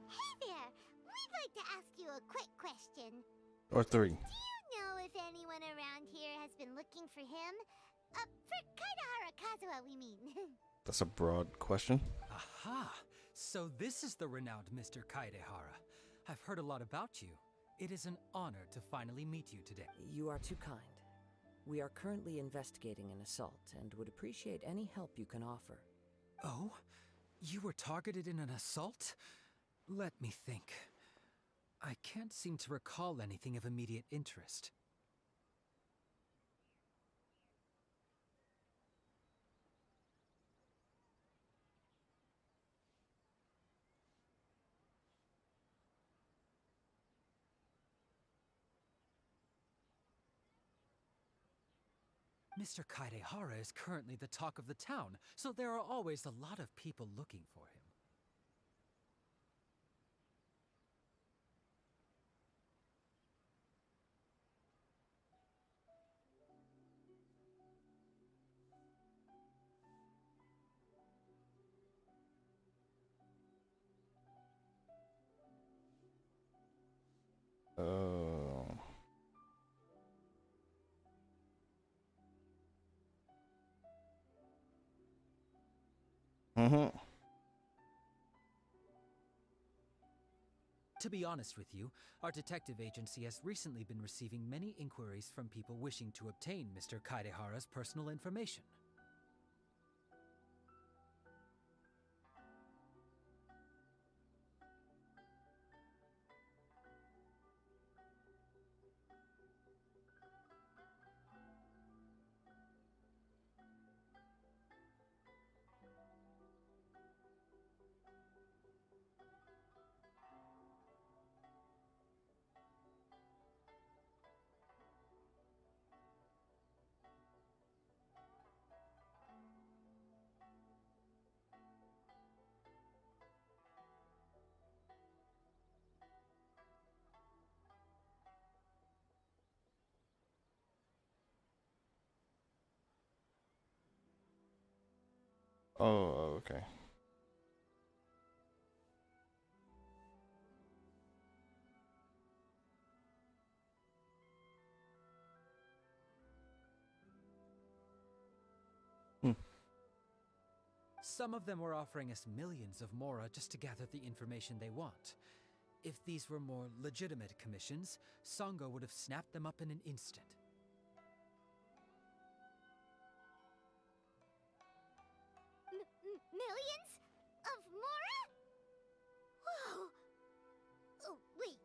Hey there! We'd like to ask you a quick question. Or 3. Do you know if anyone around here has been looking for him? For Kaidahara Kazuha, we mean. That's a broad question. Aha! So this is the renowned Mr. Kaidehara. I've heard a lot about you. It is an honor to finally meet you today. You are too kind. We are currently investigating an assault and would appreciate any help you can offer. Oh? You were targeted in an assault? Let me think. I can't seem to recall anything of immediate interest. Mr. Kaidehara is currently the talk of the town, so there are always a lot of people looking for him. Oh. Mm-hmm. To be honest with you, our detective agency has recently been receiving many inquiries from people wishing to obtain Mr. Kaidehara's personal information. Oh, okay. Some of them were offering us millions of mora just to gather the information they want. If these were more legitimate commissions, Sango would have snapped them up in an instant. Millions? Of mora? Whoa! Oh, wait.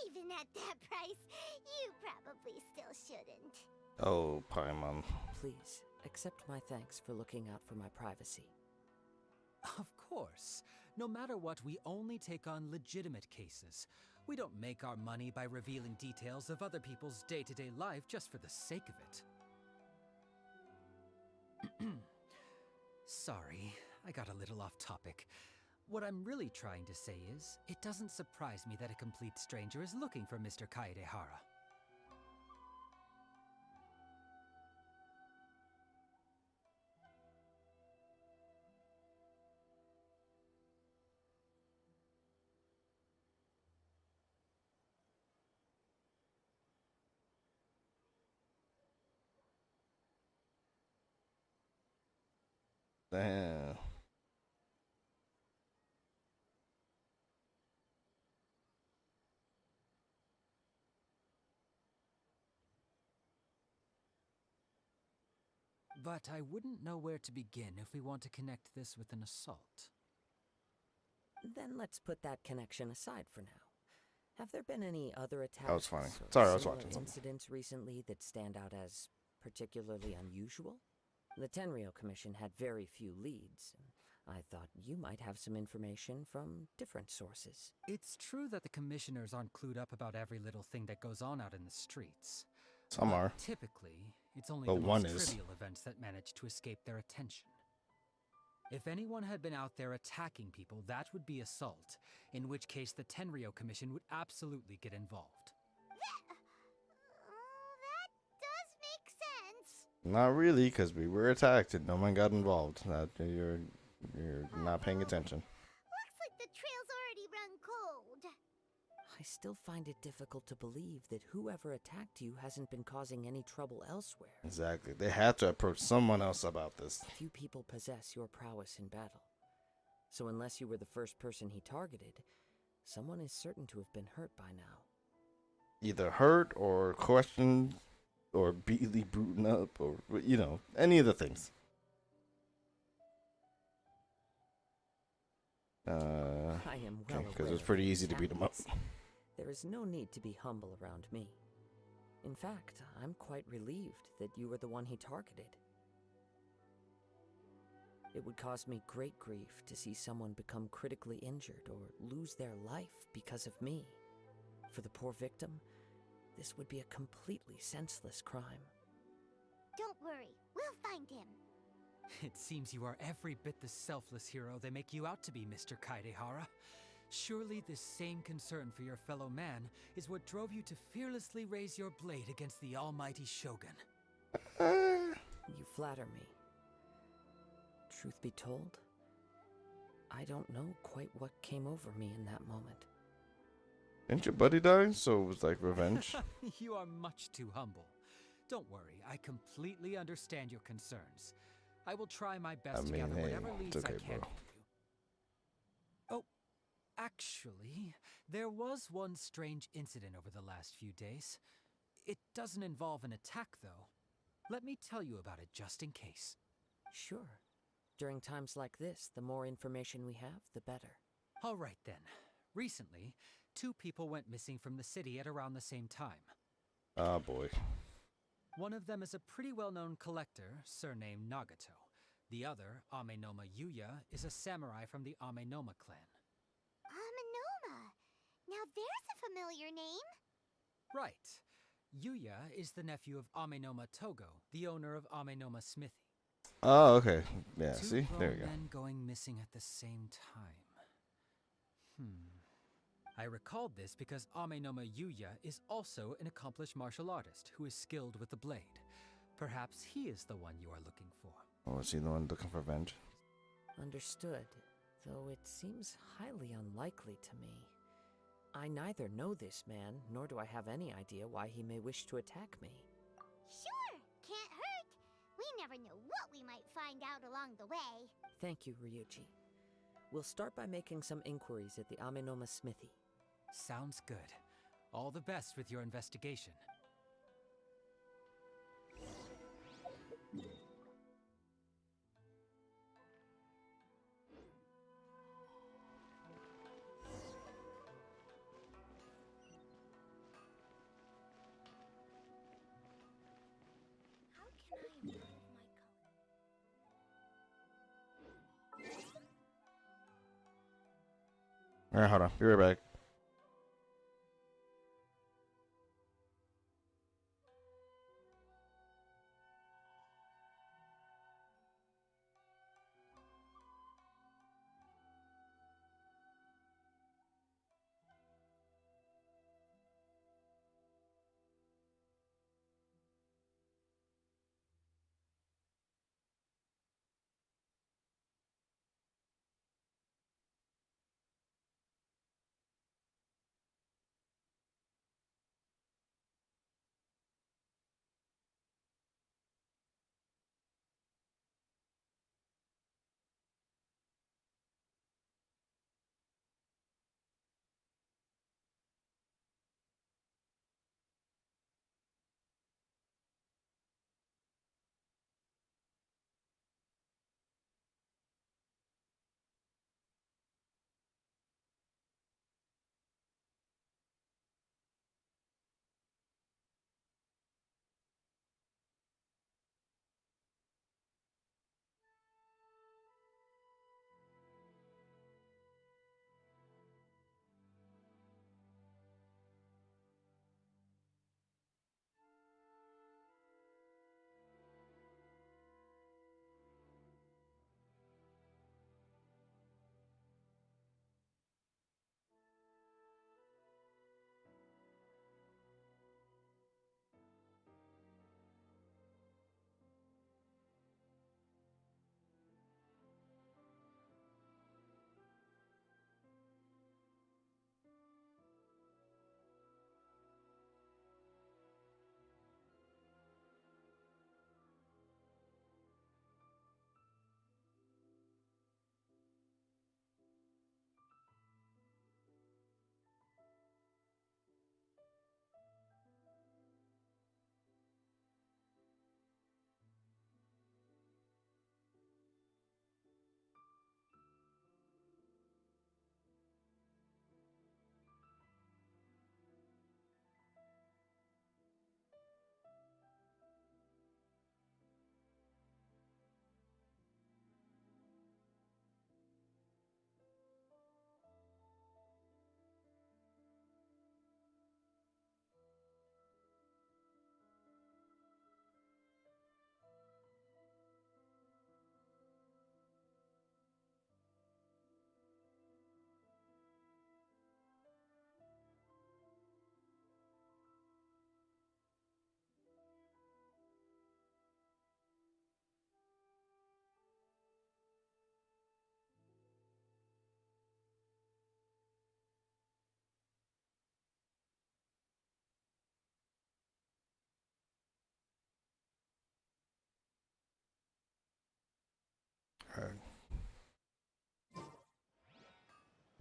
Even at that price, you probably still shouldn't. Oh, Paimon. Please, accept my thanks for looking out for my privacy. Of course. No matter what, we only take on legitimate cases. We don't make our money by revealing details of other people's day-to-day life just for the sake of it. Sorry, I got a little off topic. What I'm really trying to say is, it doesn't surprise me that a complete stranger is looking for Mr. Kaedehara. Damn. But I wouldn't know where to begin if we want to connect this with an assault. Then let's put that connection aside for now. Have there been any other attacks That was funny. or Sorry, I was similar watching something. incidents recently that stand out as particularly unusual? The Tenryou Commission had very few leads, and I thought you might have some information from different sources. It's true that the commissioners aren't clued up about every little thing that goes on out in the streets. Some But are. typically, it's only But the one most is. trivial events that manage to escape their attention. If anyone had been out there attacking people, that would be assault, in which case the Tenryou Commission would absolutely get involved. That does make sense. Not really, because we were attacked and no one got involved. You're not paying attention. Looks like the trail's already run cold. I still find it difficult to believe that whoever attacked you hasn't been causing any trouble elsewhere. Exactly. They had to approach someone else about this. Few people possess your prowess in battle. So unless you were the first person he targeted, someone is certain to have been hurt by now. Either hurt or questioned or beaten up or, any of the things. I am well okay, because aware it's pretty of easy to beat them up. tactics. There is no need to be humble around me. In fact, I'm quite relieved that you were the one he targeted. It would cause me great grief to see someone become critically injured or lose their life because of me. For the poor victim, this would be a completely senseless crime. Don't worry, we'll find him. It seems you are every bit the selfless hero they make you out to be, Mr. Kaidehara. Surely this same concern for your fellow man is what drove you to fearlessly raise your blade against the almighty Shogun. You flatter me. Truth be told, I don't know quite what came over me in that moment. Didn't your buddy die? So it was like revenge? You are much too humble. Don't worry, I completely understand your concerns. I will try my best to gather whatever leads it's okay, I can bro. for you. Oh, actually, there was one strange incident over the last few days. It doesn't involve an attack, though. Let me tell you about it just in case. Sure. During times like this, the more information we have, the better. All right, then. Recently, 2 people went missing from the city at around the same time. Oh, boy. One of them is a pretty well-known collector, surnamed Nagato. The other, Amenoma Yuya, is a samurai from the Amenoma clan. Amenoma. Now there's a familiar name. Right. Yuya is the nephew of Amenoma Togo, the owner of Amenoma Smithy. Oh, okay. Yeah, 2 see? There you grown go. men going missing at the same time. I recalled this because Amenoma Yuya is also an accomplished martial artist who is skilled with the blade. Perhaps he is the one you are looking for. Oh, is he the one looking for revenge? Understood, though it seems highly unlikely to me. I neither know this man, nor do I have any idea why he may wish to attack me. Sure, can't hurt. We never know what we might find out along the way. Thank you, Ryuji. We'll start by making some inquiries at the Amenoma Smithy. Sounds good. All the best with your investigation. How can I improve my Alright, hold on. Be right back.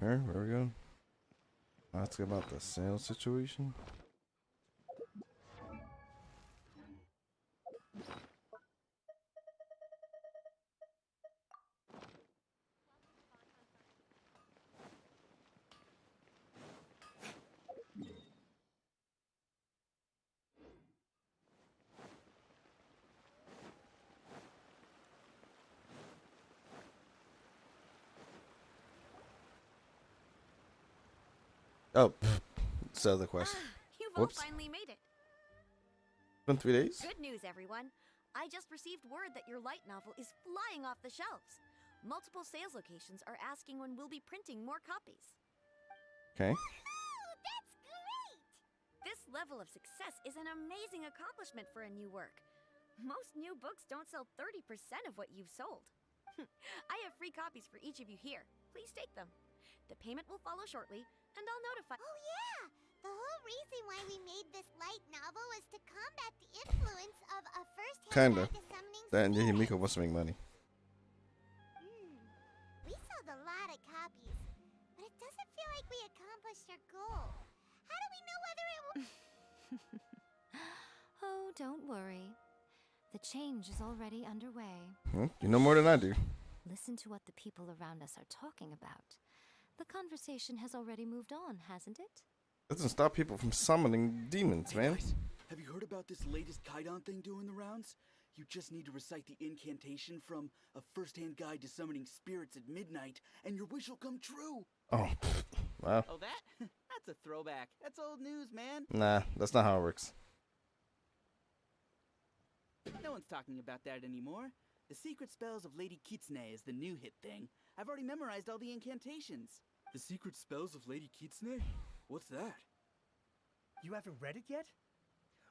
Here, where we go? Ask about the sales situation. Oh, so the quest. You've all Whoops. finally made it. Been 3 days? Good news, everyone. I just received word that your light novel is flying off the shelves. Multiple sales locations are asking when we'll be printing more copies. Okay. That's great! This level of success is an amazing accomplishment for a new work. Most new books don't sell 30% of what you've sold. I have free copies for each of you here. Please take them. The payment will follow shortly, and I'll notify— Oh yeah! The whole reason why we made this light novel was to combat the influence of a first-hand Kinda. guide to summoning That and spirits. Yahimiko wants to make money. We sold a lot of copies, but it doesn't feel like we accomplished our goal. How do we know whether it will— Oh, don't worry. The change is already underway. You know more than I do. Listen to what the people around us are talking about. The conversation has already moved on, hasn't it? Doesn't stop people from summoning demons, man. Guys, have you heard about this latest Kaidan thing doing the rounds? You just need to recite the incantation from A First-Hand Guide to Summoning Spirits at Midnight, and your wish will come true. Oh, wow. Oh, that? That's a throwback. That's old news, man. Nah, that's not how it works. No one's talking about that anymore. The Secret Spells of Lady Kitsune is the new hit thing. I've already memorized all the incantations. The Secret Spells of Lady Kitsune? What's that? You haven't read it yet?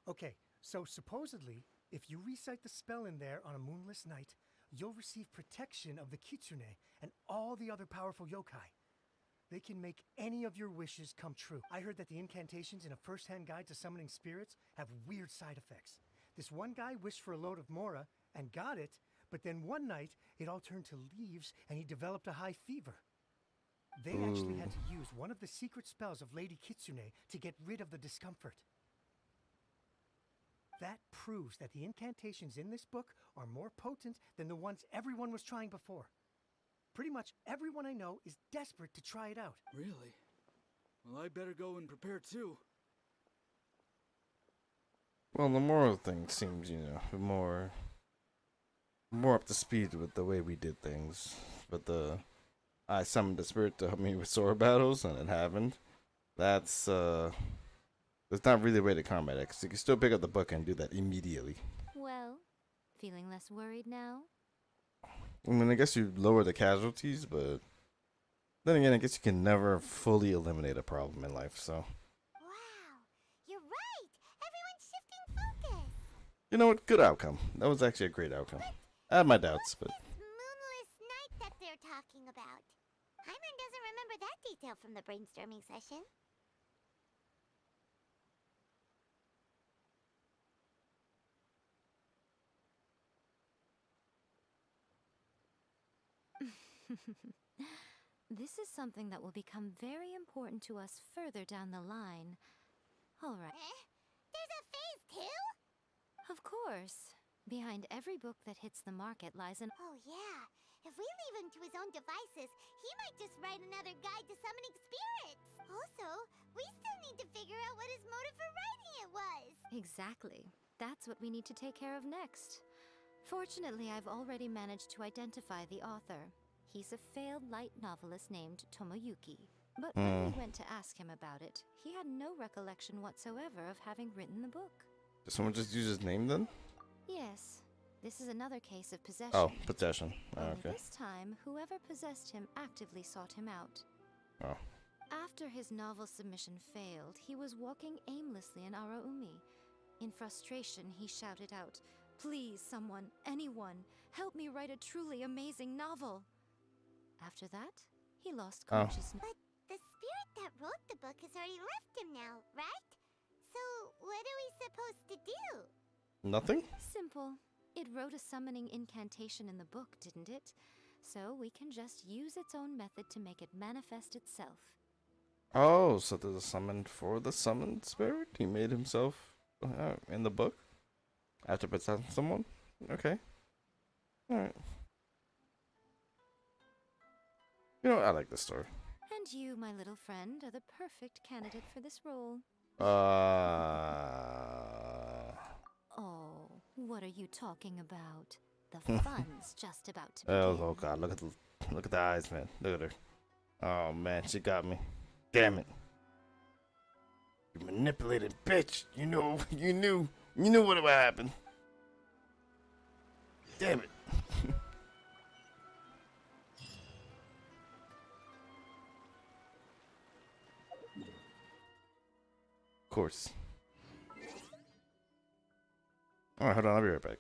Okay, so supposedly, if you recite the spell in there on a moonless night, you'll receive protection of the Kitsune and all the other powerful yokai. They can make any of your wishes come true. I heard that the incantations in A First-Hand Guide to Summoning Spirits have weird side effects. This one guy wished for a load of Mora and got it, but then one night it all turned to leaves and he developed a high fever. They actually had to use one of the secret spells of Lady Kitsune to get rid of the discomfort. That proves that the incantations in this book are more potent than the ones everyone was trying before. Pretty much everyone I know is desperate to try it out. Really? Well, I better go and prepare too. Well, the moral thing seems, more up to speed with the way we did things. But I summoned the spirit to help me with sword battles, and it happened. That's not really a way to combat it, 'cause you can still pick up the book and do that immediately. Well, feeling less worried now? I mean, I guess you lower the casualties, but then again, I guess you can never fully eliminate a problem in life, so. Wow, you're right! Everyone's shifting focus! You know what? Good outcome. That was actually a great outcome. I had my doubts, but. Moonless night that they're talking about. Hyman doesn't remember that detail from the brainstorming session. This is something that will become very important to us further down the line. All right. There's a phase 2? Of course. Behind every book that hits the market lies an— Oh yeah, if we leave him to his own devices, he might just write another guide to summoning spirits. Also, we still need to figure out what his motive for writing it was. Exactly. That's what we need to take care of next. Fortunately, I've already managed to identify the author. He's a failed light novelist named Tomoyuki. But when we went to ask him about it, he had no recollection whatsoever of having written the book. Did someone just use his name then? Yes, this is another case of possession. Oh, possession. Oh, Only okay. this time, whoever possessed him actively sought him out. Oh. After his novel submission failed, he was walking aimlessly in Araumi. In frustration, he shouted out, "Please, someone, anyone, help me write a truly amazing novel." After that, he lost consciousness. But the spirit that wrote the book has already left him now, right? So, what are we supposed to do? Nothing? Simple. It wrote a summoning incantation in the book, didn't it? so we can just use its own method to make it manifest itself. Oh, so there's a summon for the summoned spirit? He made himself in the book after possessing someone? Okay. Alright. You know what? I like this story. And you, my little friend, are the perfect candidate for this role. Oh, what are you talking about? The fun's just about to begin. Oh god, look at the eyes, man. Look at her. Oh man, she got me. Damn it. You manipulated bitch. You know, you knew what would happen. Damn it. Of course. Alright, hold on, I'll be right back.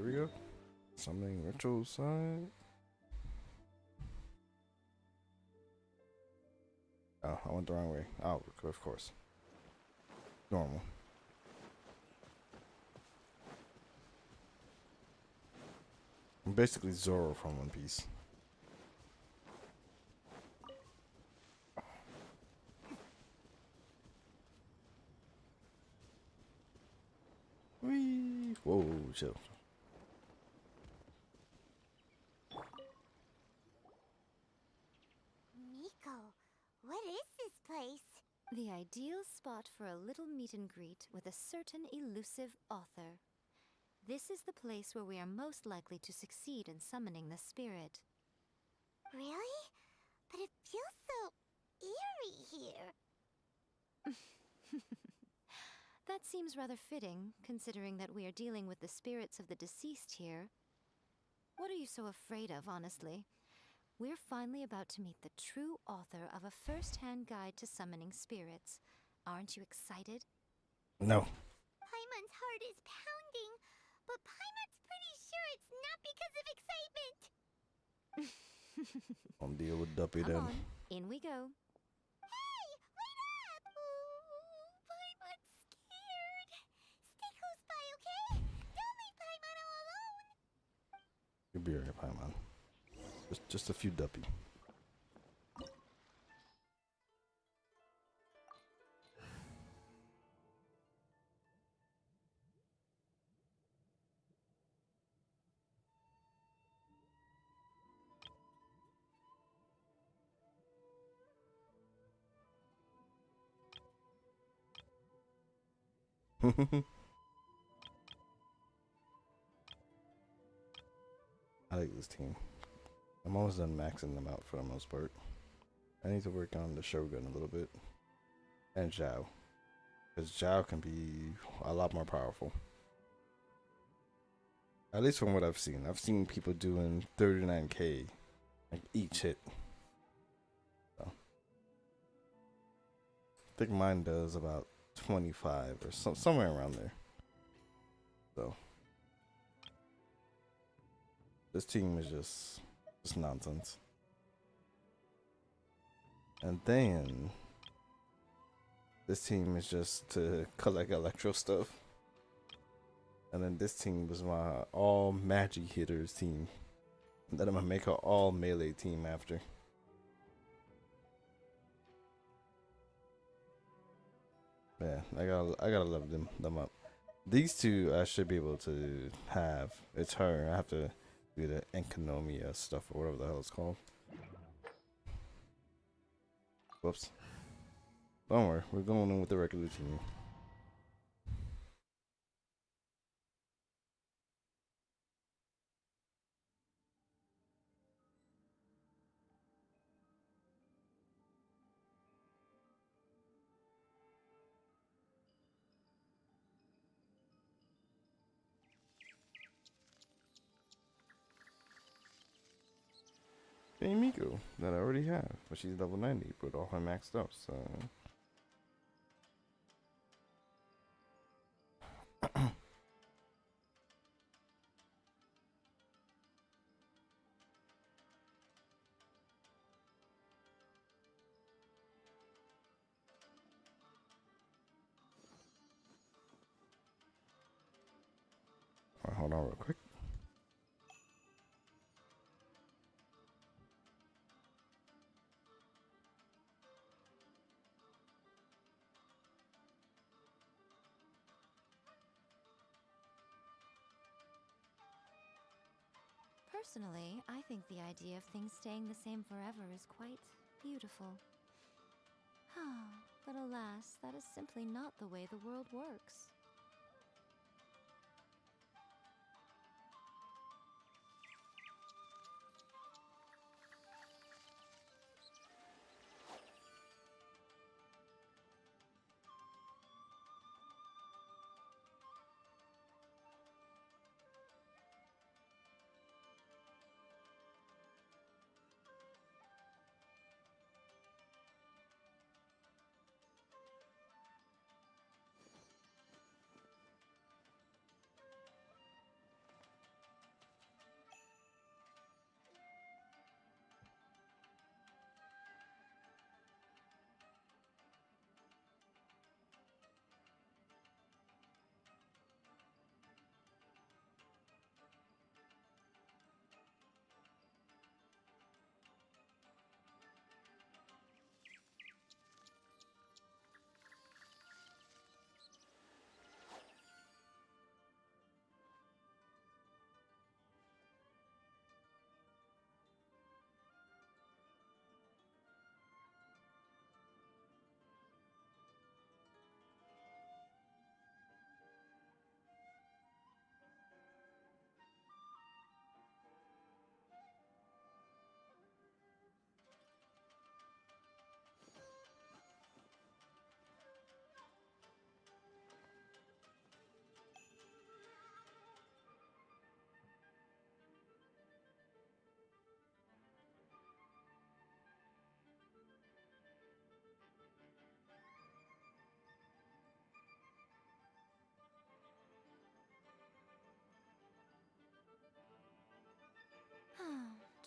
Here we go. Something ritual side. Oh, I went the wrong way. Oh, of course. Normal. I'm basically Zoro from One Piece. Whee! Whoa, chill. Miko, what is this place? The ideal spot for a little meet and greet with a certain elusive author. This is the place where we are most likely to succeed in summoning the spirit. Really? But it feels so eerie here. That seems rather fitting, considering that we are dealing with the spirits of the deceased here. What are you so afraid of, honestly? We're finally about to meet the true author of a first-hand guide to summoning spirits. Aren't you excited? No. Paimon's heart is pounding, but Paimon's pretty sure it's not because of excitement. I'll deal with Duppy Come then. on, in we go. Hey, wait up! Ooh, Paimon's scared. Stay close by, okay? Don't leave Paimon all alone. You'll be alright, Paimon. Just a few Duppy. I like this team. I'm almost done maxing them out for the most part. I need to work on the Shogun a little bit. And Zhao. Because Zhao can be a lot more powerful. At least from what I've seen. I've seen people doing 39k like each hit. So, I think mine does about 25 or somewhere around there. So this team is just nonsense. And then this team is just to collect electro stuff. And then this team was my all magic hitters team. And then I'm gonna make an all melee team after. Yeah, I gotta level them up. These two I should be able to have. It's her. I have to do the Enkonomia stuff or whatever the hell it's called. Whoops. Don't worry, we're going in with the regular team. Hey Miko, that I already have, but she's level 90 with all her maxed up, so. Alright, hold on real quick. Personally, I think the idea of things staying the same forever is quite beautiful. But alas, that is simply not the way the world works.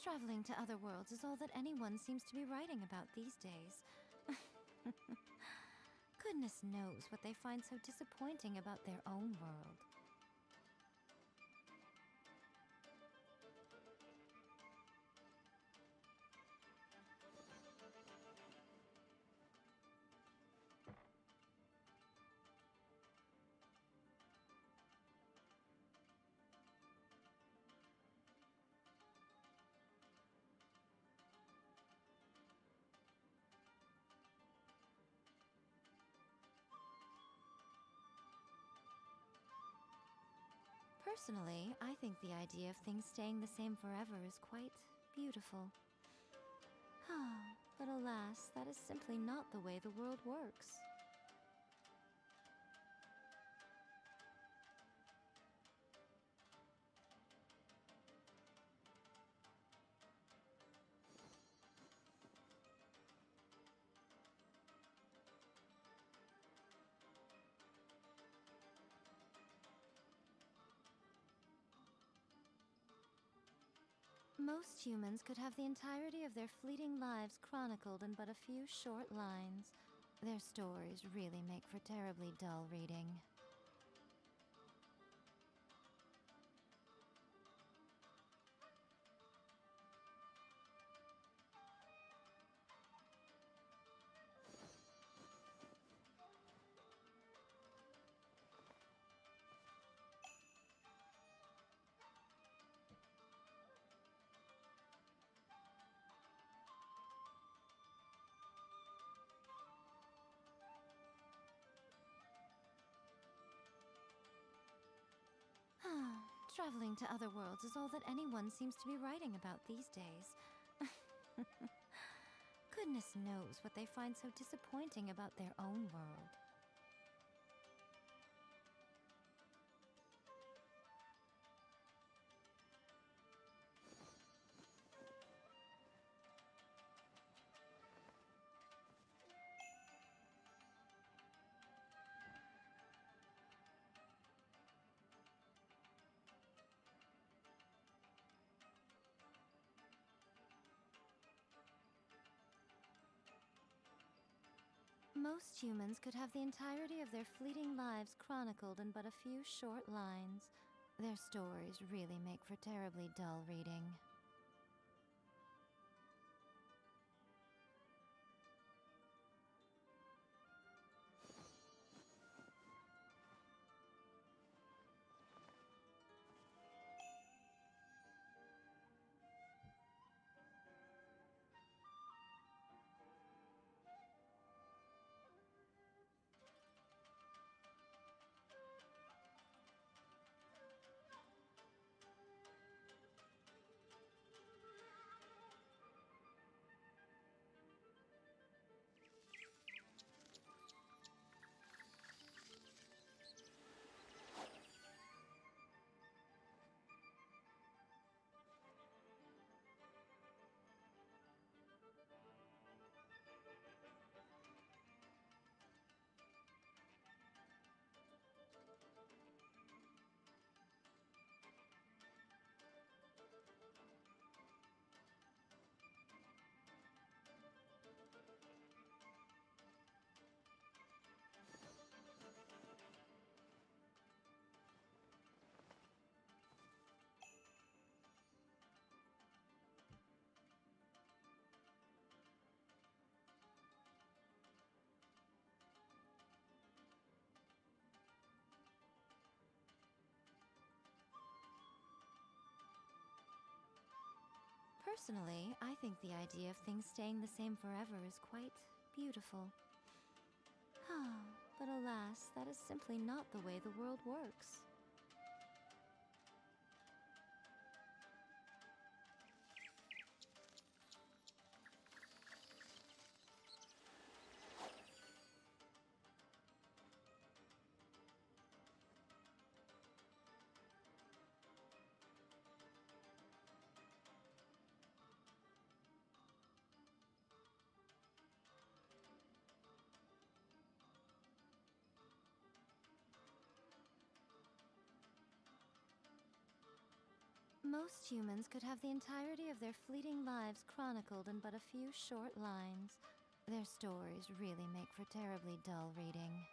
Traveling to other worlds is all that anyone seems to be writing about these days. Goodness knows what they find so disappointing about their own world. Personally, I think the idea of things staying the same forever is quite beautiful. But alas, that is simply not the way the world works. Most humans could have the entirety of their fleeting lives chronicled in but a few short lines. Their stories really make for terribly dull reading. Traveling to other worlds is all that anyone seems to be writing about these days. Goodness knows what they find so disappointing about their own world. Most humans could have the entirety of their fleeting lives chronicled in but a few short lines. Their stories really make for terribly dull reading. Personally, I think the idea of things staying the same forever is quite beautiful. But alas, that is simply not the way the world works. Most humans could have the entirety of their fleeting lives chronicled in but a few short lines. Their stories really make for terribly dull reading.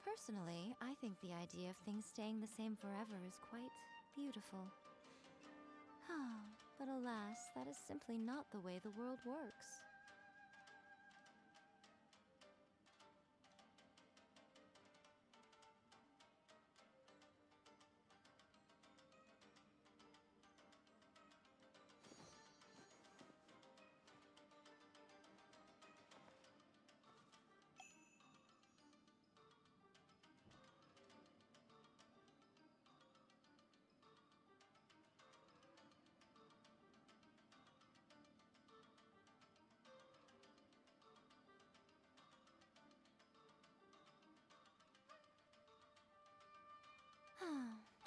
Personally, I think the idea of things staying the same forever is quite beautiful. But alas, that is simply not the way the world works.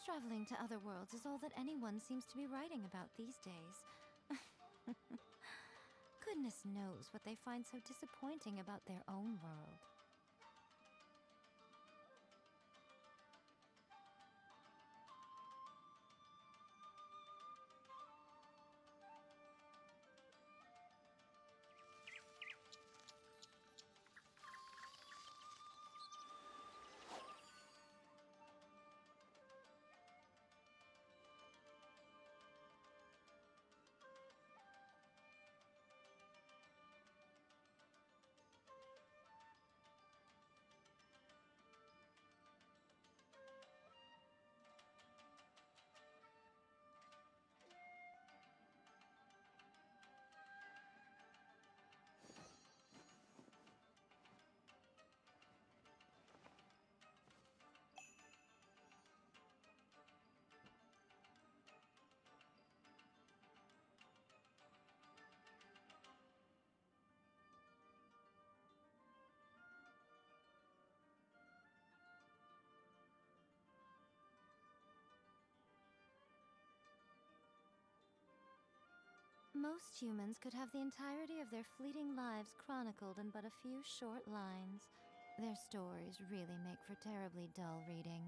Traveling to other worlds is all that anyone seems to be writing about these days. Goodness knows what they find so disappointing about their own world. Most humans could have the entirety of their fleeting lives chronicled in but a few short lines. Their stories really make for terribly dull reading.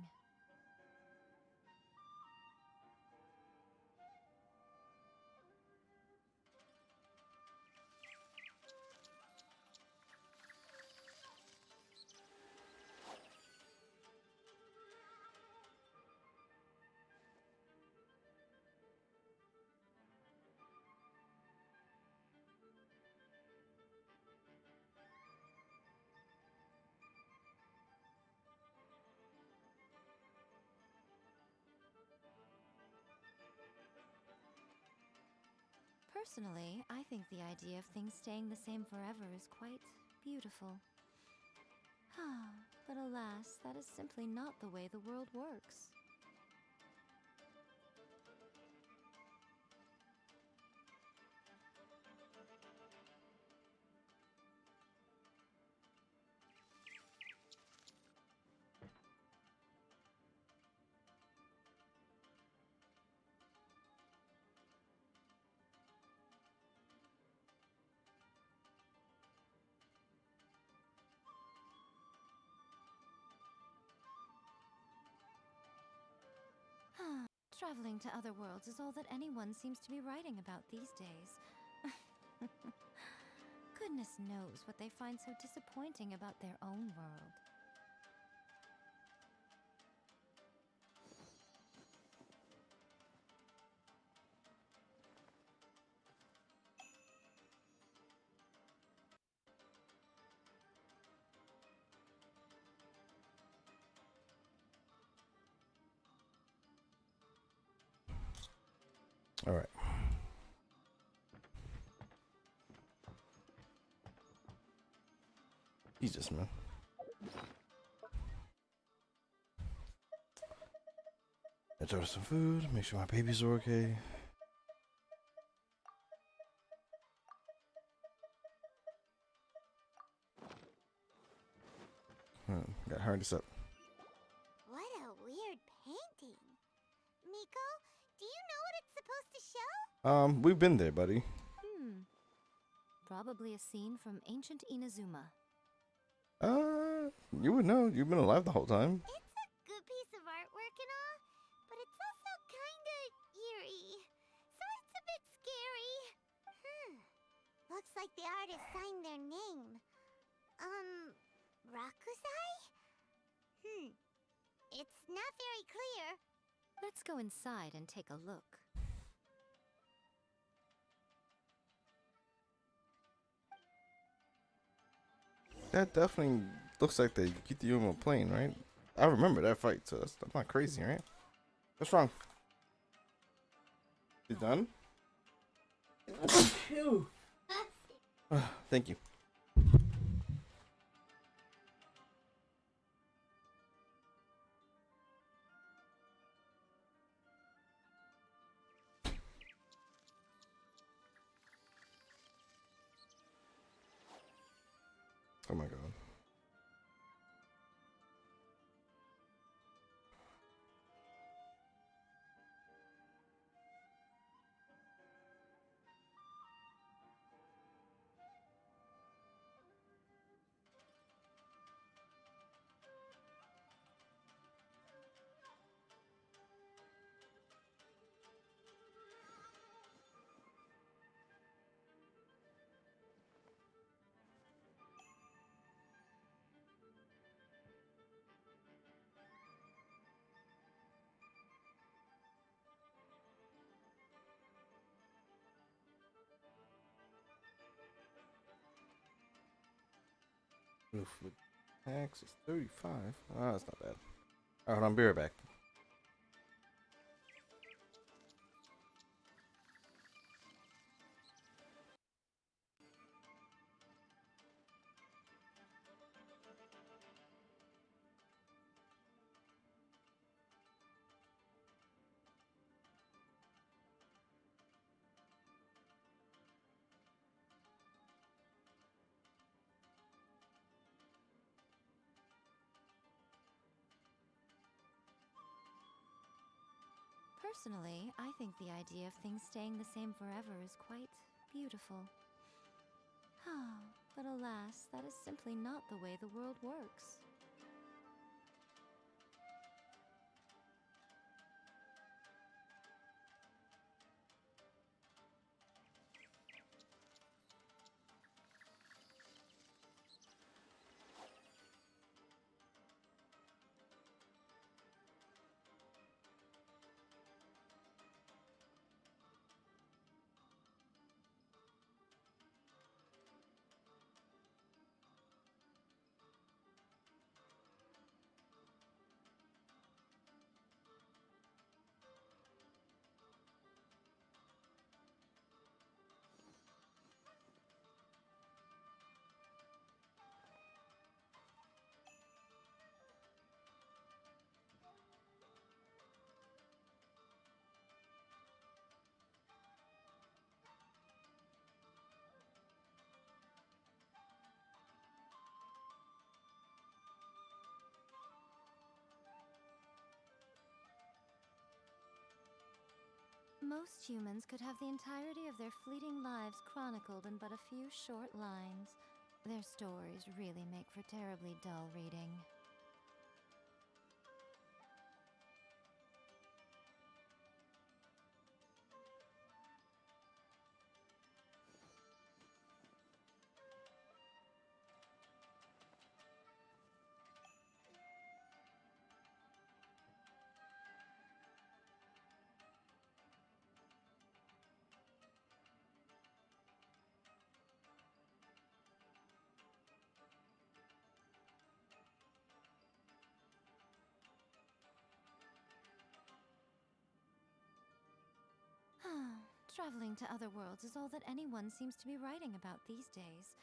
Personally, I think the idea of things staying the same forever is quite beautiful. But alas, that is simply not the way the world works. Traveling to other worlds is all that anyone seems to be writing about these days. Goodness knows what they find so disappointing about their own world. All right. Jesus, man. I order some food, make sure my babies are okay. Gotta hurry this up. What a weird painting. Miko, do you know what it's supposed to show? We've been there, buddy. Probably a scene from ancient Inazuma. You would know. You've been alive the whole time. It's a good piece of artwork and all, but it's also kinda eerie. So it's a bit scary. Looks like the artist signed their name. Rakusai? It's not very clear. Let's go inside and take a look. That definitely looks like the Kitayama plane, right? I remember that fight, so that's not crazy, right? What's wrong? You done? Thank you. Oh my god. Oof, with tax is 35. Oh, that's not bad. Alright, hold on, be right back. Personally, I think the idea of things staying the same forever is quite beautiful. But alas, that is simply not the way the world works. Most humans could have the entirety of their fleeting lives chronicled in but a few short lines. Their stories really make for terribly dull reading. Traveling to other worlds is all that anyone seems to be writing about these days.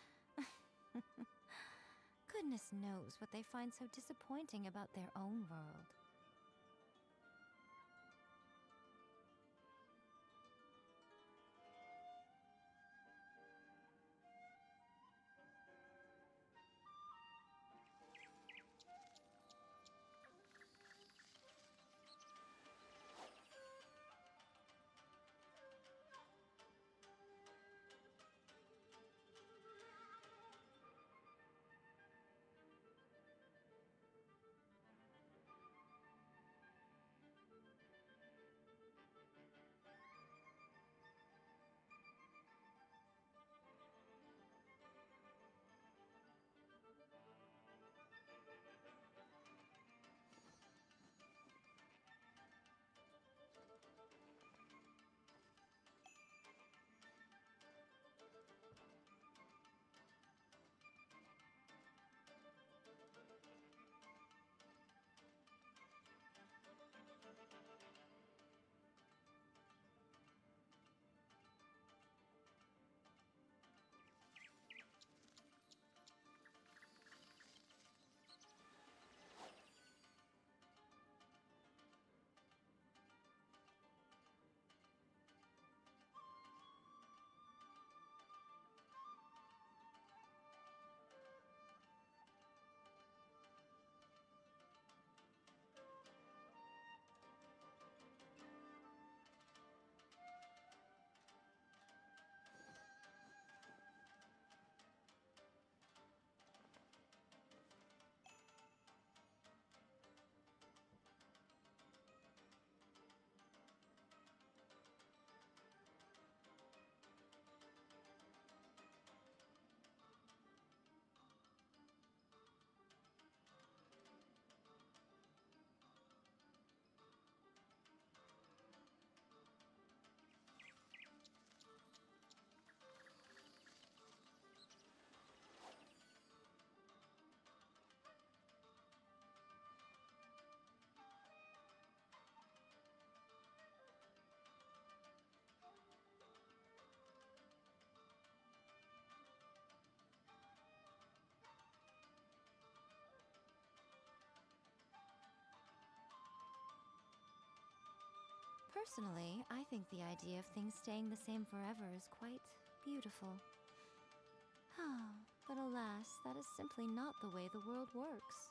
Goodness knows what they find so disappointing about their own world. Personally, I think the idea of things staying the same forever is quite beautiful. But alas, that is simply not the way the world works.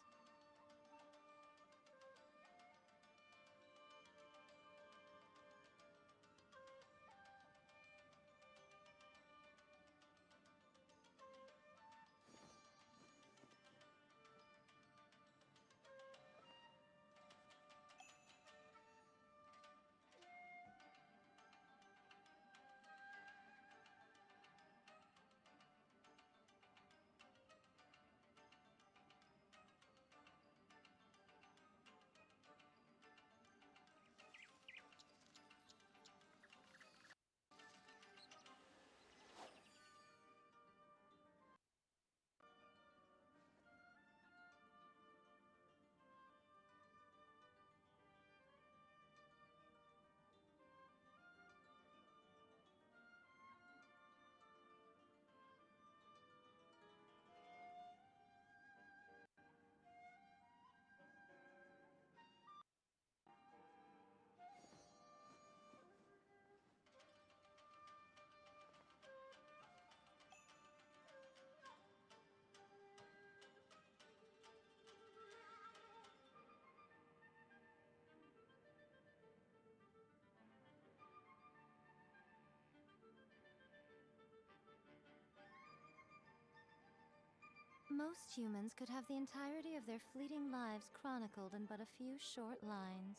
Most humans could have the entirety of their fleeting lives chronicled in but a few short lines.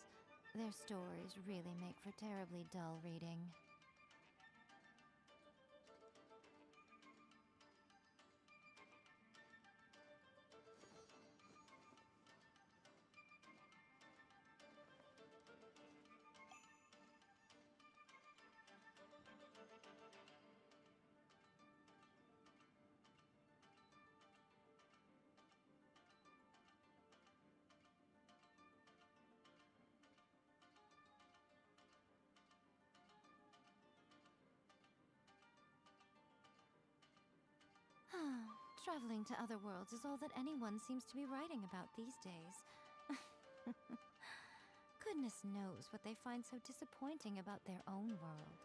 Their stories really make for terribly dull reading. Traveling to other worlds is all that anyone seems to be writing about these days. Goodness knows what they find so disappointing about their own world.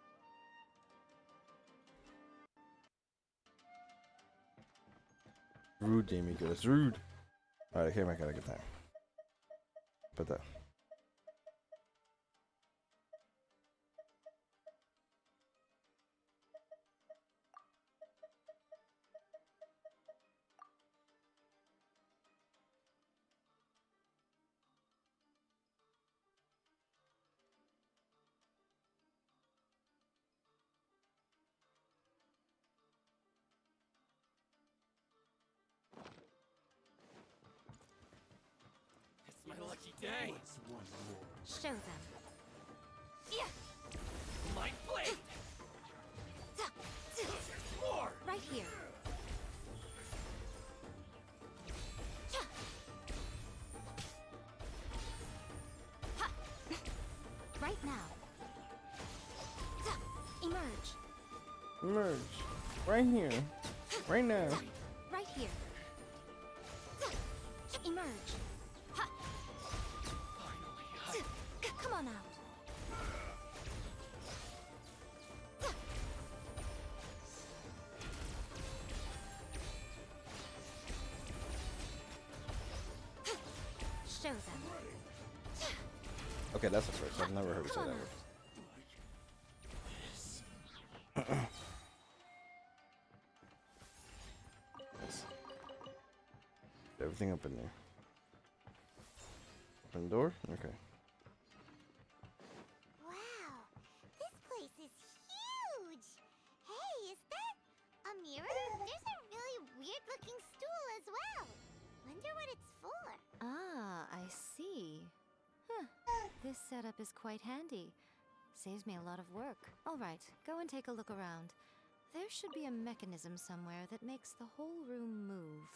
Rude, Jamie. Good. It's rude. Alright, I came back at a good time. Put that. It's my lucky day. Show them. Yeah. My blade. More. Right here. Right now. Emerge. Emerge. Right here. Right now. Right here. Emerge. Come on out. Show them. Okay, that's a first. I've never heard you say that word. Yes. Everything up in there. Open the door? Okay. Wow, this place is huge! Hey, is that a mirror? There's a really weird-looking stool as well. Wonder what it's for. Ah, I see. Huh. This setup is quite handy. Saves me a lot of work. All right, go and take a look around. There should be a mechanism somewhere that makes the whole room move.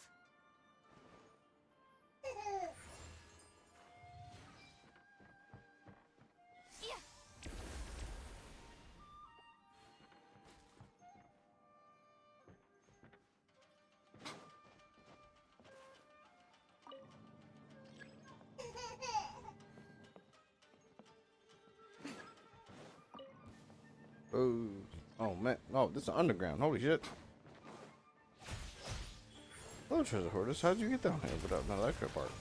Oh, oh man. Oh, this is underground. Holy shit. Hello, treasure hoarders. How'd you get down here without an electric part?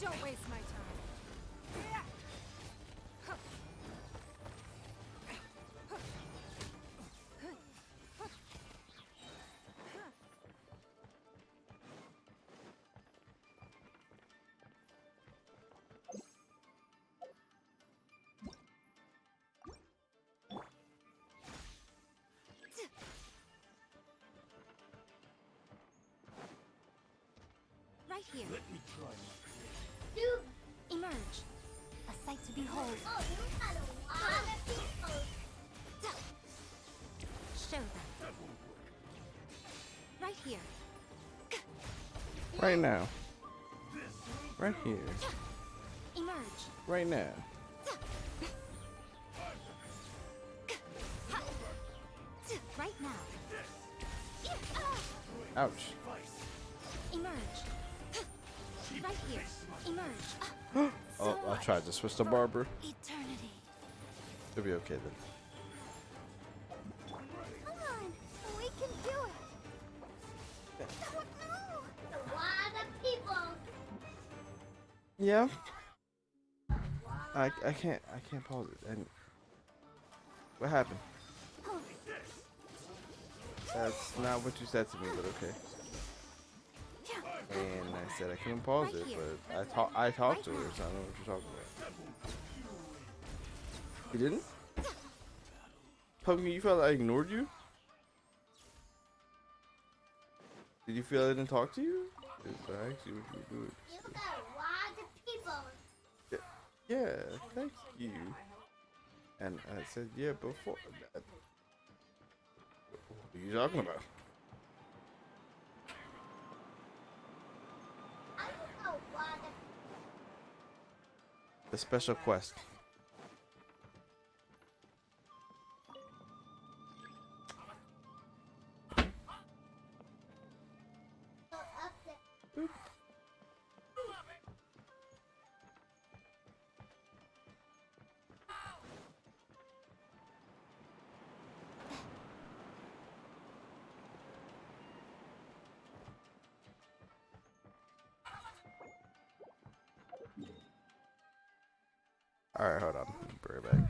Don't waste my time. Right here. Let me try. Emerge. A sight to behold. Oh, you got a lot of people. Show them. Right here. Right now. Right here. Emerge. Right now. Right now. Ouch. Emerge. Right here. Emerge. Oh, I tried to switch the barber. Eternity. It'll be okay then. Come on, we can do it. Oh no, a lot of people. Yeah. I can't pause it. And what happened? That's not what you said to me, but okay. And I said I couldn't pause it, but I talked to her, so I know what you're talking about. You didn't? Pumpkin, you felt I ignored you? Did you feel I didn't talk to you? Because I asked you what you were doing. You got a lot of people. Yeah, thank you. And I said, yeah, before that. What are you talking about? The special quest. Oop. All right, hold on. Be right back.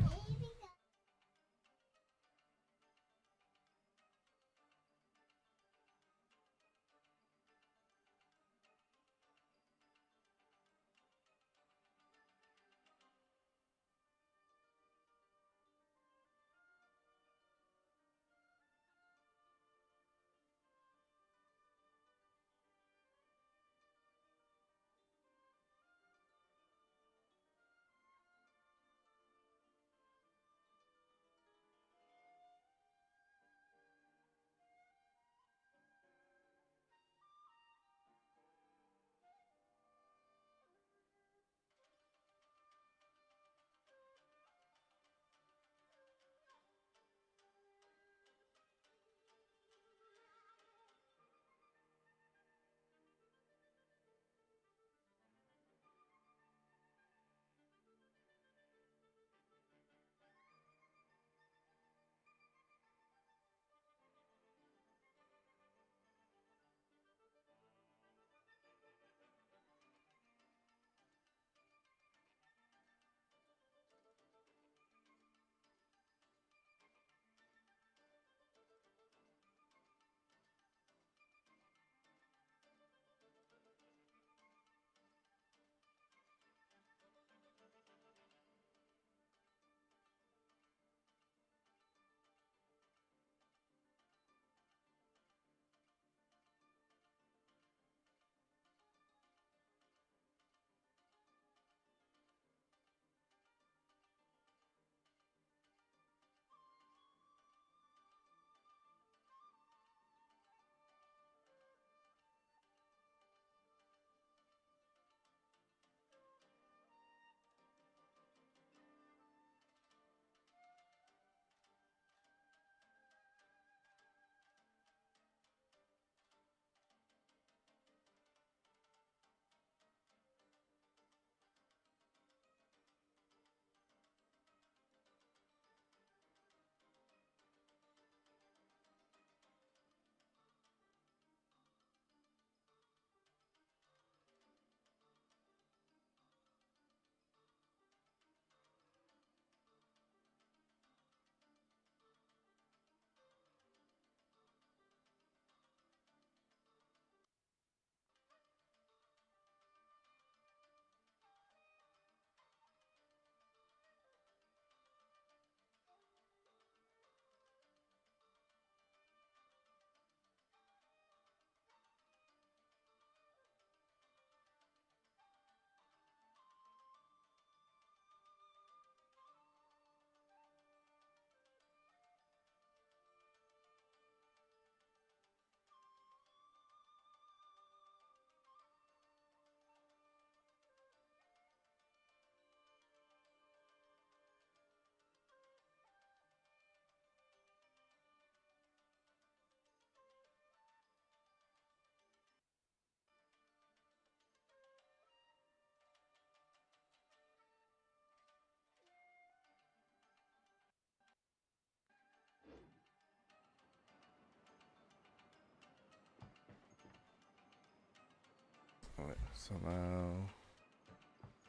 Alright, so now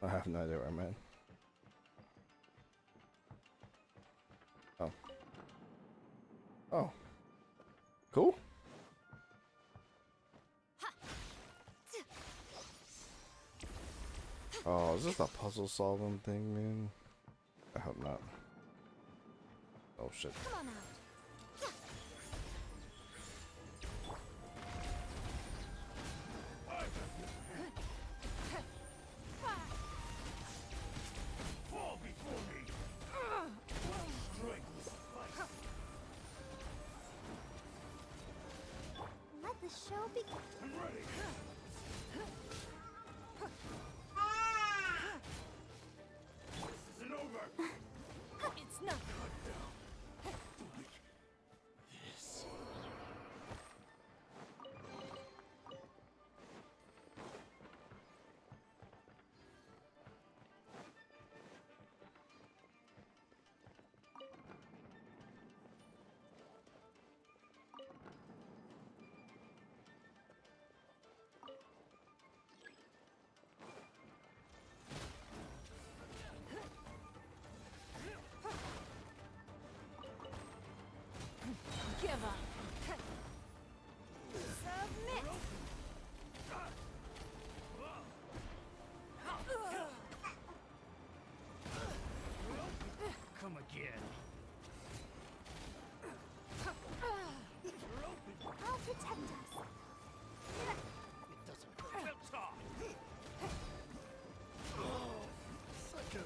I have no idea where I'm at. Oh. Oh. Cool. Oh, is this a puzzle solving thing, man? I hope not. Oh shit. Come on out. Fall before me. Let the show begin. I'm ready. This isn't over. It's not. Give up. Submit. Come again. I'll protect us. It doesn't hurt. Such a...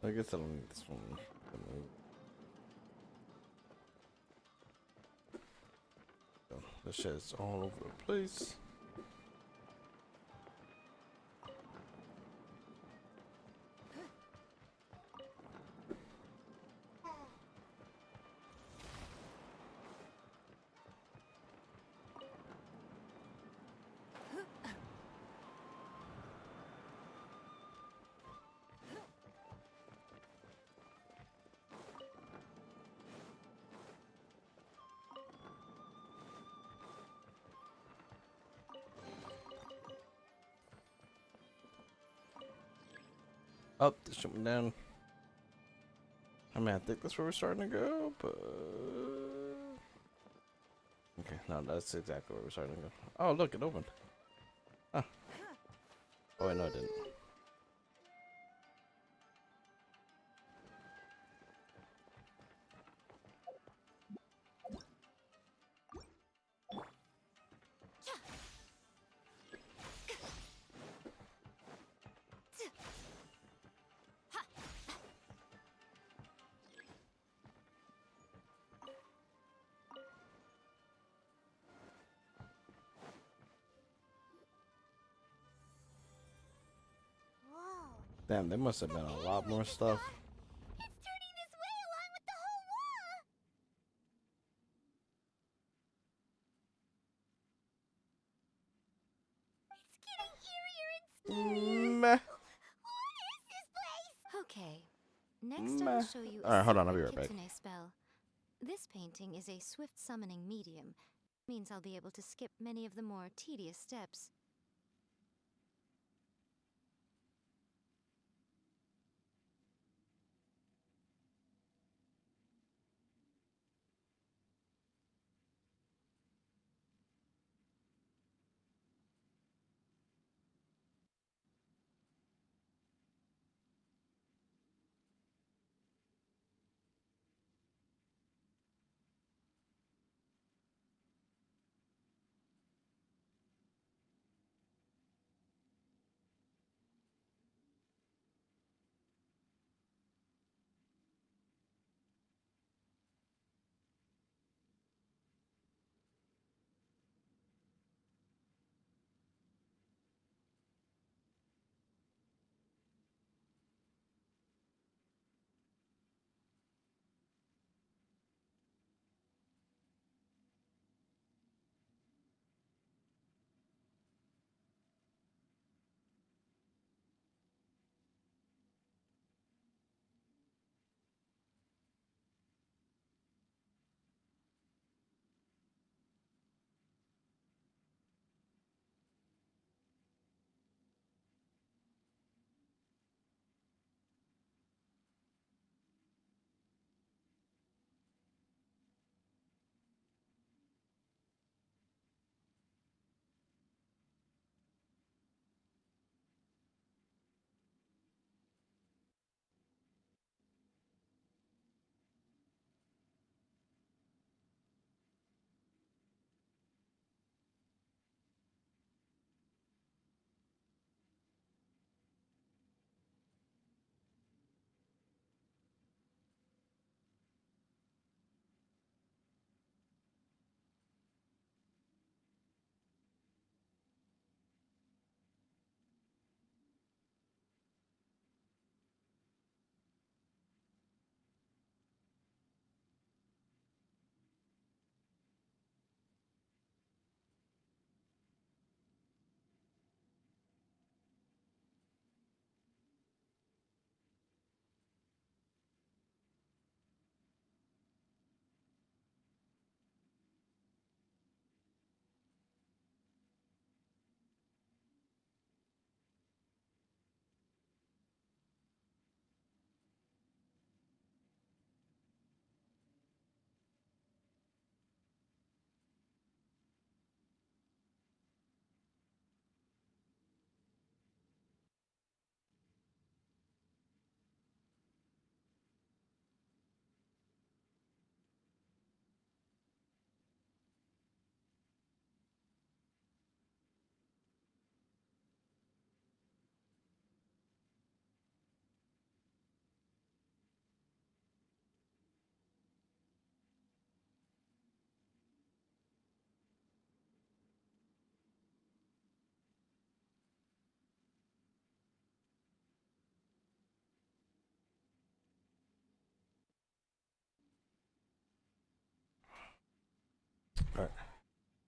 I guess I don't need this one. The shit's all over the place. Up, oh, shoot me down. I mean, I think that's where we're starting to go, but okay, no, that's exactly where we're starting to go. Oh, look, it opened. Huh. Oh, wait, no, it didn't. Damn, there must have been a lot more stuff. It's turning this way along with the whole wall. It's getting eerier and scarier. Meh. What is this place? Okay. Next I'll show you a Alright, hold on, I'll be secret right back. kitsune spell. This painting is a swift summoning medium. Means I'll be able to skip many of the more tedious steps.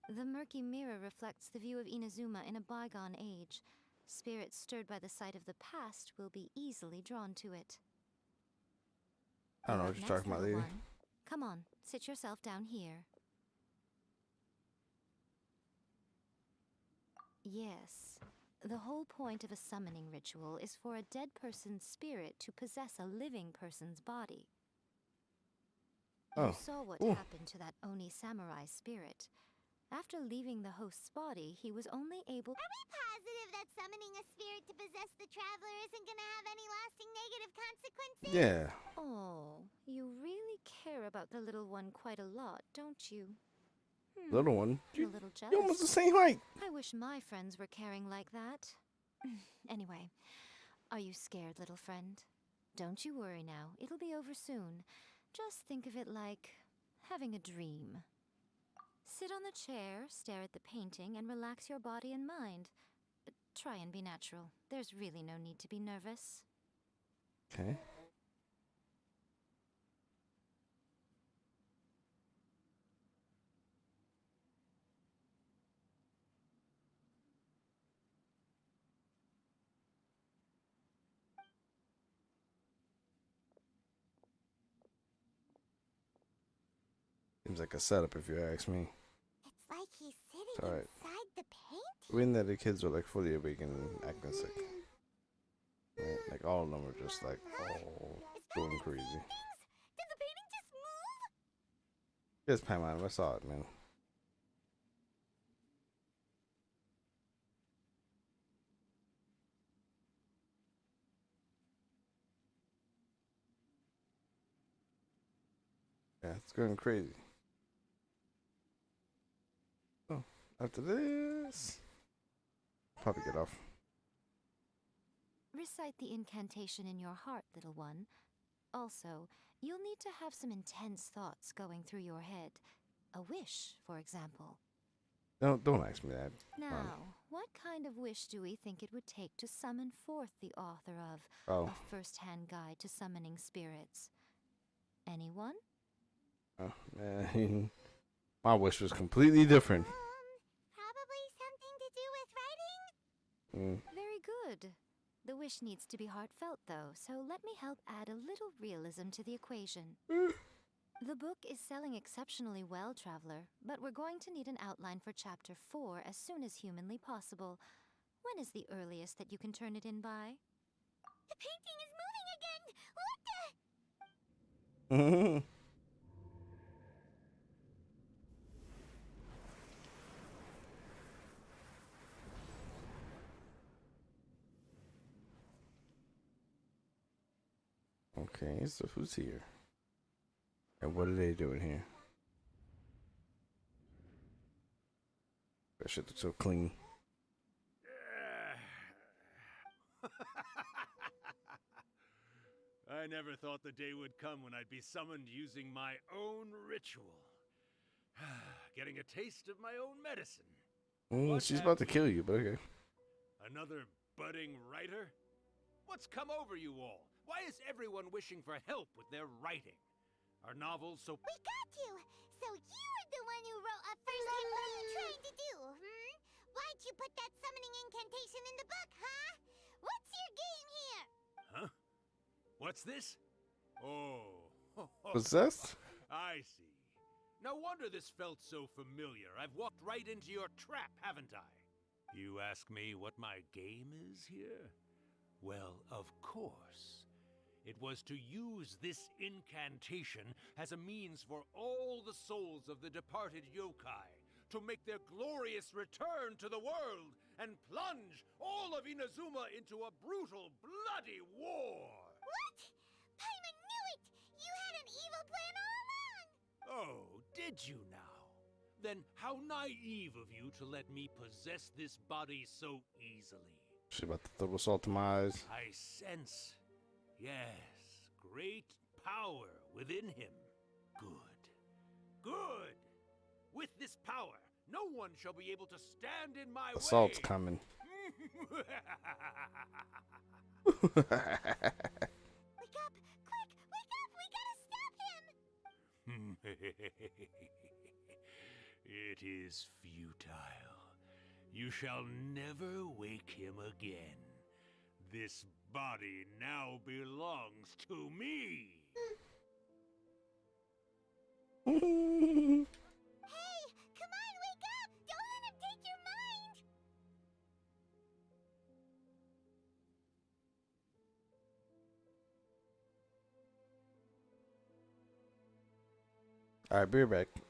The murky mirror reflects the view of Inazuma in a bygone age. Spirits stirred by the sight of the past will be easily drawn to it. I don't know You're what up you're next, talking about, little lady. one. Come on, sit yourself down here. Yes. The whole point of a summoning ritual is for a dead person's spirit to possess a living person's body. You saw what happened to that Oni samurai spirit. After leaving the host's body, he was only able... Are we positive that summoning a spirit to possess the traveler isn't gonna have any lasting negative consequences? Yeah. Oh, you really care about the little one quite a lot, don't you? Little one? I'm a little jealous. You're almost the same height. I wish my friends were caring like that. Anyway, are you scared, little friend? Don't you worry now. It'll be over soon. Just think of it like having a dream. Sit on the chair, stare at the painting, and relax your body and mind. Try and be natural. There's really no need to be nervous. Okay. Seems like a setup if you ask me. It's like he's sitting It's alright. inside the paint. When that the kids are like fully awake and acting sick. Right? Like all of them are just like all going crazy. Did the painting just move? Yes, Pamela, I saw it, man. Yeah, it's going crazy. Oh, after this, probably get off. Recite the incantation in your heart, little one. Also, you'll need to have some intense thoughts going through your head. A wish, for example. Don't ask me that. Now, what kind of wish do we think it would take to summon forth the author of Oh. A First-Hand Guide to Summoning Spirits? Anyone? Oh, man. My wish was completely different. Probably something to do with writing? Very good. The wish needs to be heartfelt, though, so let me help add a little realism to the equation. The book is selling exceptionally well, Traveler, but we're going to need an outline for Chapter 4 as soon as humanly possible. When is the earliest that you can turn it in by? The painting is moving again! What the? Okay, so who's here? And what are they doing here? That shit looks so clean. I never thought the day would come when I'd be summoned using my own ritual. Getting a taste of my own medicine. She's about to kill you, but okay. Another budding writer? What's come over you all? Why is everyone wishing for help with their writing? Are novels so... We got you! So you're the one who wrote A First-Hand. What are you trying to do, Why'd you put that summoning incantation in the book, huh? What's your game here? Huh? What's this? Oh. Possessed? I see. No wonder this felt so familiar. I've walked right into your trap, haven't I? You ask me what my game is here? Well, of course. It was to use this incantation as a means for all the souls of the departed yokai to make their glorious return to the world and plunge all of Inazuma into a brutal, bloody war! What? Paimon knew it! You had an evil plan all along! Oh, did you now? Then how naive of you to let me possess this body so easily. She about to throw salt to my eyes. I sense, yes, great power within him. Good. Good! With this power, no one shall be able to stand in my The way. salt's coming. Wake up! Quick! Wake up! We gotta stop him! It is futile. futile. You shall never wake him again. This body now belongs to me. Hey, come on, wake up! Don't let him take your mind! All right, be right back.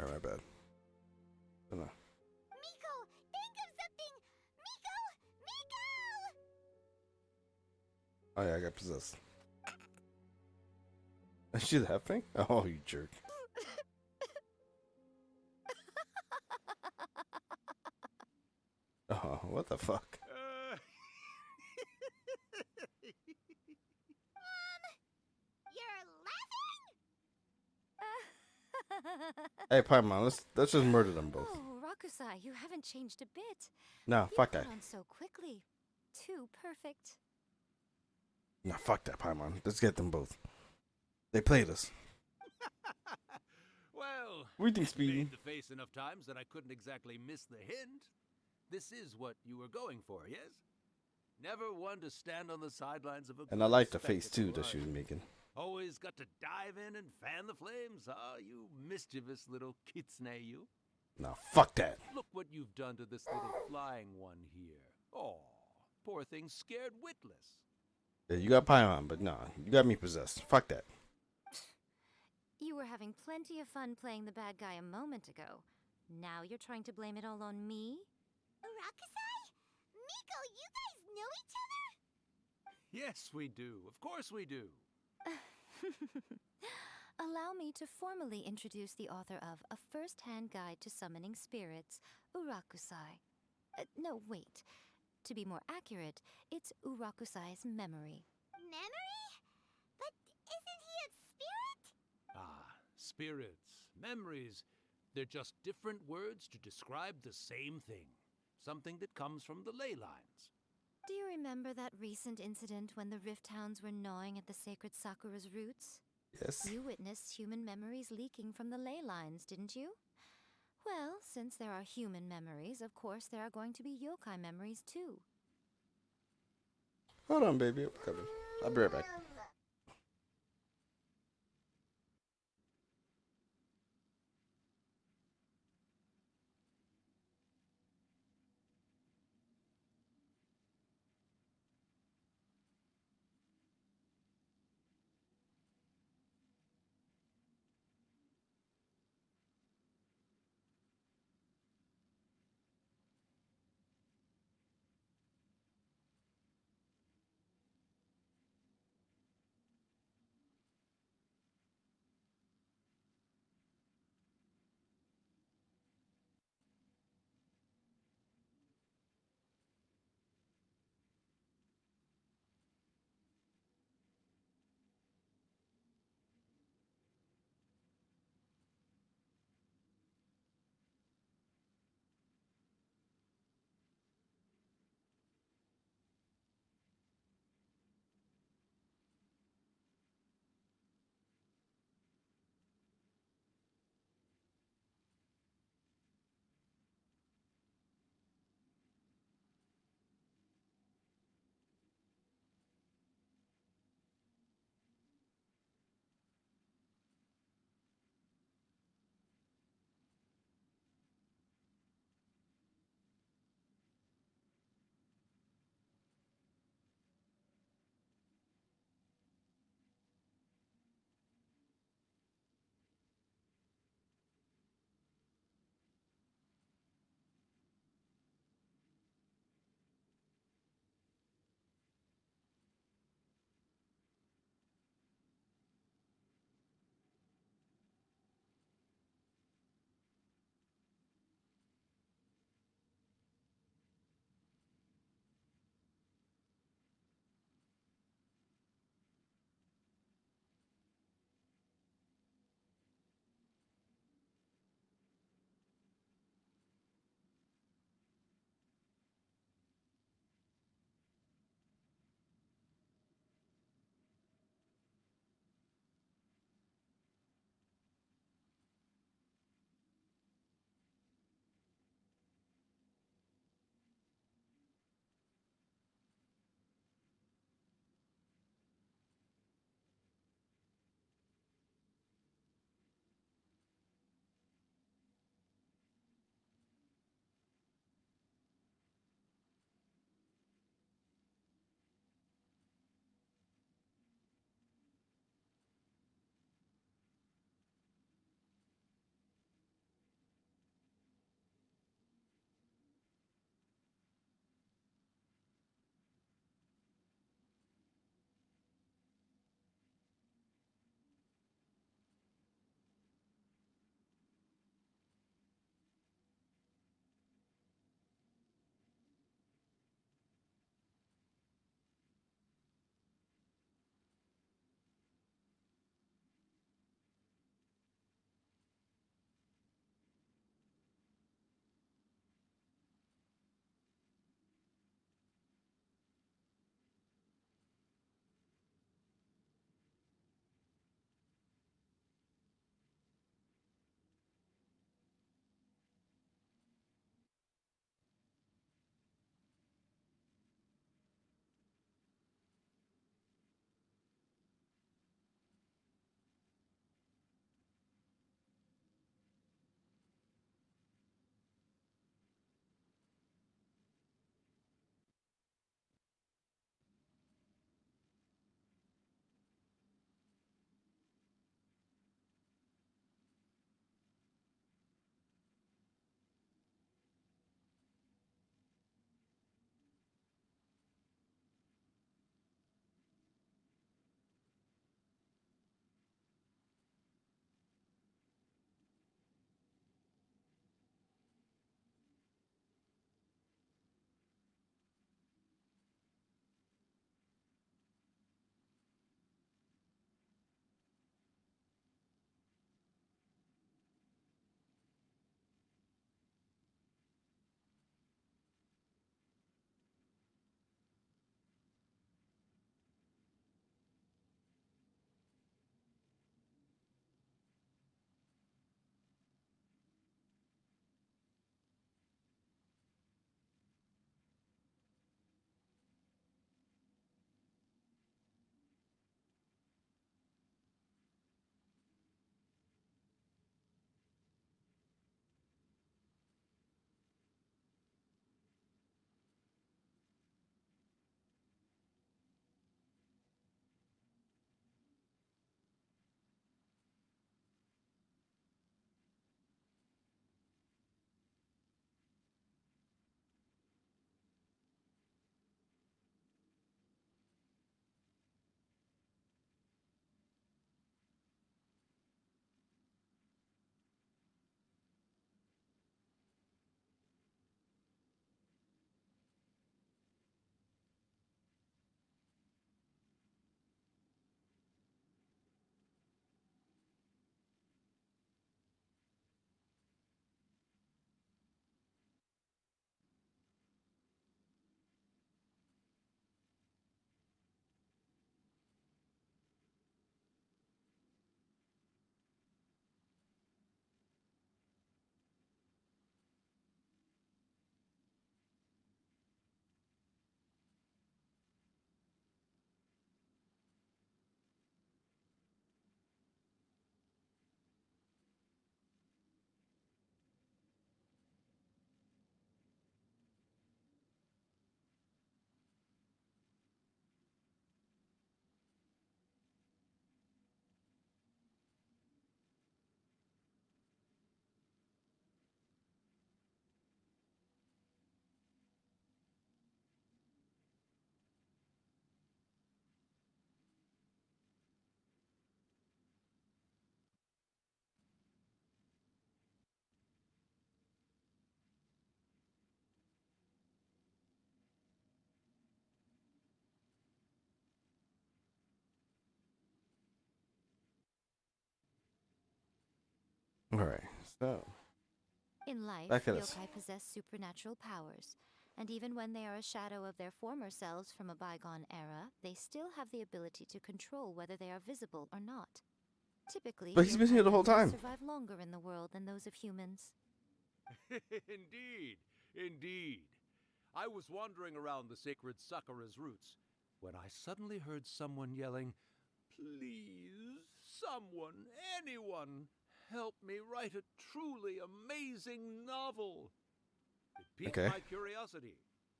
Alright, my bad. No. Miko, think of something! Miko! Miko! Oh yeah, I got possessed. Is she laughing? Oh, you jerk. Oh, what the fuck? You're laughing? Hey, Paimon, let's just murder them both. Oh, Rakusai, you haven't changed a bit. No, You fuck caught that. on so quickly. Too perfect. No, fuck that, Paimon. Let's get them both. They played us. Well, We think I've Speedy. made the face enough times that I couldn't exactly miss the hint. This is what you were going for, yes? Never one to stand on the sidelines of a And I good like the face too spectacle, that she was huh? making. Always got to dive in and fan the flames, huh? You mischievous little kitsune, you. No, fuck that. Look what you've done to this little flying one here. Oh, poor thing scared witless. Yeah, you got Paimon, but nah, you got me possessed. Fuck that. You were having plenty of fun playing the bad guy a moment ago. Now you're trying to blame it all on me? Rakusai? Miko, you guys know each other? Yes, we do. Of course we do. Allow me to formally introduce the author of A First-Hand Guide to Summoning Spirits, Urakusai. No, wait. To be more accurate, it's Urakusai's memory. Memory? But isn't he a spirit? Ah, spirits, memories. They're just different words to describe the same thing. Something that comes from the ley lines. Do you remember that recent incident when the Rift Hounds were gnawing at the sacred Sakura's roots? Yes. You witnessed human memories leaking from the ley lines, didn't you? Well, since there are human memories, of course there are going to be yokai memories too. Hold on, baby. I'm coming. I'll be right back. All right, so In life, back at us. yokai possess supernatural powers, and even when they are a shadow of their former selves from a bygone era, they still have the ability to control whether they are visible or not. Typically, But he's been here the whole yokai members time. survive longer in the world than those of humans. Indeed, indeed. I was wandering around the sacred Sakura's roots when I suddenly heard someone yelling, "Please, someone, anyone, help me write a truly amazing novel." It piqued Okay. my curiosity,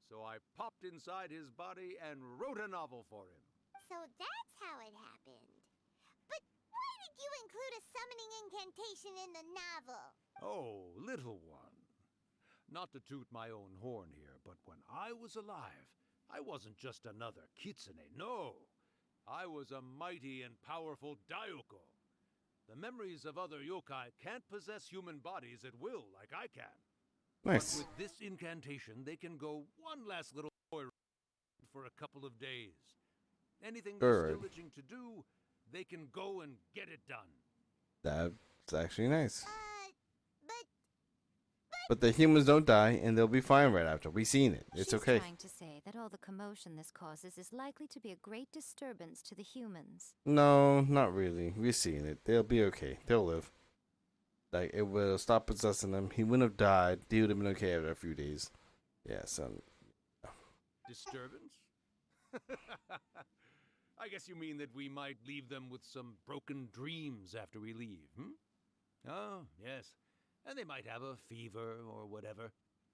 so I popped inside his body and wrote a novel for him. So that's how it happened. But why did you include a summoning incantation in the novel? Oh, little one. Not to toot my own horn here, but when I was alive, I wasn't just another kitsune, no. I was a mighty and powerful Daioko. The memories of other yokai can't possess human bodies at will like I can. Nice. But with this incantation, they can go one last little joyride for a couple of days. Anything they're Joyride. still itching to do, they can go and get it done. That's actually nice. But But the humans don't die, and they'll be fine right after. We seen it. It's She's okay. trying to say that all the commotion this causes is likely to be a great disturbance to the humans. No, not really. We've seen it. They'll be okay. They'll live. Like, it will stop possessing them. He wouldn't have died. He would have been okay after a few days. Yeah, so. Disturbance? I guess you mean that we might leave them with some broken dreams after we leave, hmm? Oh, yes. And they might have a fever or whatever.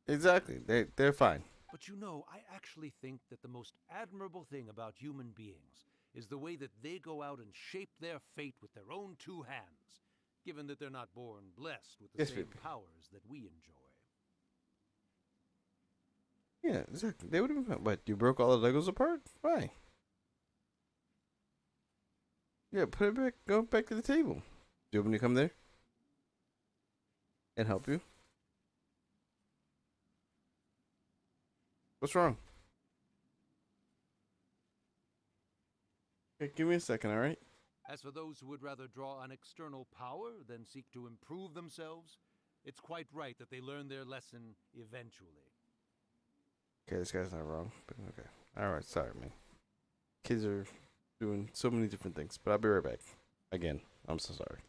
Exactly. They're fine. But you know, I actually think that the most admirable thing about human beings is the way that they go out and shape their fate with their own two hands, given that they're not born blessed with the Yes, same baby. powers that we enjoy. Yeah, exactly. They would have been fine. But you broke all the Legos apart? Why? Yeah, put it back. Go back to the table. Do you want me to come there? And help you? What's wrong? Okay, give me a second, alright? As for those who would rather draw on external power than seek to improve themselves, it's quite right that they learn their lesson eventually. Okay, this guy's not wrong, but okay. Alright, sorry, man. Kids are doing so many different things, but I'll be right back. Again, I'm so sorry.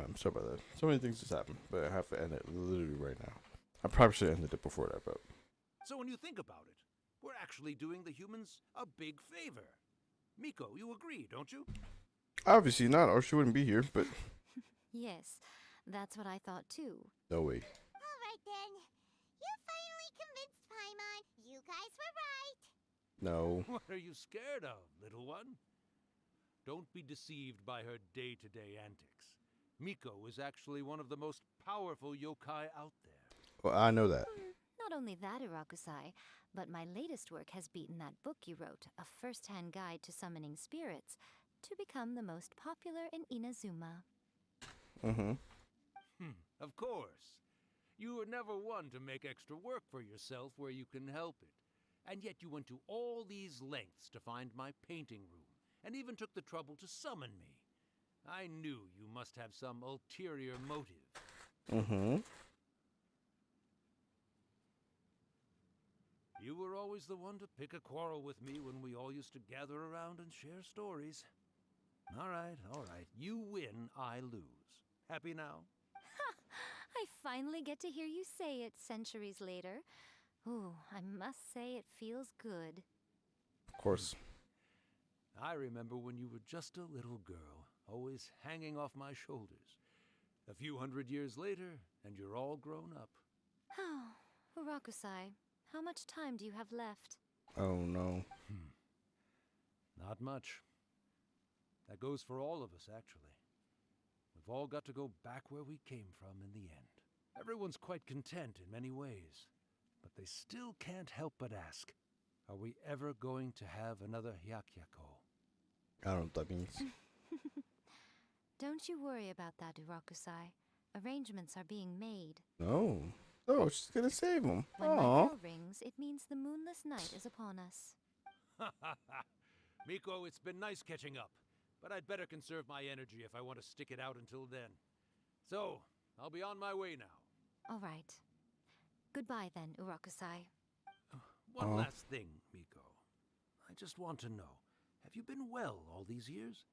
I'm sorry about that. So many things just happened, but I have to end it literally right now. I probably should have ended it before that, but So when you think about it, we're actually doing the humans a big favor. Miko, you agree, don't you? obviously not, or she wouldn't be here. But Yes, that's what I thought too. no way. All right then. You finally convinced Paimon. You guys were right. No. What are you scared of, little one? Don't be deceived by her day-to-day antics. Miko is actually one of the most powerful yokai out there. Well, I know that. Not only that, Irakusai, but my latest work has beaten that book you wrote, A First-Hand Guide to Summoning Spirits, to become the most popular in Inazuma. Mm-hmm. Of course. You were never one to make extra work for yourself where you can help it. And yet you went to all these lengths to find my painting room, and even took the trouble to summon me. I knew you must have some ulterior motive. Mm-hmm. You were always the one to pick a quarrel with me when we all used to gather around and share stories. All right. You win, I lose. Happy now? I finally get to hear you say it centuries later. Ooh, I must say it feels good. Of course. I remember when you were just a little girl, always hanging off my shoulders. A few hundred years later, and you're all grown up. Oh, Urakusai, how much time do you have left? Oh no. Not much. That goes for all of us, actually. We've all got to go back where we came from in the end. Everyone's quite content in many ways, but they still can't help but ask, are we ever going to have another Hyakyako? I don't know what that means. Don't you worry about that, Urakusai. Arrangements are being made. No. Oh, she's gonna save him. When my Aw. bell rings, it means the moonless night is upon us. Miko, it's been nice catching up, but I'd better conserve my energy if I want to stick it out until then. So, I'll be on my way now. All right. Goodbye then, Urakusai. One last thing, Miko. I just want to know, have you been well all these years?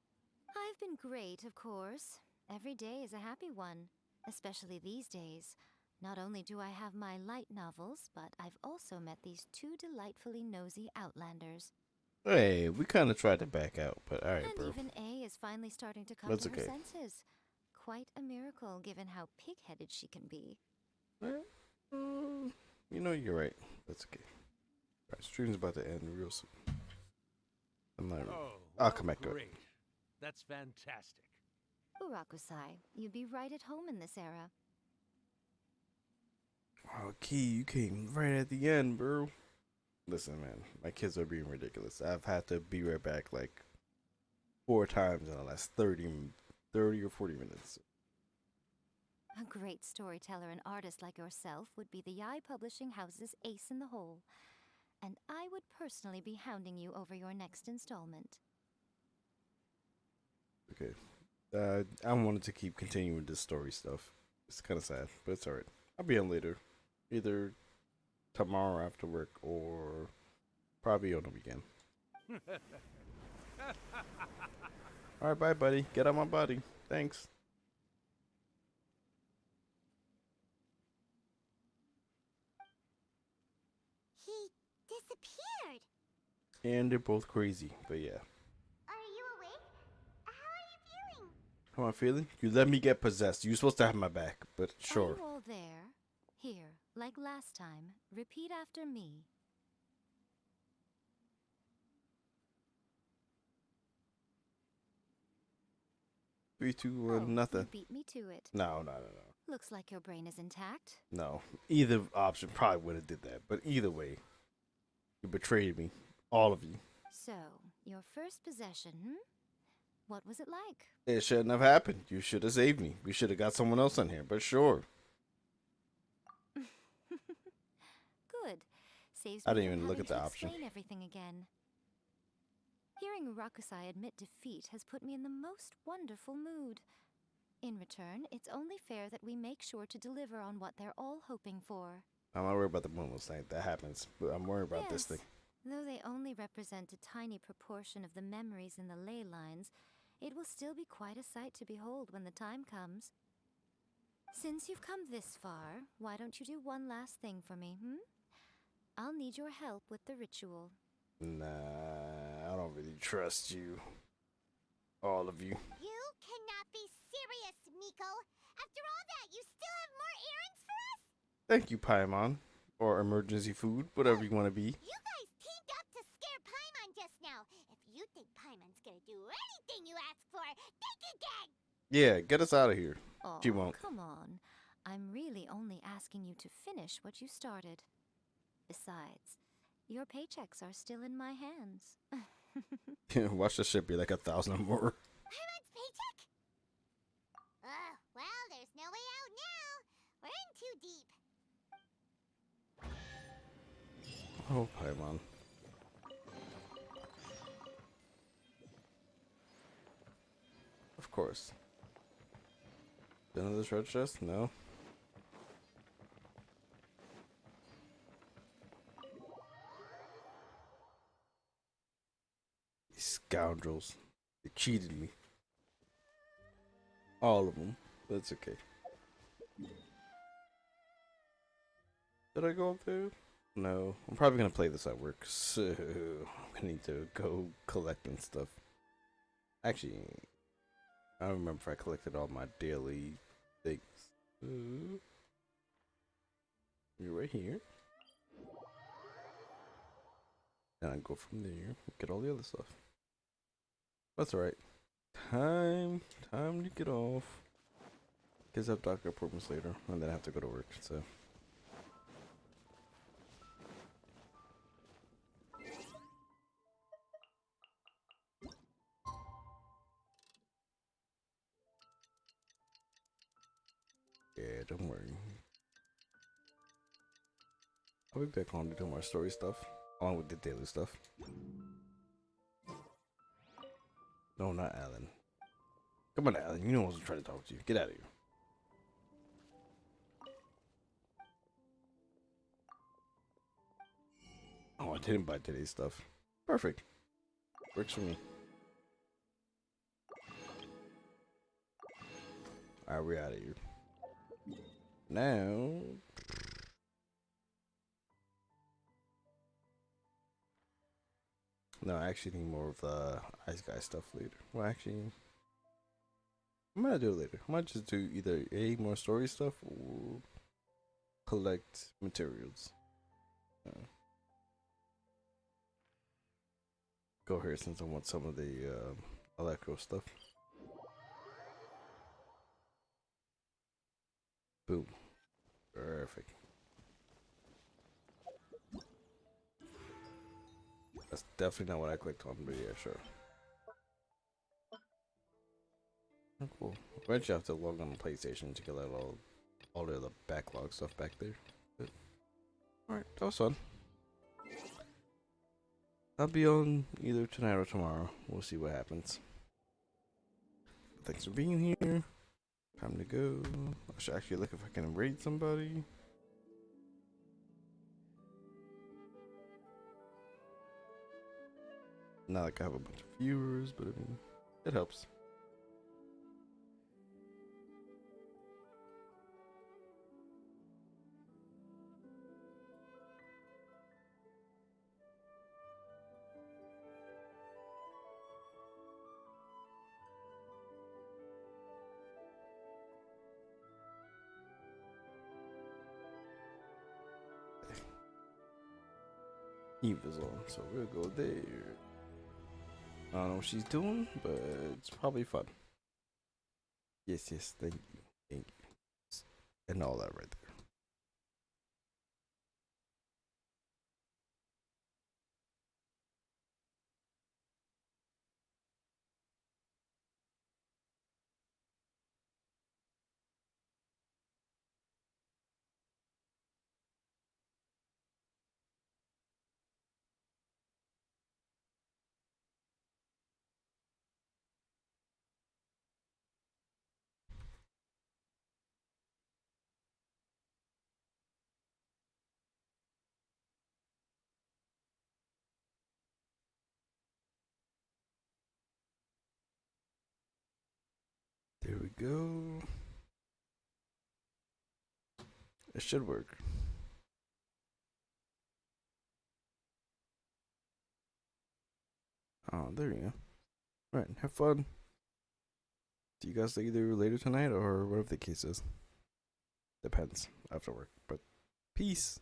I've been great, of course. Every day is a happy one, especially these days. Not only do I have my light novels, but I've also met these two delightfully nosy outlanders. Hey, we kind of tried to back out, but all right, And bro. even A is finally starting to come That's to her okay. senses. Quite a miracle, given how pig-headed she can be. You know, you're right. That's okay. All right, stream's about to end real soon. I'm not. I'll come back to it. Great. That's fantastic. Urakusai, you'd be right at home in this era. Oh, Key, you came right at the end, bro. Listen, man, my kids are being ridiculous. I've had to be right back like 4 times in the last 30 or 40 minutes. A great storyteller and artist like yourself would be the Yai Publishing House's ace in the hole. And I would personally be hounding you over your next installment. Okay. I wanted to keep continuing this story stuff. It's kind of sad, but it's alright. I'll be on later. Either tomorrow after work or probably on the weekend. Alright, bye, buddy. Get out my body. Thanks. He disappeared. And they're both crazy, but yeah. Are you awake? How are you feeling? How am I feeling? You let me get possessed. You're supposed to have my back, but sure. Are you all there? Here, like last time, repeat after me. 3, 2, 1, nothing. You beat me to it. No. Looks like your brain is intact. No. Either option probably would have did that, but either way, you betrayed me. All of you. So, your first possession, What was it like? It shouldn't have happened. You should have saved me. We should have got someone else on here, but sure. Good. Saves I me didn't from even look having at the to option. explain everything again. Hearing Rakusai admit defeat has put me in the most wonderful mood. In return, it's only fair that we make sure to deliver on what they're all hoping for. I'm not worried about the moonless night. That happens. But I'm worried about this thing. Though they only represent a tiny proportion of the memories in the ley lines, It will still be quite a sight to behold when the time comes. Since you've come this far, why don't you do one last thing for me, I'll need your help with the ritual. Nah, I don't really trust you. All of you. You cannot be serious, Miko. After all that, you still have more errands for us? Thank you, Paimon. Or emergency food, whatever you want to be. You guys teamed up to scare Paimon just now. If you think Paimon's gonna do anything you ask for, think again! Yeah, get us out of here. Oh, She won't. come on. I'm really only asking you to finish what you started. Besides, your paychecks are still in my hands. Watch the ship be like 1,000 more. Paimon's paycheck? Well, there's no way out now. We're in too deep. Oh, Paimon. Of course. Another treasure chest? No. These scoundrels. They cheated me. All of them. That's okay. Did I go up there? No. I'm probably gonna play this at work, so I'm gonna need to go collecting stuff. Actually, I don't remember if I collected all my daily things. You're right here. And I go from there, get all the other stuff. That's alright. Time to get off. Because I have doctor appointments later, and then I have to go to work, so. Yeah, don't worry. I'll be back home to do more story stuff, along with the daily stuff. No, not Alan. Come on, Alan. You know I was trying to talk to you. Get out of here. Oh, I didn't buy today's stuff. Perfect. Works for me. Alright, we're out of here. Now... No, I actually need more of the Ice Guy stuff later. Well, actually... I'm gonna do it later. I might just do either more story stuff or collect materials. Go here since I want some of the electro stuff. Boom. Perfect. That's definitely not what I clicked on, but yeah, sure. Oh, cool. Eventually I have to log on the PlayStation to get all the other backlog stuff back there. But, alright, that was fun. I'll be on either tonight or tomorrow. We'll see what happens. Thanks for being here. Time to go. I should actually look if I can raid somebody. Not like I have a bunch of viewers, but I mean, it helps. Eva's on, so we'll go there. I don't know what she's doing, but it's probably fun. Yes, thank you. And all that right there. go. It should work. Oh, there you go. Alright, have fun. Do you guys either later tonight or whatever the case is? Depends after work. But peace.